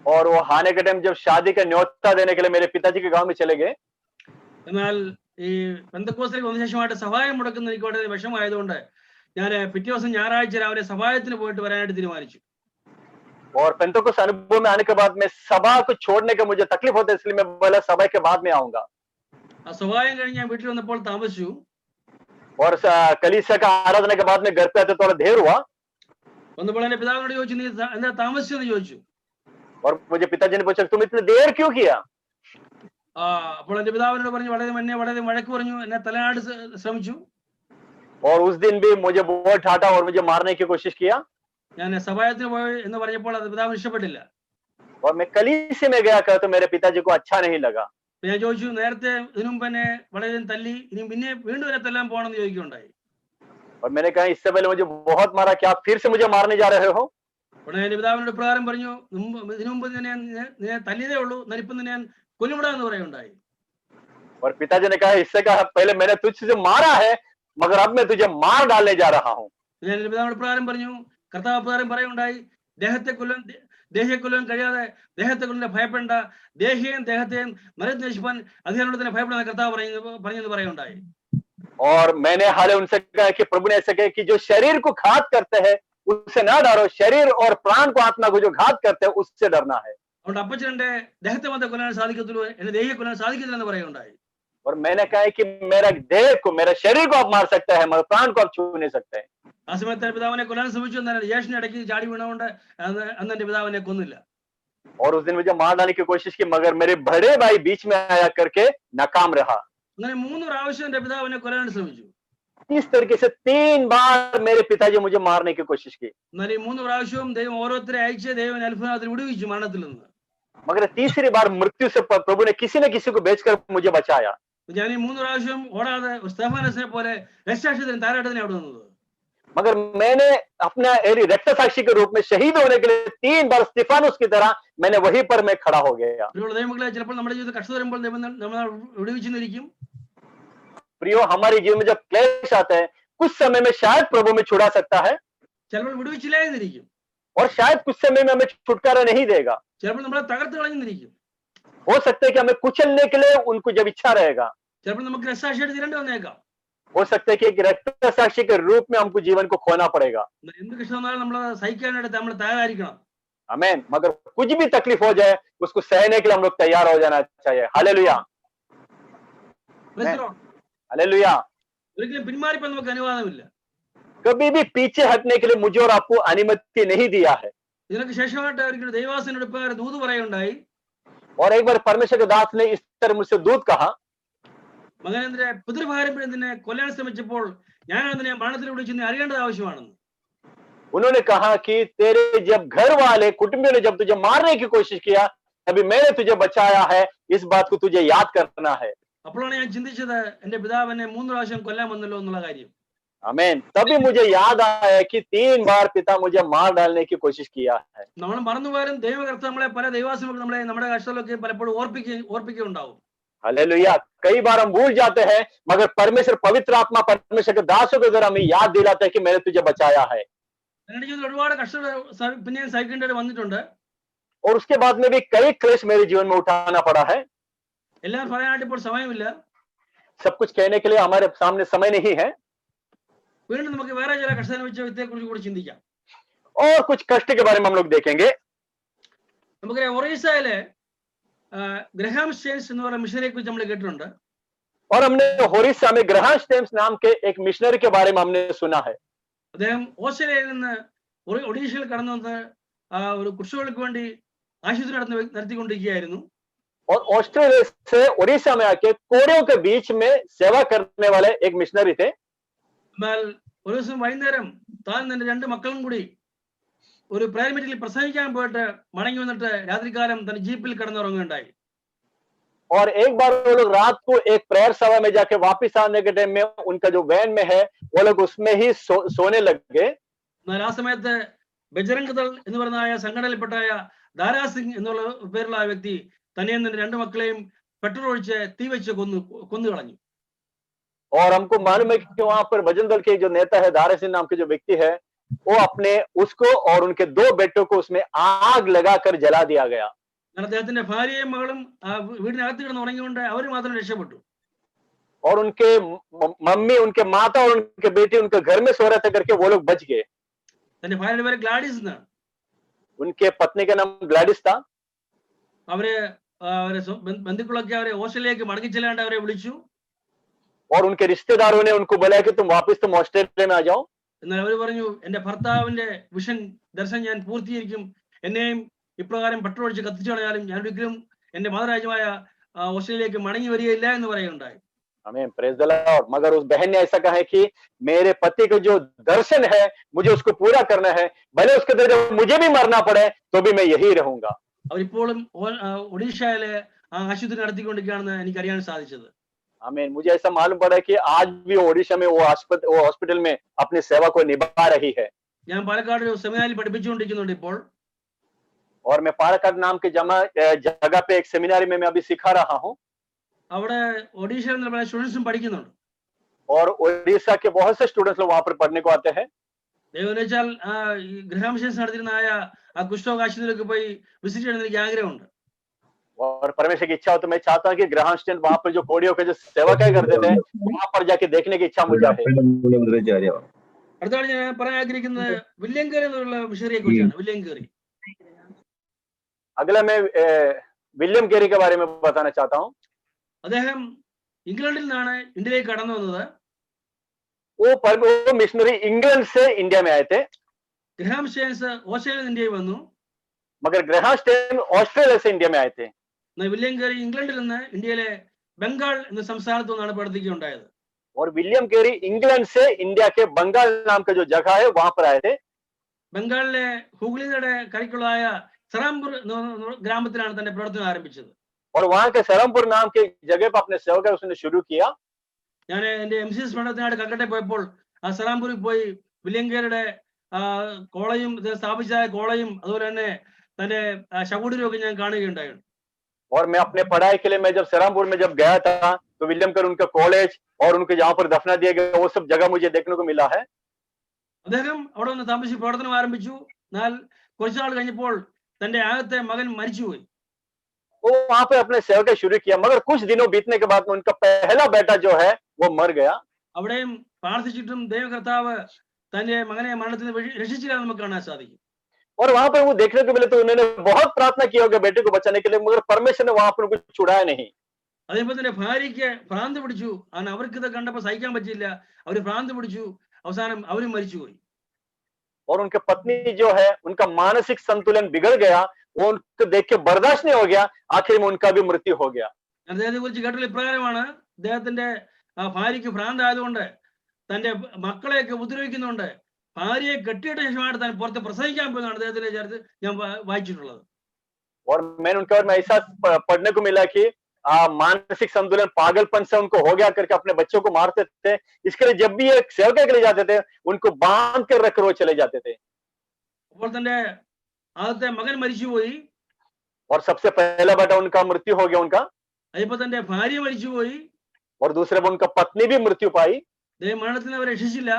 और वो आने के टाइम जब शादी का न्योता देने के लिए मेरे पिताजी के गांव में चले गए. എന്നാൽ ഈ പെന്തക്കോസ്തിലേക്ക് വന്ന ശേഷമായിട്ട് സഹായം മുടക്കുന്ന എനിക്ക് വളരെ വിഷമായതുകൊണ്ട് ഞാൻ പിറ്റേ ദിവസം ഞായറാഴ്ച രാവിലെ സഭായത്തിന് പോയിട്ട് വരാനായിട്ട് തീരുമാനിച്ചു. और पेंतोकोस अनुभव में आने के बाद में सभा को छोड़ने का मुझे तकलीफ होता है, इसलिए मैं बोला सभा के बाद में आऊंगा. ആ സഭായം കഴിഞ്ഞ് ഞാൻ വീട്ടിൽ വന്നപ്പോൾ താമസിച്ചു. और कलीसिया का आराधना के बाद में घर पे आते थोड़ा देर हुआ. വന്നപ്പോൾ എന്റെ പിതാവിനോട് ചോദിച്ചു, നീ എന്താ താമസിച്ചെന്ന് ചോദിച്ചു. और मुझे पिताजी ने पूछा तुम इतनी देर क्यों किया. അപ്പോൾ എന്റെ പിതാവിനോട് പറഞ്ഞു, വളരെ വഴക്ക് പറഞ്ഞു, എന്നെ തലനാട് ശ്രമിച്ചു. और उस दिन भी मुझे बहुत डांटा और मुझे मारने की कोशिश किया. ഞാൻ സഭായത്തിന് പോയി എന്ന് പറഞ്ഞപ്പോൾ അത് പിതാവിന് ഇഷ്ടപ്പെട്ടില്ല. और मैं कलीसिया में गया तो मेरे पिताजी को अच्छा नहीं लगा. ഞാൻ ചോദിച്ചു, നേരത്തെ ഇതിനും പിന്നെ വളരെ തല്ലി, ഇനി പിന്നെ വീണ്ടും എന്നെ തല്ലാൻ പോകണമെന്ന് ചോദിക്കുകയുണ്ടായി. और मैंने कहा इससे पहले मुझे बहुत मारा, क्या आप फिर से मुझे मारने जा रहे हो. ഉടനെ എന്റെ പിതാവിനോട് പ്രകാരം പറഞ്ഞു, ഇതിനു മുമ്പ് നിന്നെ തല്ലിയതേ ഉള്ളൂ, നരിപ്പം ഞാൻ കൊല്ലുവിടാന്ന് പറയുകയുണ്ടായി. और पिताजी ने कहा, इससे कहा पहले मैंने तुझसे मारा है, मगर अब मैं तुझे मार डालने जा रहा हूँ। ഞാൻ എൻ്റെ പിതാവിനോട് പ്രകാരം പറഞ്ഞു, കർത്താവ് പ്രകാരം പറയുണ്ടായി, ദേഹത്തെ കൊല്ലാൻ ദേഹിയെ കൊല്ലാൻ കഴിയാതെ ദേഹത്തെ കൊല്ലാൻ ഭയപ്പെടേണ്ട, ദേഹിയെയും ദേഹത്തെയും മരത്തിൽ നശിപ്പാൻ അതിനോട് തന്നെ ഭയപ്പെടുന്ന കർത്താവ് പറഞ്ഞെന്ന് പറയുണ്ടായി. और मैंने हाल उनसे कहा कि प्रभु ने ऐसे कहा कि जो शरीर को घात करते हैं उससे ना डरो, शरीर और प्राण को, आत्मा को जो घात करते हैं उससे डरना है. അതുകൊണ്ട് അപ്പച്ചന്റെ ദേഹത്തെ മാത്രമേ കൊല്ലാൻ സാധിക്കത്തുള്ളൂ, എന്റെ ദേഹിയെ കൊല്ലാൻ സാധിക്കത്തില്ലെന്ന് പറയുണ്ടായി. और मैंने कहा कि मेरा देह को, मेरा शरीर को आप मार सकते हैं, मगर प्राण को आप छू नहीं सकते हैं. ആ സമയത്ത് പിതാവിനെ കൊല്ലാൻ ശ്രമിച്ചു, എന്നാൽ യേശുവിന്റെ ഇടയ്ക്ക് ചാടി വീണുകൊണ്ട് അന്ന് എന്റെ പിതാവിനെ കൊന്നില്ല. और उस दिन मुझे मार डालने की कोशिश की, मगर मेरे बड़े भाई बीच में आया करके नाकाम रहा. അങ്ങനെ 3 പ്രാവശ്യം എന്റെ പിതാവിനെ കൊല്ലാൻ ശ്രമിച്ചു. इस तरीके से 3 बार मेरे पिताजी मुझे मारने की कोशिश की. എന്നാൽ ഈ 3 പ്രാവശ്യവും ദൈവം ഓരോരുത്തരെ അയച്ച് ദൈവം അത്ഭുതത്തിൽ വിടുവിച്ചു മരണത്തിൽ നിന്ന്. मगर तीसरी बार मृत्यु से प्रभु ने किसी न किसी को बेचकर मुझे बचाया. ഞാൻ ഈ 3 പ്രാവശ്യം ഓടാതെ സ്തെഫാനസിനെ പോലെ രക്തസാക്ഷിത്തിന് താരാട്ടത്തിന് അവിടെ നിന്നത്. मगर मैंने अपना रक्त साक्षी के रूप में शहीद होने के लिए 3 बार स्तिफानुस की तरह मैंने वहीं पर मैं खड़ा हो गया. ദൈവമക്കളെ, ചിലപ്പോൾ നമ്മുടെ ജീവിതത്തിൽ കഷ്ടത വരുമ്പോൾ ദൈവം നമ്മളെ വിടുവിച്ചെന്നിരിക്കും. प्रियो, हमारे जीवन में जब क्लेश आते हैं, कुछ समय में शायद प्रभु में छुड़ा सकता है, ചിലപ്പോൾ വിടുവിച്ചില്ല എന്നിരിക്കും. और शायद कुछ समय में हमें छुटकारा नहीं देगा. ചിലപ്പോൾ നമ്മളെ തകർത്ത് കളഞ്ഞെന്നിരിക്കും. हो सकता है कि हमें कुचलने के लिए उनको जब इच्छा रहेगा, ചിലപ്പോൾ നമുക്ക് രക്തസാക്ഷിയായിട്ട് തീരേണ്ടി വന്നേക്കാം. हो सकता है कि एक रक्त साक्षी के रूप में हमको जीवन को खोना पड़ेगा. എന്ത് കഷ്ടം വന്നാലും നമ്മൾ സഹിക്കാനായിട്ട് നമ്മൾ തയ്യാറായിരിക്കണം. आमीन. मगर कुछ भी तकलीफ हो जाए, उसको सहने के लिए हम लोग तैयार हो जाना चाहिए. Hallelujah, hallelujah. ഒരിക്കലും പിന്മാറിപ്പോൻ നമുക്ക് അനുവാദമില്ല. कभी भी पीछे हटने के लिए मुझे और आपको अनुमति नहीं दिया है. ഇതിനൊക്കെ ശേഷമായിട്ട് ഒരിക്കലും ദൈവാസനോട് ഇപ്രകാരം ദൂത് പറയുണ്ടായി. और एक बार परमेश्वर के दास ने इस तरह मुझसे दूत कहा, മകനെതിരെ പിതൃഭാര്യത്തിനെ കൊല്ലാൻ ശ്രമിച്ചപ്പോൾ ഞാൻ അതിനെ മരണത്തിൽ വിളിച്ചെന്ന് അറിയേണ്ടത് ആവശ്യമാണെന്ന്. उन्होंने कहा कि तेरे जब घर वाले कुटुंबियों ने जब तुझे मारने की कोशिश किया, तभी मैंने तुझे बचाया है. इस बात को तुझे याद करना है. അപ്പോഴാണ് ഞാൻ ചിന്തിച്ചത്, എന്റെ പിതാവ് എന്നെ 3 പ്രാവശ്യം കൊല്ലാൻ വന്നല്ലോ എന്നുള്ള കാര്യം. आमीन. तभी मुझे याद आया कि 3 बार पिता मुझे मार डालने की कोशिश किया है. നമ്മൾ മറന്നുപോയാലും ദൈവകർത്താവ് നമ്മളെ പല ദൈവാസനങ്ങൾ നമ്മളെ നമ്മുടെ കഷ്ടത്തിലൊക്കെ പലപ്പോഴും ഓർപ്പിക്കുണ്ടാവും. हालेलुया. कई बार हम भूल जाते हैं, मगर परमेश्वर, पवित्र आत्मा परमेश्वर के दासों के द्वारा हमें याद दिलाता है कि मैंने तुझे बचाया है. എന്റെ ജീവിതത്തിൽ ഒരുപാട് കഷ്ടത പിന്നെ സഹിക്കേണ്ടി വന്നിട്ടുണ്ട്. और उसके बाद में भी कई क्लेश मेरे जीवन में उठाना पड़ा है. എല്ലാം പറയാനായിട്ട് ഇപ്പോൾ സമയമില്ല. सब कुछ कहने के लिए हमारे सामने समय नहीं है. വീണ്ടും നമുക്ക് വേറെ ചില കഷ്ടത്തെ കുറിച്ച് കൂടി ചിന്തിക്കാം. और कुछ कष्ट के बारे में हम लोग देखेंगे. നമുക്കറിയാം, ഒറീസയിലെ ഗ്രഹാം സ്റ്റെയിൻസ് എന്ന് പറയുന്ന മിഷനറിയെ കുറിച്ച് നമ്മൾ കേട്ടിട്ടുണ്ട്. और हमने ओडिशा में ग्रहाम स्टेम्स नाम के एक मिशनरी के बारे में हमने सुना है. അദ്ദേഹം ഓസ്ട്രേലിയയിൽ നിന്ന് ഒഡീഷയിൽ കടന്നു വന്ന് ഒരു കുഷ്ഠരോഗികൾക്ക് വേണ്ടി ആശുപത്രി നടത്തിക്കൊണ്ടിരിക്കുകയായിരുന്നു. और ऑस्ट्रेलिया से ओडिशा में आके कोड़ियों के बीच में सेवा करने वाले एक मिशनरी थे. എന്നാൽ ഒരു ദിവസം വൈകുന്നേരം താൻ തന്റെ 2 മക്കളും കൂടി ഒരു പ്രയർ മീറ്റിംഗിൽ പ്രസംഗിക്കാൻ പോയിട്ട് മടങ്ങി വന്നിട്ട് രാത്രികാലം തന്റെ ജീപ്പിൽ കിടന്നുറങ്ങുകയുണ്ടായി. और एक बार वो लोग रात को एक प्रेयर सभा में जाके वापस आने के टाइम में उनका जो वैन में है, वो लोग उसमें ही सोने लग गए. എന്നാൽ ആ സമയത്ത് ബജറംഗ് ദൾ എന്ന് പറയുന്ന സംഘടനയിൽപ്പെട്ടായ ദാരാ സിംഗ് എന്നുള്ള പേരുള്ള ആ വ്യക്തി തന്നെയും തന്റെ 2 മക്കളെയും പെട്രോൾ ഒഴിച്ച് തീ വെച്ച് കൊന്നു കളഞ്ഞു. और हमको मालूम है कि वहां पर भजन दल के जो नेता है, दारा सिंह नाम के जो व्यक्ति है, वो अपने उसको और उनके 2 बेटों को उसमें आग लगाकर जला दिया गया. അദ്ദേഹത്തിന്റെ ഭാര്യയും മകളും വീടിനകത്ത് കിടന്ന് ഉറങ്ങിക്കൊണ്ട് അവർ മാത്രം രക്ഷപ്പെട്ടു. और उनके मम्मी, उनके माता और उनके बेटे उनके घर में सो रहे थे करके वो लोग बच गए. തന്റെ ഭാര്യയുടെ പേര് ഗ്ലാഡിസ് എന്നാണ്. उनके पत्नी का नाम ग्लैडिस था. അവരെ ബന്ധുക്കളൊക്കെ അവരെ ഓസ്ട്രേലിയക്ക് മടങ്ങി ചെല്ലാണ്ട് അവരെ വിളിച്ചു. और उनके रिश्तेदारों ने उनको बोला कि तुम वापस तुम ऑस्ट्रेलिया में आ जाओ. എന്നാൽ അവർ പറഞ്ഞു, എന്റെ ഭർത്താവിന്റെ വിഷൻ ദർശനം ഞാൻ പൂർത്തീകരിക്കും, എന്നെയും ഇപ്രകാരം പെട്രോൾ ഒഴിച്ച് കത്തിച്ചു കളഞ്ഞാലും ഞാൻ ഒരിക്കലും എന്റെ മാതൃരാജ്യമായ ഓസ്ട്രേലിയക്ക് മടങ്ങി വരികയില്ല എന്ന് പറയുകയുണ്ടായി. आमीन. Praise the Lord. मगर उस बहन ने ऐसा कहा है कि मेरे पति को जो दर्शन है मुझे उसको पूरा करना है, भले उसके तरह मुझे भी मरना पड़े तो भी मैं यही रहूंगा. അവരിപ്പോഴും ഒഡീഷയിലെ ആശുപത്രി നടത്തിക്കൊണ്ടിരിക്കുകയാണെന്ന് എനിക്ക് അറിയാൻ സാധിച്ചത്. आमीन. मुझे ऐसा मालूम पड़ा कि आज भी ओडिशा में वो हॉस्पिटल में अपनी सेवा को निभा रही है. ഞാൻ പാലക്കാട് ഒരു സെമിനാറിൽ പഠിപ്പിച്ചുകൊണ്ടിരിക്കുന്നുണ്ട് ഇപ്പോൾ. और मैं पालक्काड नाम के जगह पे एक सेमिनारी में मैं अभी सिखा रहा हूँ. അവിടെ ഒഡീഷയിൽ നിന്ന് പല സ്റ്റുഡൻസും പഠിക്കുന്നുണ്ട്. और उड़ीसा के बहुत से स्टूडेंट्स लोग वहां पर पढ़ने को आते हैं. ദൈവം വെച്ചാൽ ഗ്രഹാം മിഷൻസ് നടത്തിയിരുന്ന ആ കുഷ്ഠരോഗാശുപത്രിയിലേക്ക് പോയി വിസിറ്റ് ചെയ്യണമെന്ന് എനിക്ക് ആഗ്രഹമുണ്ട്. और परमेश्वर की इच्छा हो तो मैं चाहता हूँ कि ग्राहम स्टैंड वहां पर जो कोड़ियों के जो सेवकाएं करते थे वहां पर जाके देखने की इच्छा मुझे है. അടുത്താണ് ഞാൻ പറയാൻ ആഗ്രഹിക്കുന്നത് വില്യം കേറി എന്നുള്ള മിഷണറിയെ കുറിച്ചാണ്. വില്യം കേറി. अगला मैं विलियम केरी के बारे में बताना चाहता हूँ. അദ്ദേഹം ഇംഗ്ലണ്ടിൽ നിന്നാണ് ഇന്ത്യയിലേക്ക് കടന്നു വന്നത്. वो मिशनरी इंग्लैंड से इंडिया में आए थे. ഗ്രഹാം സ്റ്റെയിൻസ് ഓസ്ട്രേലിയയിൽ നിന്ന് ഇന്ത്യയിൽ വന്നു. मगर ग्राहम स्टेन ऑस्ट्रेलिया से इंडिया में आए थे. വില്യം കേറി ഇംഗ്ലണ്ടിൽ നിന്ന് ഇന്ത്യയിലെ ബംഗാൾ എന്ന സംസ്ഥാനത്തു നിന്നാണ് പഠിപ്പിക്കുകയുണ്ടായത്. और विलियम केरी इंग्लैंड से इंडिया के बंगाल नाम का जो जगह है वहां पर आए थे. ബംഗാളിലെ ഹുഗ്ലിയുടെ കരിക്കുള്ളതായ സറാംപൂർ ഗ്രാമത്തിലാണ് തന്റെ പ്രവർത്തനം ആരംഭിച്ചത്. और वहां के सरमपुर नाम के जगह पर अपने सेवक उसने शुरू किया. ഞാൻ എന്റെ MCS പഠനത്തിനായിട്ട് കൽക്കട്ട പോയപ്പോൾ ആ സറാംപൂരിൽ പോയി വില്യം കേരിയുടെ കോളേജും സ്ഥാപിച്ച കോളേജും അതുപോലെ തന്നെ തന്റെ ശകുടിലും ഒക്കെ ഞാൻ കാണുകയുണ്ടായിരുന്നു. और मैं अपने पढ़ाई के लिए मैं जब सरामपुर में जब गया था तो विलियम कर उनका कॉलेज और उनके जहाँ पर दफना दिया गया वो सब जगह मुझे देखने को मिला है. അദ്ദേഹം അവിടെ നിന്ന് താമസിച്ച് പ്രവർത്തനം ആരംഭിച്ചു. എന്നാൽ കുറച്ചുനാൾ കഴിഞ്ഞപ്പോൾ തന്റെ ആദ്യത്തെ മകൻ മരിച്ചുപോയി. वो वहां पे अपने सेवक शुरू किया मगर कुछ दिनों बीतने के बाद में उनका पहला बेटा जो है वो मर गया. അവിടെയും പ്രാർത്ഥിച്ചിട്ടും ദൈവകർത്താവ് തന്റെ മകനെ മരണത്തിൽ നിന്ന് രക്ഷിച്ചില്ല നമുക്ക് കാണാൻ സാധിക്കും. और वहां पर वो देखने को मिले तो उन्होंने बहुत प्रार्थना की होगी बेटे को बचाने के लिए मगर परमेश्वर ने वहां पर कुछ छुड़ाया नहीं. അതേപോലെ തന്നെ ഭാര്യയ്ക്ക് ഭ്രാന്ത് പിടിച്ചു. അവർക്ക് ഇത് കണ്ടപ്പോൾ സഹിക്കാൻ പറ്റില്ല. അവര് ഭ്രാന്ത് പിടിച്ചു. അവസാനം അവരും മരിച്ചുപോയി. और उनके पत्नी जो है उनका मानसिक संतुलन बिगड़ गया. वो उनको देख के बर्दाश्त नहीं हो गया. आखिर में उनका भी मृत्यु हो गया. അദ്ദേഹത്തെ കുറിച്ച് കേട്ടുള്ള ഇപ്രകാരമാണ്. അദ്ദേഹത്തിന്റെ ഭാര്യയ്ക്ക് ഭ്രാന്ത് ആയതുകൊണ്ട് തന്റെ മക്കളെയൊക്കെ ഉപദ്രവിക്കുന്നുണ്ട്. ഭാര്യയെ കെട്ടിയിട്ട ശേഷമായിട്ട് താൻ പുറത്ത് പ്രസംഗിക്കാൻ പോയതാണ് അദ്ദേഹത്തിന്റെ ചേർത്ത് ഞാൻ വായിച്ചിട്ടുള്ളത്. और मैंने उनके बारे में ऐसा पढ़ने को मिला कि मानसिक संतुलन पागलपन से उनको हो गया करके अपने बच्चों को मारते थे. इसके लिए जब भी एक सेवक के लिए जाते थे उनको बांध कर रखकर वो चले जाते थे. അപ്പോൾ തന്റെ ആദ്യത്തെ മകൻ മരിച്ചുപോയി. और सबसे पहला बेटा उनका मृत्यु हो गया उनका. അതിപ്പോ തന്റെ ഭാര്യ മരിച്ചുപോയി. और दूसरे पर उनका पत्नी भी मृत्यु पाई. മരണത്തിൽ നിന്ന് അവരെ രക്ഷിച്ചില്ല.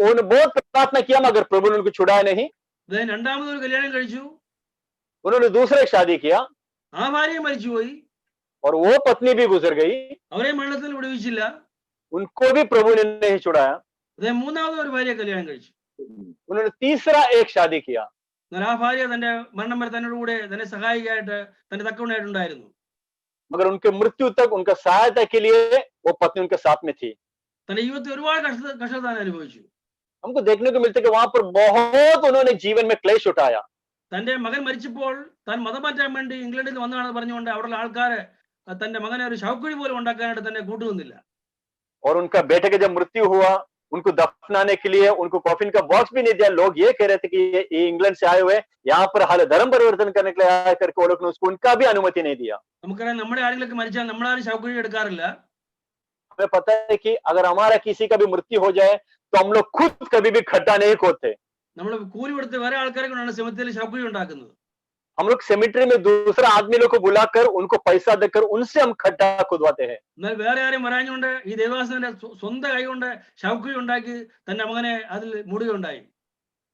उन्होंने बहुत प्रार्थना किया मगर प्रभु ने उनको छुड़ाया नहीं. രണ്ടാമതൊരു കല്യാണം കഴിച്ചു. उन्होंने दूसरे शादी किया. ആ ഭാര്യ മരിച്ചുപോയി. और वो पत्नी भी गुजर गई. അവരെ മരണത്തിൽ വിടുവിച്ചില്ല. उनको भी प्रभु ने नहीं छुड़ाया. മൂന്നാമതൊരു ഭാര്യ കല്യാണം കഴിച്ചു. उन्होंने तीसरा एक शादी किया. എന്നാൽ ആ ഭാര്യ തന്റെ മരണം വരെ തന്നോട് കൂടെ തന്നെ സഹായിക്കായിട്ട് തന്റെ തക്കവനായിട്ടുണ്ടായിരുന്നു. मगर उनके मृत्यु तक उनका सहायता के लिए वो पत्नी उनके साथ में थी. തന്റെ ജീവിതത്തിൽ ഒരുപാട് കഷ്ടത അനുഭവിച്ചു. हमको देखने को मिलता है कि वहां पर बहुत उन्होंने जीवन में क्लेश उठाया. തന്റെ മകൻ മരിച്ചപ്പോൾ താൻ മതം മാറ്റാൻ വേണ്ടി ഇംഗ്ലണ്ടിൽ വന്നതാണെന്ന് പറഞ്ഞുകൊണ്ട് അവിടെയുള്ള ആൾക്കാര് തന്റെ മകനെ ഒരു ശവക്കുഴി പോലും ഉണ്ടാക്കാനായിട്ട് തന്നെ കൂട്ടുനിന്നില്ല. और उनका बेटे का जब मृत्यु हुआ उनको दफनाने के लिए उनको कॉफिन का बॉक्स भी नहीं दिया. लोग ये कह रहे थे कि ये इंग्लैंड से आए हुए यहाँ पर हाल धर्म परिवर्तन करने के लिए आया करके वो लोग ने उसको उनका भी अनुमति नहीं दिया. നമുക്കറിയാം നമ്മുടെ ആരെങ്കിലും മരിച്ചാൽ നമ്മളാരും ശവക്കുഴി എടുക്കാറില്ല. हमें पता है कि अगर हमारा किसी का भी मृत्यु हो जाए तो हम लोग खुद कभी भी खड्डा नहीं खोदते. നമ്മൾ കൂലി കൊടുത്ത് വേറെ ആൾക്കാരെ കൊണ്ടാണ് സെമിത്തേരിയിൽ ശവക്കുഴി ഉണ്ടാക്കുന്നത്. हम लोग सेमेट्री में दूसरा आदमी लोग को बुलाकर उनको पैसा देकर उनसे हम खड्डा खुदवाते हैं. എന്നാൽ വേറെ ആരെയും വരാഞ്ഞുകൊണ്ട് ഈ ദേവദാസന്റെ സ്വന്തം കൈ കൊണ്ട് ശവക്കുഴി ഉണ്ടാക്കി തന്റെ മകനെ അതിൽ മുടുകയുണ്ടായി.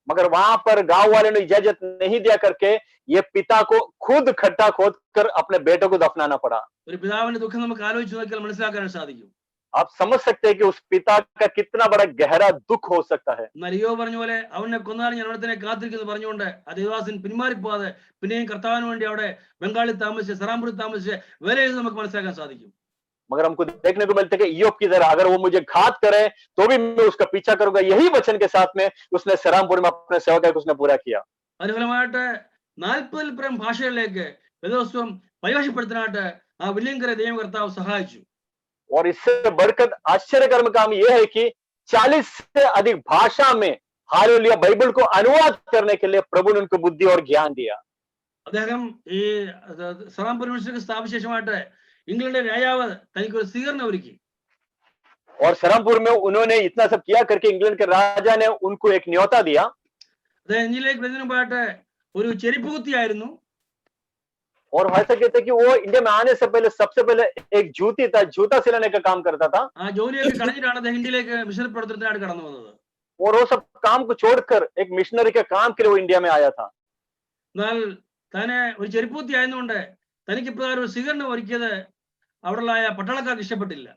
मगर वहां पर गांव वाले ने इजाजत नहीं दिया करके ये पिता को खुद खड्डा खोदकर अपने बेटे को दफनाना पड़ा. ഒരു പിതാവിന്റെ ദുഃഖം നമുക്ക് ആലോചിച്ച് നോക്കിയാൽ മനസ്സിലാക്കാൻ സാധിക്കും. आप समझ सकते हैं कि उस पिता का कितना बड़ा गहरा दुख हो सकता है. എന്നാൽ യോ പറഞ്ഞ പോലെ അവനെ കൊന്നാലും ഞാൻ അവിടെ തന്നെ കാത്തിരിക്കുന്നു പറഞ്ഞുകൊണ്ട് ആ ദേവദാസൻ പിന്മാറിപ്പോവാതെ പിന്നെയും കർത്താവിന് വേണ്ടി അവിടെ ബംഗാളിൽ താമസിച്ച് സറാംപൂരിൽ താമസിച്ച് വേല ചെയ്ത് നമുക്ക് മനസ്സിലാക്കാൻ സാധിക്കും. मगर हमको देखने को मिलता है कि इय्योब की तरह अगर वो मुझे घात करे तो भी मैं उसका पीछा करूंगा. यही वचन के साथ में उसने सरामपुर में अपने सेवक को उसने पूरा किया. അതിന് ഫലമായിട്ട് 40-ൽ പരം ഭാഷകളിലേക്ക് വേദപുസ്തകം പരിഭാഷപ്പെടുത്താനായിട്ട് ആ വില്യം കേറി ദൈവം കർത്താവ് സഹായിച്ചു. और इससे बढ़कर आश्चर्यकर्म काम यह है कि 40 से अधिक भाषा में हालेलुया बाइबल को अनुवाद करने के लिए प्रभु ने उनको बुद्धि और ज्ञान दिया. അദ്ദേഹം ഈ സറാംപൂർ യൂണിവേഴ്സിറ്റി സ്ഥാപിച്ച ശേഷമായിട്ട് ഇംഗ്ലണ്ടിലെ രാജാവ് തനിക്ക് ഒരു സ്വീകരണം ഒരുക്കി. और सरामपुर में उन्होंने इतना सब किया करके इंग्लैंड के राजा ने उनको एक न्योता दिया. അദ്ദേഹം ഇന്ത്യയിലേക്ക് വരുന്നതിന് മുമ്പായിട്ട് ഒരു ചെരുപ്പ് കുത്തിയായിരുന്നു. और ऐसा कहते कि वो इंडिया में आने से पहले सबसे पहले एक जूती था, जूता सिलाने का काम करता था। ആ ജോലിയൊക്കെ കളഞ്ഞിട്ടാണ് അദ്ദേഹം ഇന്ത്യയിലേക്ക് മിഷൻ പ്രവർത്തനത്തിനായിട്ട് കടന്നു വന്നത്. और वो सब काम को छोड़कर एक मिशनरी के काम के लिए वो इंडिया में आया था. എന്നാൽ തന്നെ ഒരു ചെരുപ്പൂത്തി ആയതുകൊണ്ട് തനിക്ക് ഇപ്രകാരം ഒരു സ്വീകരണം ഒരുക്കിയത് അവിടെയുള്ള പട്ടാളക്കാർക്ക് ഇഷ്ടപ്പെട്ടില്ല.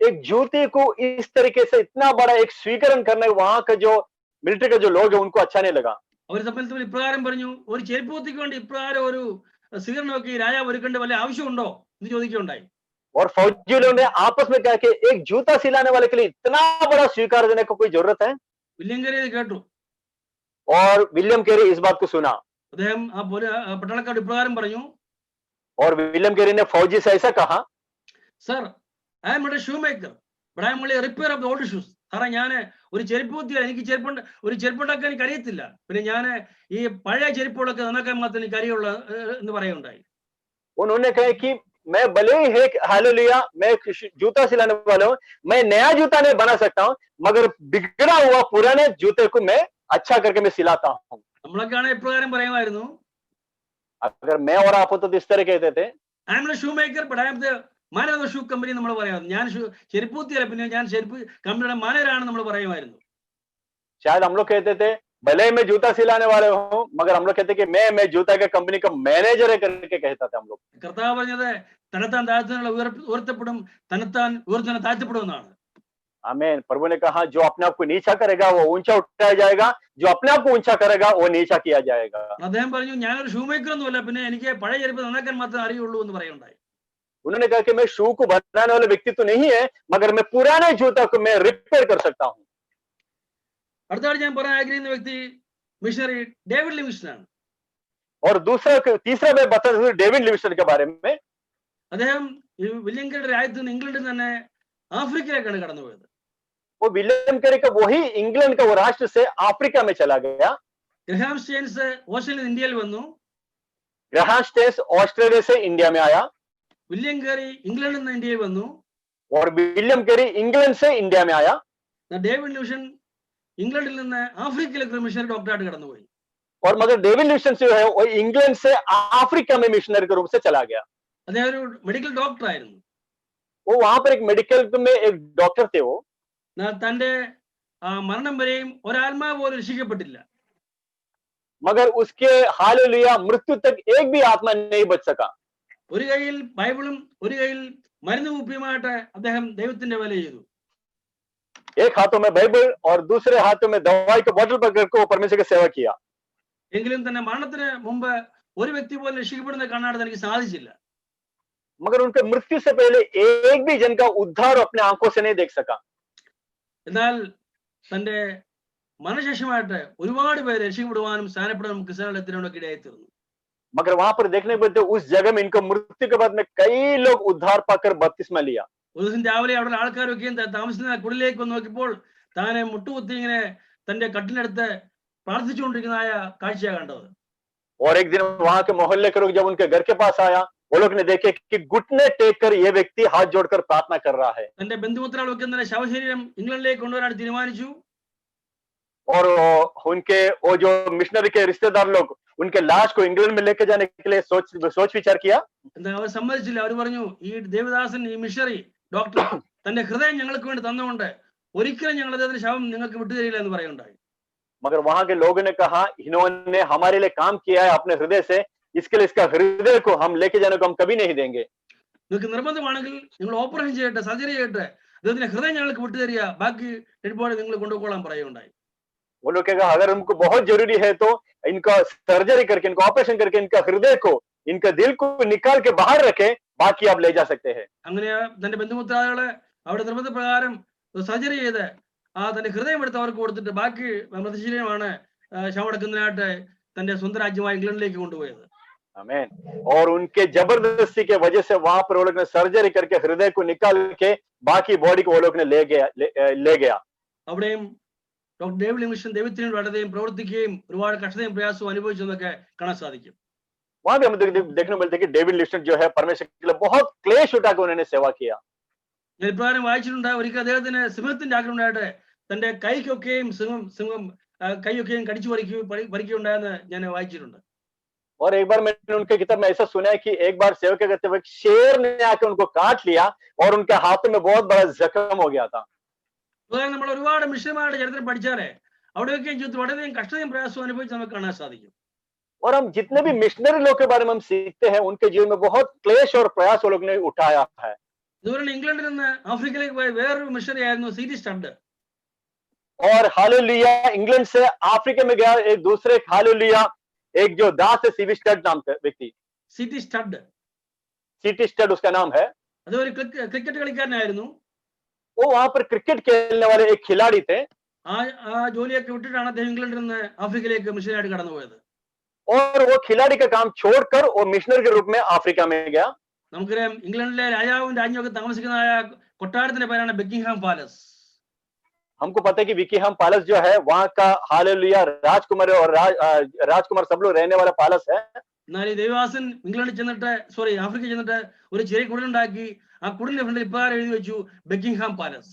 एक जूते को इस तरीके से इतना बड़ा एक स्वीकरण करने वहां का जो मिलिट्री का जो लोग है उनको अच्छा नहीं लगा. അവർ തമ്മിൽ ഇപ്രകാരം പറഞ്ഞു, ഒരു ചെരുപ്പൂത്തിക്ക് വേണ്ടി ഇപ്രകാരം ഒരു സ്വീകരണമൊക്കെ രാജാവ് ഒരുക്കേണ്ട വല്ല ആവശ്യമുണ്ടോ എന്ന് ചോദിക്കുകയുണ്ടായി. और फौजी लोगों ने आपस में कहा कि एक जूता सिलाने वाले के लिए इतना बड़ा स्वीकार देने को कोई जरूरत है. വില്യം കേരി ഇത് കേട്ടു. और विलियम केरी इस बात को सुना. അദ്ദേഹം പട്ടാളക്കാരോട് ഇപ്രകാരം പറഞ്ഞു. और विलियम केरी ने फौजी से ऐसा कहा, sir, I am not a shoe maker but I am only repair of the old shoes. സാറേ, ഞാൻ ഒരു ചെരുപ്പൂത്തിയാണ്, എനിക്ക് ചെരുപ്പുണ്ടാക്കാൻ എനിക്ക് അറിയത്തില്ല, പിന്നെ ഞാൻ ഈ പഴയ ചെരുപ്പുകളൊക്കെ നന്നാക്കാൻ മാത്രമേ എനിക്ക് അറിയുള്ളൂ എന്ന് പറയുകയുണ്ടായി. उन्होंने कहा कि मैं भले ही है हालेलुया मैं जूता सिलाने वाला हूं, मैं नया जूता नहीं बना सकता हूं, मगर बिगड़ा हुआ पुराने जूते को मैं अच्छा करके मैं सिलाता हूं. നമ്മളൊക്കെയാണ് ഇപ്രകാരം പറയുമായിരുന്നു. अगर मैं और आप तो इस तरह कहते थे, I am shoe maker but I am the manager of shoe company നമ്മൾ പറയാമായിരുന്നു. ഞാൻ ചെരുപ്പൂത്തിയല്ല, പിന്നെ ഞാൻ ചെരുപ്പ് കമ്പനിയുടെ മാനേജറാണ് നമ്മൾ പറയുമായിരുന്നു. शायद हम लोग कहते थे भले ही मैं जूता सिलाने वाले हूं, मगर हम लोग कहते कि मैं जूता के कंपनी का मैनेजर है करके कहता था हम लोग. കർത്താവ് പറഞ്ഞത് തന്നെത്താൻ താഴ്ത്തുന്ന ഉയർത്തപ്പെടും, തന്നെത്താൻ ഉയർത്തുന്ന താഴ്ത്തപ്പെടും എന്നാണ്. आमीन. प्रभु ने कहा जो अपने आप को नीचा करेगा वो ऊंचा उठाया जाएगा, जो अपने आप को ऊंचा करेगा वो नीचा किया जाएगा. അദ്ദേഹം പറഞ്ഞു, ഞാനൊരു ഷൂ മേക്കർ ഒന്നുമല്ല, പിന്നെ എനിക്ക് പഴയ ചെരുപ്പ് നന്നാക്കാൻ മാത്രമേ അറിയുള്ളൂ എന്ന് പറയുണ്ടായി. उन्होंने कहा कि मैं शू को बनाने वाला व्यक्ति तो नहीं है, मगर मैं पुराने जूता को मैं रिपेयर कर सकता हूं. അടുത്തായിട്ട് ഞാൻ പറയാൻ ആഗ്രഹിക്കുന്ന വ്യക്തി മിഷണറി ഡേവിഡ് ലിവിങ്സ്റ്റൺ ആണ്. और तीसरा मैं बता दूं डेविड लिविंगस्टन के बारे में. അദ്ദേഹം ഈ വില്യം കേരിയുടെ രാജ്യത്ത് നിന്ന് ഇംഗ്ലണ്ടിൽ തന്നെ ആഫ്രിക്കയിലേക്കാണ് കടന്നുപോയത്. वो विलियम केरी का वही इंग्लैंड का वो राष्ट्र से अफ्रीका में चला गया. ഗ്രഹാം സ്റ്റെയിൻസ് ഓസ്ട്രേലിയ ഇന്ത്യയിൽ വന്നു. ग्राहम स्टेन्स ऑस्ट्रेलिया से इंडिया में आया. വില്യം കേരി ഇംഗ്ലണ്ടിൽ നിന്ന് ഇന്ത്യയിൽ വന്നു. और विलियम केरी इंग्लैंड से इंडिया में आया. ഡേവിഡ് ലിവിങ്സ്റ്റൺ ഇംഗ്ലണ്ടിൽ നിന്ന് ആഫ്രിക്കയിലേക്ക് മിഷണറി ഡോക്ടറായിട്ട് കടന്നുപോയി. और मगर डेविड लिविंगस्टन जो है वो इंग्लैंड से अफ्रीका में मिशनरी के रूप से चला गया. അദ്ദേഹം ഒരു മെഡിക്കൽ ഡോക്ടർ ആയിരുന്നു. वो वहां पर एक मेडिकल में एक डॉक्टर थे. वो തന്റെ മരണം വരെയും ഒരാത്മാവ് പോലും രക്ഷിക്കപ്പെട്ടില്ല. मगर उसके हालेलुया मृत्यु तक एक भी आत्मा नहीं बच सका. ഒരു കൈയിൽ ബൈബിളും ഒരു കൈയിൽ മരുന്ന് കുപ്പിയുമായിട്ട് അദ്ദേഹം ദൈവത്തിന്റെ വേല ചെയ്തു. एक हाथों में बाइबल और दूसरे हाथों में दवाई का बोतल पकड़ कर परमेश्वर की सेवा किया. എങ്കിലും തന്നെ മരണത്തിന് മുമ്പ് ഒരു വ്യക്തി പോലും രക്ഷിക്കപ്പെടുന്നത് കാണാൻ തനിക്ക് സാധിച്ചില്ല. मगर उनके मृत्यु से पहले एक भी जन का उद्धार अपने आंखों से नहीं देख सका. എന്നാൽ തന്റെ മരണശേഷമായിട്ട് ഒരുപാട് പേര് രക്ഷിക്കപ്പെടുവാനും സ്ഥാനപ്പെടാനും ക്രിസ്ത്യാനികളെത്തിനൊക്കെ ഇടയായി തീർന്നു. मगर वहां पर देखने को मिलते उस जगह में इनको मृत्यु के बाद में कई लोग उद्धार पाकर बपतिस्मा लिया. ഒരു ദിവസം രാവിലെ അവിടെ ആൾക്കാരൊക്കെയും താമസിക്കുന്ന കുടിലേക്ക് വന്ന് നോക്കിയപ്പോൾ താനെ മുട്ടുകുത്തി ഇങ്ങനെ തന്റെ കട്ടിലെടുത്ത് പ്രാർത്ഥിച്ചുകൊണ്ടിരിക്കുന്നതായ കാഴ്ചയാണ് കണ്ടത്. और एक दिन वहां के मोहल्ले के लोग जब उनके घर के पास आया, वो लोग ने देखे कि घुटने टेक कर ये व्यक्ति हाथ जोड़कर प्रार्थना कर रहा है. തന്റെ ബന്ധുമിത്രാളൊക്കെ തന്നെ ശവശരീരം ഇംഗ്ലണ്ടിലേക്ക് കൊണ്ടുവരാൻ തീരുമാനിച്ചു. और उनके वो जो मिशनरी के रिश्तेदार लोग उनके लाश को इंग्लैंड में लेके जाने के लिए सोच विचार किया. എന്താ അവർ സമ്മതിച്ചില്ല. അവർ പറഞ്ഞു, ഈ ദേവദാസൻ ഈ മിഷണറി ഡോക്ടർ തന്റെ ഹൃദയം ഞങ്ങൾക്ക് വേണ്ടി തന്നുകൊണ്ട് ഒരിക്കലും ഞങ്ങൾ അദ്ദേഹത്തിന്റെ ശവം നിങ്ങൾക്ക് വിട്ടുതരില്ല എന്ന് പറയുണ്ടായി. मगर वहां के लोगों ने कहा इन्होंने हमारे लिए काम किया है अपने हृदय से, इसके लिए इसका हृदय को हम लेके जाने को हम कभी नहीं देंगे. നിങ്ങൾക്ക് നിർബന്ധമാണെങ്കിൽ നിങ്ങൾ ഓപ്പറേഷൻ ചെയ്യട്ടെ, സർജറി ചെയ്യട്ടെ, അദ്ദേഹത്തിന്റെ ഹൃദയം ഞങ്ങൾക്ക് വിട്ടുതരിക, ബാക്കി ഡെഡ് ബോഡി നിങ്ങൾ കൊണ്ടുപോകാൻ പറയുണ്ടായി. वो लोग कहेगा अगर उनको बहुत जरूरी है तो इनका सर्जरी करके इनको ऑपरेशन करके इनका हृदय को इनका दिल को निकाल के बाहर रखे, बाकी आप ले जा सकते हैं. അങ്ങനെ തന്റെ ബന്ധുമിത്രാദികളെ അവിടെ നിർബന്ധപ്രകാരം സർജറി ചെയ്ത് തന്റെ ഹൃദയം എടുത്ത് അവർക്ക് കൊടുത്തിട്ട് ബാക്കി മൃതശരീരമാണ് ശവമടക്കുന്നതിനായിട്ട് തന്റെ സ്വന്തം രാജ്യമായ ഇംഗ്ലണ്ടിലേക്ക് കൊണ്ടുപോയത്. आमीन. और उनके जबरदस्ती के वजह से वहां पर वो लोग ने सर्जरी करके हृदय को निकाल के बाकी बॉडी को वो लोग ने ले गया. അവിടെയും ഡോക്ടർ ഡേവിഡ് ലിവിങ്സ്റ്റൺ ദൈവത്തിന് വളരെയും പ്രവർത്തിക്കുകയും ഒരുപാട് കഷ്ടതയും പ്രയാസവും അനുഭവിച്ചെന്നൊക്കെ കാണാൻ സാധിക്കും. वहां भी हम देखने को मिलते हैं कि डेविड लिविंगस्टन जो है परमेश्वर के लिए बहुत क्लेश उठाकर उन्होंने सेवा किया. ഞാൻ ഇപ്രകാരം വായിച്ചിട്ടുണ്ട്. ഒരിക്കൽ അദ്ദേഹത്തിന് സിംഹത്തിന്റെ ആഗ്രഹം ഉണ്ടായിട്ട് തന്റെ കൈക്കൊക്കെയും സിംഹം കൈയൊക്കെയും കടിച്ചു പറിക്കുകയുണ്ടായെന്ന് ഞാൻ വായിച്ചിട്ടുണ്ട്. और एक बार मैंने उनके किताब में ऐसा सुना है कि एक बार सेवक करते हुए शेर ने आके उनको काट लिया और उनके हाथों में बहुत बड़ा जख्म हो गया था। നമ്മൾ ഒരുപാട് മിഷണറിമാരുടെ ചരിത്രം പഠിച്ചാലേ അവിടെയൊക്കെ ജീവിതത്തിൽ വളരെയധികം കഷ്ടതയും പ്രയാസവും അനുഭവിച്ച് നമുക്ക് കാണാൻ സാധിക്കും. और हम जितने भी मिशनरी लोग के बारे में हम सीखते हैं, उनके जीवन में बहुत क्लेश और प्रयास वो लोग ने उठाया है। ഇതുപോലെ ഇംഗ്ലണ്ടിൽ നിന്ന് ആഫ്രിക്കയിലേക്ക് പോയ വേറൊരു മിഷണറി ആയിരുന്നു C.T. സ്റ്റഡ്. और हालेलुया इंग्लैंड से अफ्रीका में गया एक दूसरे हालेलुया एक जो दास है C.V. स्टड नाम का व्यक्ति, C.T. സ്റ്റഡ്. C.T. स्टड उसका नाम है। അതൊരു ക്രിക്കറ്റ് കളിക്കാരനായിരുന്നു. वो वहां पर क्रिकेट खेलने वाले एक खिलाड़ी थे ആ ജോലിയൊക്കെ വിട്ടിട്ടാണ് അദ്ദേഹം ഇംഗ്ലണ്ടിൽ നിന്ന് ആഫ്രിക്കയിലേക്ക് മിഷണറിയായിട്ട് കടന്നുപോയത്. और वो खिलाड़ी का काम छोड़कर वो मिशनरी के रूप में अफ्रीका में गया। നമുക്കറിയാം ഇംഗ്ലണ്ടിലെ രാജാവും രാജ്ഞിയൊക്കെ താമസിക്കുന്നതായ കൊട്ടാരത്തിന്റെ പേരാണ് ബക്കിംഗ്ഹാം പാലസ്. हमको पता है कि विकिंघम पैलेस जो है वहां का हालेलुया राजकुमार और राजकुमार सब लोग रहने वाला पैलेस है। എന്നാൽ ഈ ദേവദാസൻ ഇംഗ്ലണ്ടിൽ ചെന്നിട്ട് ആഫ്രിക്കയിൽ ചെന്നിട്ട് ഒരു ചെറിയ കുടിലുണ്ടാക്കി ആ കുടിലിന്റെ ഫ്രണ്ടിൽ ഇപ്രകാരം എഴുതി വെച്ചു ബക്കിംഗ്ഹാം പാലസ്.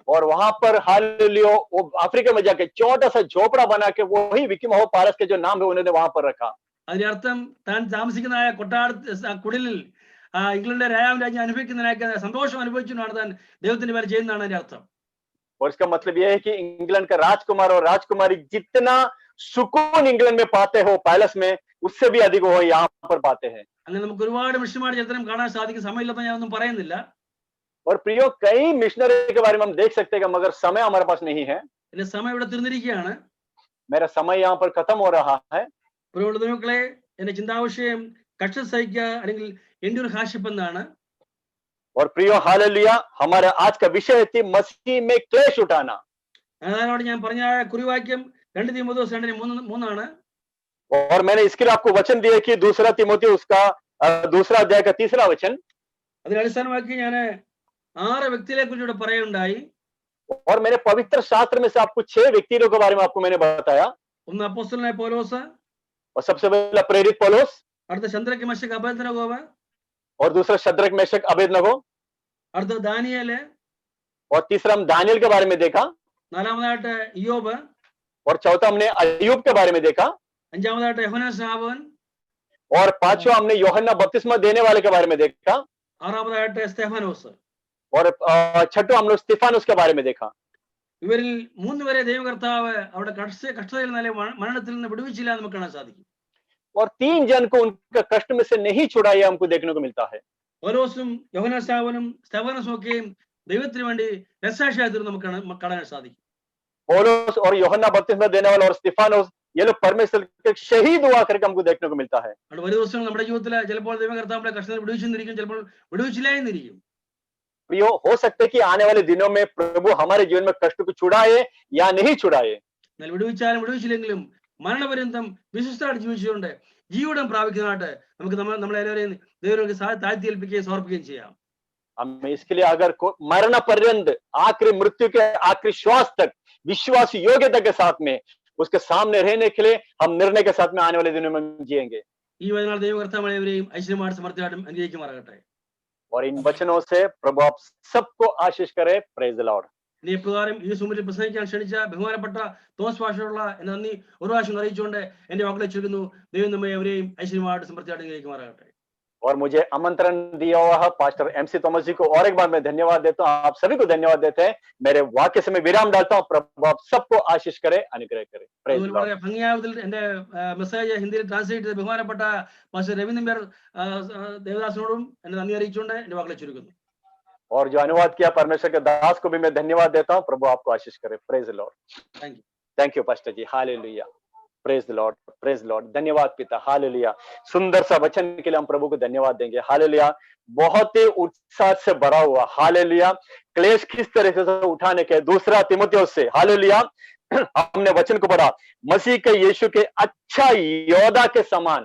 और वहां पर हालेलुया वो अफ्रीका में जाके छोटा सा झोपड़ा बना के वही विकिंघम पैलेस के जो नाम है उन्होंने वहां पर रखा। അതിന്റെ അർത്ഥം താൻ താമസിക്കുന്നതായ കുടിലിൽ ഇംഗ്ലണ്ടിലെ രാജാവും രാജ്യം അനുഭവിക്കുന്നതിനായി സന്തോഷം അനുഭവിച്ചുകൊണ്ടാണ് താൻ ദൈവത്തിന്റെ പേര് ചെയ്യുന്നതാണ് അതിന്റെ അർത്ഥം. और इसका मतलब यह है कि इंग्लैंड का राजकुमार और राजकुमारी जितना सुकून इंग्लैंड में पाते हो पैलेस में, उससे भी अधिक वो यहाँ पर पाते हैं। അങ്ങനെ നമുക്ക് ഒരുപാട് മിഷണറിമാരുടെ ചരിത്രം കാണാൻ സാധിക്കും. സമയമില്ലാത്ത ഞാനൊന്നും പറയുന്നില്ല. और प्रियो कई मिशनरी के बारे में हम देख सकते हैं मगर समय हमारे पास नहीं है। എന്റെ സമയം ഇവിടെ തീർന്നിരിക്കുകയാണ്. मेरा समय यहाँ पर खत्म हो रहा है। പ്രിയമുള്ള ദൈവമക്കളെ, എന്റെ ചിന്താവിഷയം കഷ്ടത സഹിക്കുക അല്ലെങ്കിൽ എൻഡ്യൂർ ഹാർഷിപ്പ് എന്നാണ്. और प्रियो हालेलुया हमारा आज का विषय थी मसीह में क्लेश उठाना। അതായത് ഞാൻ പറഞ്ഞ കുറിവാക്യം 2 തീമോഥെയോസ് 2:3 और मैंने इसके लिए आपको वचन दिया कि दूसरा तीमुथियुस उसका दूसरा अध्याय का 3रा वचन। അതിനെ അടിസ്ഥാനമാക്കി ഞാൻ 6 വ്യക്തികളെ കുറിച്ച് ഇവിടെ പറയുണ്ടായി. और मैंने पवित्र शास्त्र में से आपको 6 व्यक्तियों के बारे में आपको मैंने बताया। ഒന്ന് അപ്പോസ്തലനായ പൗലോസ്, और सबसे पहला प्रेरित पौलुस, അടുത്ത ശദ്രക്ക് മെശക്ക് അബേദ്നെഗോ, और दूसरा शद्रक मेशक अबेदनगो, അടുത്ത ദാനിയേൽ, और तीसरा हम दानियल के बारे में देखा, നാലാമതായിട്ട് ഇയ്യോബ്, और चौथा हमने अय्यूब के बारे में देखा, അഞ്ചാമതായിട്ട് യോഹന്നാൻ, और पांचवा हमने യോഹന്നാൻ बपतिस्मा देने वाले के बारे में देखा, ആറാമതായിട്ട് സ്തെഫാനോസ്. और छठवां हम लोग स्तिफानुस के बारे में देखा। ഇവരിൽ 3 പേരെ ദൈവകർത്താവ് അവിടെ കഷ്ടതയിൽ നിന്നും മരണത്തിൽ നിന്ന് വിടുവിച്ചില്ല എന്ന് നമുക്ക് കാണാൻ സാധിക്കും. और 3 जन को उनका कष्ट में से नहीं छुड़ाया हमको देखने को मिलता है। പൗലോസും യോഹന്നാനും സ്തെഫാനോസും ഒക്കെയും ദൈവത്തിന് വേണ്ടി രക്തസാക്ഷിയായി തീർന്ന് നമുക്ക് കാണാൻ സാധിക്കും. पौलुस और യോഹന്നാൻ बपतिस्मा देने वाला और स्तिफानुस ये लोग परमेश्वर के शहीद हुआ करके हमको देखने को मिलता है। അവിടെ ഒരു ദിവസം നമ്മുടെ ജീവിതത്തിൽ ചിലപ്പോൾ ദൈവകർത്താവ് നമ്മളെ കഷ്ടത്തിൽ വിടുവിച്ചെന്നിരിക്കും, ചിലപ്പോൾ വിടുവിച്ചില്ല എന്നിരിക്കും. प्रियो हो सकते है कि आने वाले दिनों में प्रभु हमारे जीवन में कष्ट को छुड़ाए या नहीं छुड़ाए। എന്നാൽ വിടുവിച്ചാലും വിടുവിച്ചില്ലെങ്കിലും മരണപര്യന്തം വിശ്വസ്തമായിട്ട് ജീവിച്ചുകൊണ്ട് ജീവിതം പ്രാപിക്കുന്നതായിട്ട് നമുക്ക് നമ്മളെല്ലാവരെയും ദൈവങ്ങൾക്ക് താഴ്ത്തി ഏൽപ്പിക്കുകയും സമർപ്പിക്കുകയും ചെയ്യാം. हम इसके लिए अगर मरण पर्यंत आखिरी मृत्यु के आखिरी श्वास तक विश्वास योग्यता के साथ में उसके सामने रहने के लिए हम निर्णय के साथ में आने वाले दिनों में जिएंगे। ഈ വചനങ്ങൾ ദൈവകർത്താവരെയും ഐശ്വര്യമായിട്ട് സമർത്ഥമായിട്ടും അനുഗ്രഹിക്കുമാറാകട്ടെ. और इन वचनों से प्रभु आप सबको आशीष करे। Praise the Lord. ഇനി ഇപ്രകാരം ഈ സുമരിൽ പ്രസംഗിക്കാൻ ക്ഷണിച്ച ബഹുമാനപ്പെട്ട തോമസ് ഭാഷയുള്ള എന്നെ നന്ദി ഒരു പ്രാവശ്യം അറിയിച്ചുകൊണ്ട് എന്റെ വാക്കുകളെ ചുരുക്കുന്നു. ദൈവം നമ്മെ അവരെയും ഐശ്വര്യമായിട്ട് സമൃദ്ധിയായിട്ട് അനുഗ്രഹിക്കുമാറാകട്ടെ. और मुझे आमंत्रण दिया हुआ पास्टर MC थॉमस जी को और एक बार मैं धन्यवाद देता हूँ। आप सभी को धन्यवाद देते हैं। मेरे वाक्य से मैं विराम डालता हूँ। प्रभु आप सबको आशीष करे, अनुग्रह करे। Praise the Lord. വളരെ ഭംഗിയാവതിൽ എന്റെ മെസ്സേജ് ഹിന്ദിയിൽ ട്രാൻസ്ലേറ്റ് ചെയ്ത് ബഹുമാനപ്പെട്ട പാസ്റ്റർ രവീന്ദ്രൻ ദേവദാസിനോടും എന്നെ നന്ദി അറിയിച്ചുകൊണ്ട് എന്റെ വാക്കുകളെ ചുരുക്കുന്നു. और जो अनुवाद किया परमेश्वर के दास को भी मैं धन्यवाद देता हूँ। प्रभु आपको आशीष करे। Praise the Lord. Thank you pastor ji. Hallelujah. Praise the Lord. Praise the Lord. धन्यवाद पिता। हालेलुया। सुंदर सा वचन के लिए हम प्रभु को धन्यवाद देंगे। हालेलुया। बहुत ही उत्साह से भरा हुआ। हालेलुया। क्लेश किस तरह से उठाने के दूसरा तीमुथियुस से हालेलुया हमने वचन को पढ़ा। मसीह के यीशु के अच्छा योद्धा के समान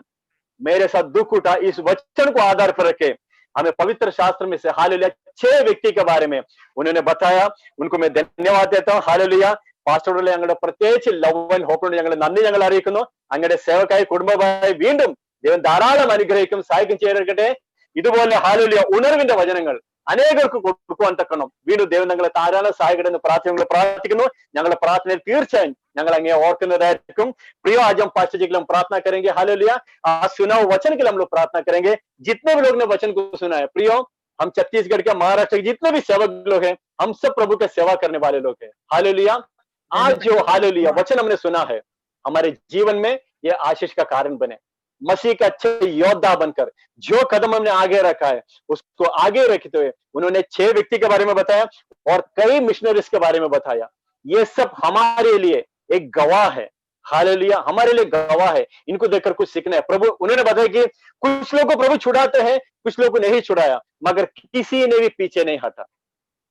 मेरे साथ दुख उठा। इस वचन को आधार पर रखे हमें पवित्र शास्त्र में से हालेलुया 6 व्यक्ति के बारे में उन्होंने बताया। उनको मैं धन्यवाद देता हूँ। हालेलुया। പാസ്റ്ററുടെ ഞങ്ങളുടെ പ്രത്യേകിച്ച് ലവ് ആൻഡ് ഹോപ്പിനോട് ഞങ്ങൾ നന്ദി ഞങ്ങൾ അറിയിക്കുന്നു. അങ്ങയുടെ സേവക്കായി കുടുംബമായി വീണ്ടും ദൈവം ധാരാളം അനുഗ്രഹിക്കും സഹായിക്കും ചെയ്തിരിക്കട്ടെ. ഇതുപോലെ ഹാലേലൂയ ഉണർവിന്റെ വചനങ്ങൾ അനേകർക്ക് കൊടുക്കുവാൻ തക്കണം വീണ്ടും ദൈവം ഞങ്ങളെ ധാരാളം സഹായിക്കട്ടെ എന്ന് പ്രാർത്ഥിക്കുന്നു. ഞങ്ങളുടെ പ്രാർത്ഥനയിൽ തീർച്ചയായും ഞങ്ങൾ അങ്ങേ ഓർക്കുന്നതായിരിക്കും. प्रियो, आज हम पास्टर जी के लिए हम प्रार्थना करेंगे। हालेलुया। आज सुना हुआ वचन के लिए हम लोग प्रार्थना करेंगे। जितने भी लोग ने वचन को सुना है प्रियो, हम छत्तीसगढ़ के, महाराष्ट्र के जितने भी सेवक लोग हैं, हम सब प्रभु के सेवा करने वाले लोग हैं। हालेलुया। आज जो हालेलुया वचन हमने सुना है, हमारे जीवन में ये आशीष का कारण बने। मसीह का अच्छे योद्धा बनकर जो कदम हमने आगे रखा है उसको आगे रखते हुए उन्होंने 6 व्यक्ति के बारे में बताया और कई मिशनरीज के बारे में बताया। ये सब हमारे लिए एक गवाह है। हालेलुया, हमारे लिए गवाह है। इनको देखकर कुछ सीखना है। प्रभु उन्होंने बताया कि कुछ लोग को प्रभु छुड़ाते हैं, कुछ लोग को नहीं छुड़ाया, मगर किसी ने भी पीछे नहीं हटा।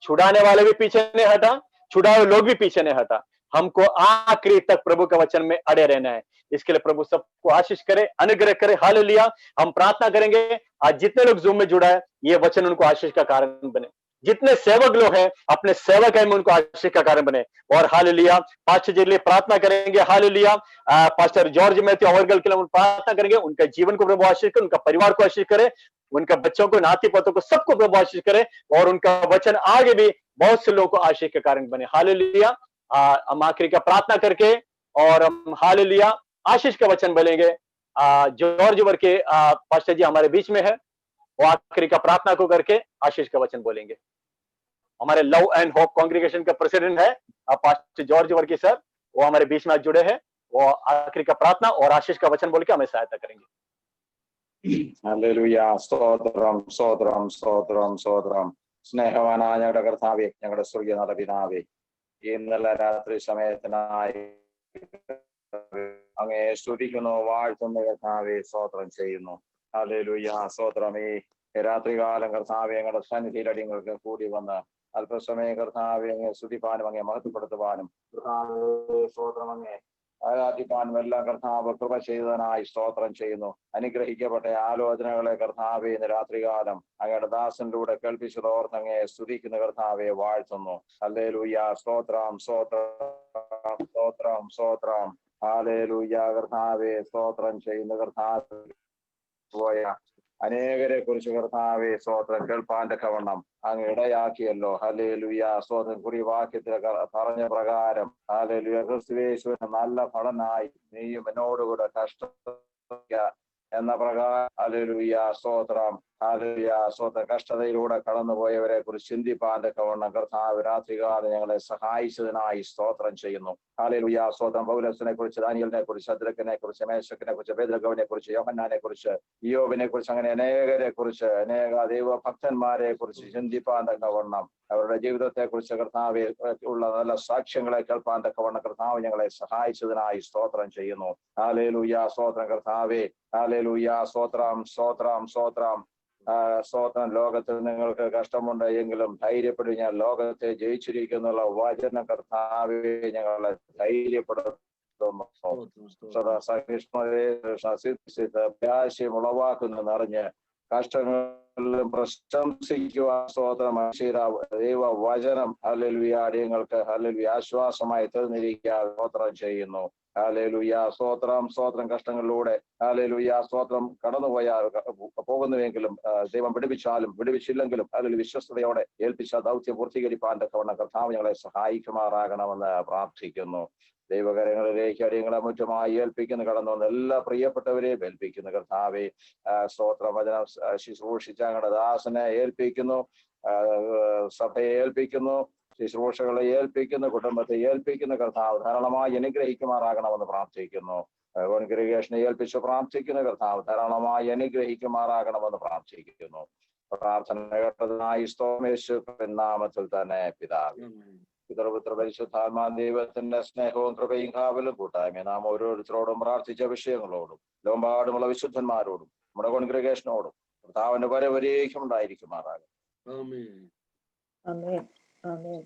छुड़ाने वाले भी पीछे नहीं हटा, छुड़ाए लोग भी पीछे नहीं हटा। हमको आखिरी तक प्रभु के वचन में अड़े रहना है। इसके लिए प्रभु सबको आशीष करे, अनुग्रह करे। हालेलुया। हम प्रार्थना करेंगे आज जितने लोग जूम में जुड़ा है, ये वचन उनको आशीष का कारण बने। जितने सेवक लोग हैं अपने सेवक है में उनको आशीष का कारण बने। और हालेलुया, पास्टर जी के लिए प्रार्थना करेंगे। हालेलुया, पास्टर जॉर्ज मैथ्यू अवरगल के लिए हम प्रार्थना करेंगे। उनके जीवन को प्रभु आशीष करे, उनका परिवार को आशीष करे, उनके बच्चों को, नाती पोतों को, सबको प्रभु आशीष करे और उनका वचन आगे भी बहुत से लोगों को आशीष के कारण बने। हालेलुया। हम आखिरी का प्रार्थना करके और हम हालेलुया आशीष का वचन बोलेंगे। जॉर्ज वर के पास्टर जी हमारे बीच में है, वो आखिरी का प्रार्थना को करके आशीष का वचन बोलेंगे। हमारे लव एंड होप कांग्रीगेशन का प्रेसिडेंट है पास्टर जॉर्ज वर्की सर, वो हमारे बीच में आज जुड़े हैं। वो आखिरी का प्रार्थना और आशीष का वचन बोल के हमें सहायता करेंगे। ഹല്ലേലൂയ. സ്തോത്രം സ്തോത്രം സ്തോത്രം സ്തോത്രം. സ്നേഹവാനായ ഞങ്ങളുടെ കർത്താവേ, ഞങ്ങളുടെ സ്വർഗീയ പിതാവേ, ഇന്നലെ രാത്രി സമയത്തിനായി അങ്ങേ സ്തുതിക്കുന്നു, വാഴ്ത്തുന്ന കർത്താവേ, സ്തോത്രം ചെയ്യുന്നു. ഹല്ലേലൂയ. സ്തോത്രം. ഈ രാത്രികാലം കർത്താവേ ഞങ്ങളുടെ സന്നിധിയിൽ അടിയങ്ങൾക്ക് കൂടി വന്ന് അല്പസമയം കർത്താവേ അങ്ങേ സ്തുതിപ്പാനും അങ്ങേ മഹത്വപ്പെടുത്തുവാനും സ്തോത്രം അങ്ങേ ആരാധിപ്പാനും എല്ലാം കർത്താവ് കൃപ ചെയ്തതിനായി സ്തോത്രം ചെയ്യുന്നു. അനുഗ്രഹിക്കപ്പെട്ട ആലോചനകളെ കർത്താവെ ഇന്ന് രാത്രികാലം അങ്ങയുടെ ദാസനിലൂടെ കേൾപ്പിച്ചതോർത്ത് അങ്ങേ സ്തുതിക്കുന്ന കർത്താവെ വാഴ്ത്തുന്നു. ഹല്ലേലൂയ. സ്തോത്രം സ്തോത്രം സ്തോത്രം സ്തോത്രം. ഹല്ലേലൂയ. കർത്താവെ സ്തോത്രം ചെയ്യുന്ന കർത്താവ് പോയ അനേകരെ കുറിച്ച് കർത്താവെ സ്തോത്രം കേൾപ്പാൻ തക്കവണ്ണം അങ്ങ് ഇടയാക്കിയല്ലോ. ഹല്ലേലൂയ. സ്തോത്രം. കുറിവാക്യത്തിൽ പറഞ്ഞ പ്രകാരം ഹല്ലേലൂയ, ക്രിസ്തുയേശുവിന് നല്ല ഫലനായി നീയും എന്നോടുകൂടെ കഷ്ട എന്ന പ്രകാരം ഹല്ലേലൂയ. സ്തോത്രം. ഹല്ലേലൂയ. സ്തോത്രം. കഷ്ടതയിലൂടെ കടന്നുപോയവരെ കുറിച്ച് ചിന്തിപ്പാൻ തക്കവണ്ണം കർത്താവ് രാത്രികാലം ഞങ്ങളെ സഹായിച്ചതിനായി സ്തോത്രം ചെയ്യുന്നു. ഹല്ലേലൂയ. സ്തോത്രം. പൗലോസിനെ കുറിച്ച്, ദാനിയേലിനെ കുറിച്ച്, ശദ്രക്കിനെ കുറിച്ച്, മേശക്കിനെ കുറിച്ച്, പേദ്രഗോവിനെ കുറിച്ച്, യോഹന്നാനെ കുറിച്ച്, ഇയ്യോബിനെ കുറിച്ച്, അങ്ങനെ അനേകരെ കുറിച്ച്, അനേക ദൈവഭക്തന്മാരെ കുറിച്ച് ചിന്തിപ്പാൻ തക്കവണ്ണം അവരുടെ ജീവിതത്തെ കുറിച്ച് കർത്താവ് ഉള്ള നല്ല സാക്ഷ്യങ്ങളെ കേൾപ്പാൻ തക്കവണ്ണം കർത്താവ് ഞങ്ങളെ സഹായിച്ചതിനായി സ്തോത്രം ചെയ്യുന്നു. ഹല്ലേലൂയ. സ്തോത്രം കർത്താവേ. ഹല്ലേലൂയ. സ്തോത്രം സ്തോത്രം സ്തോത്രം സ്തോത്രം. ലോകത്തിൽ നിങ്ങൾക്ക് കഷ്ടമുണ്ട് എങ്കിലും ധൈര്യപ്പെടും, ഞാൻ ലോകത്തെ ജയിച്ചിരിക്കുന്നുള്ള വചനം കർത്താവെ ഞങ്ങളെ ധൈര്യപ്പെടുത്തുന്നു. സഹിഷ്ണുതയും ഉളവാക്കുന്നറിഞ്ഞ് കഷ്ടങ്ങളിലും പ്രശംസിക്കുവാൻ സ്തോത്രം ദൈവ വചനം ഹല്ലേലൂയ അടിയങ്ങൾക്ക് ഹല്ലേലൂയ ആശ്വാസമായി തീർന്നിരിക്കാൻ സ്തോത്രം ചെയ്യുന്നു. ഹല്ലേലൂയ. സ്തോത്രം സ്തോത്രം. കഷ്ടങ്ങളിലൂടെ ഹല്ലേലൂയ സ്തോത്രം പോകുന്നുവെങ്കിലും ദൈവം വിടുവിച്ചാലും വിടുവിച്ചില്ലെങ്കിലും അതിൽ വിശ്വസ്തയോടെ ഏൽപ്പിച്ച ദൗത്യം പൂർത്തീകരിപ്പാൻ തക്കവണ്ണം കർത്താവ് ഞങ്ങളെ സഹായിക്കുമാറാകണമെന്ന് പ്രാർത്ഥിക്കുന്നു. ദൈവകരങ്ങളിലേക്ക് അടിയങ്ങളെ മുറ്റുമായി ഏൽപ്പിക്കുന്ന കടന്നു വന്ന എല്ലാ പ്രിയപ്പെട്ടവരെയും ഏൽപ്പിക്കുന്നു കർത്താവെ. സ്തോത്രം. വചനം ശുശ്രൂഷിച്ച ഞങ്ങളുടെ ദാസനെ ഏൽപ്പിക്കുന്നു, സഭയെ ഏൽപ്പിക്കുന്നു, ശുശ്രൂഷകളെ ഏൽപ്പിക്കുന്ന, കുടുംബത്തെ ഏൽപ്പിക്കുന്ന കർത്താവ് ധാരാളമായി അനുഗ്രഹിക്കുമാറാകണമെന്ന് പ്രാർത്ഥിക്കുന്നു. കോൺഗ്രിഗേഷനെ ഏൽപ്പിച്ച് പ്രാർത്ഥിക്കുന്ന കർത്താവ് ധാരാളമായി അനുഗ്രഹിക്കുമാറാകണമെന്ന് പ്രാർത്ഥിക്കുന്നു. പ്രാർത്ഥന കേട്ടതിനായി സ്തോമേശു നാമത്തിൽ തന്നെ പിതാവേ. പിതൃപുത്ര പരിശുദ്ധാത്മാ ദൈവത്തിന്റെ സ്നേഹവും കൃപയും കാവലും കൂട്ടായ്മ നാം ഓരോരുത്തരോടും പ്രാർത്ഥിച്ച വിഷയങ്ങളോടും ലോകമെമ്പാടുമുള്ള വിശുദ്ധന്മാരോടും നമ്മുടെ കോൺഗ്രിഗേഷനോടും കർത്താവിന്റെ വരവരേക്കും ഉണ്ടായിരിക്കുമാറാകും. ആമേൻ. ആമേൻ. ആമേൻ.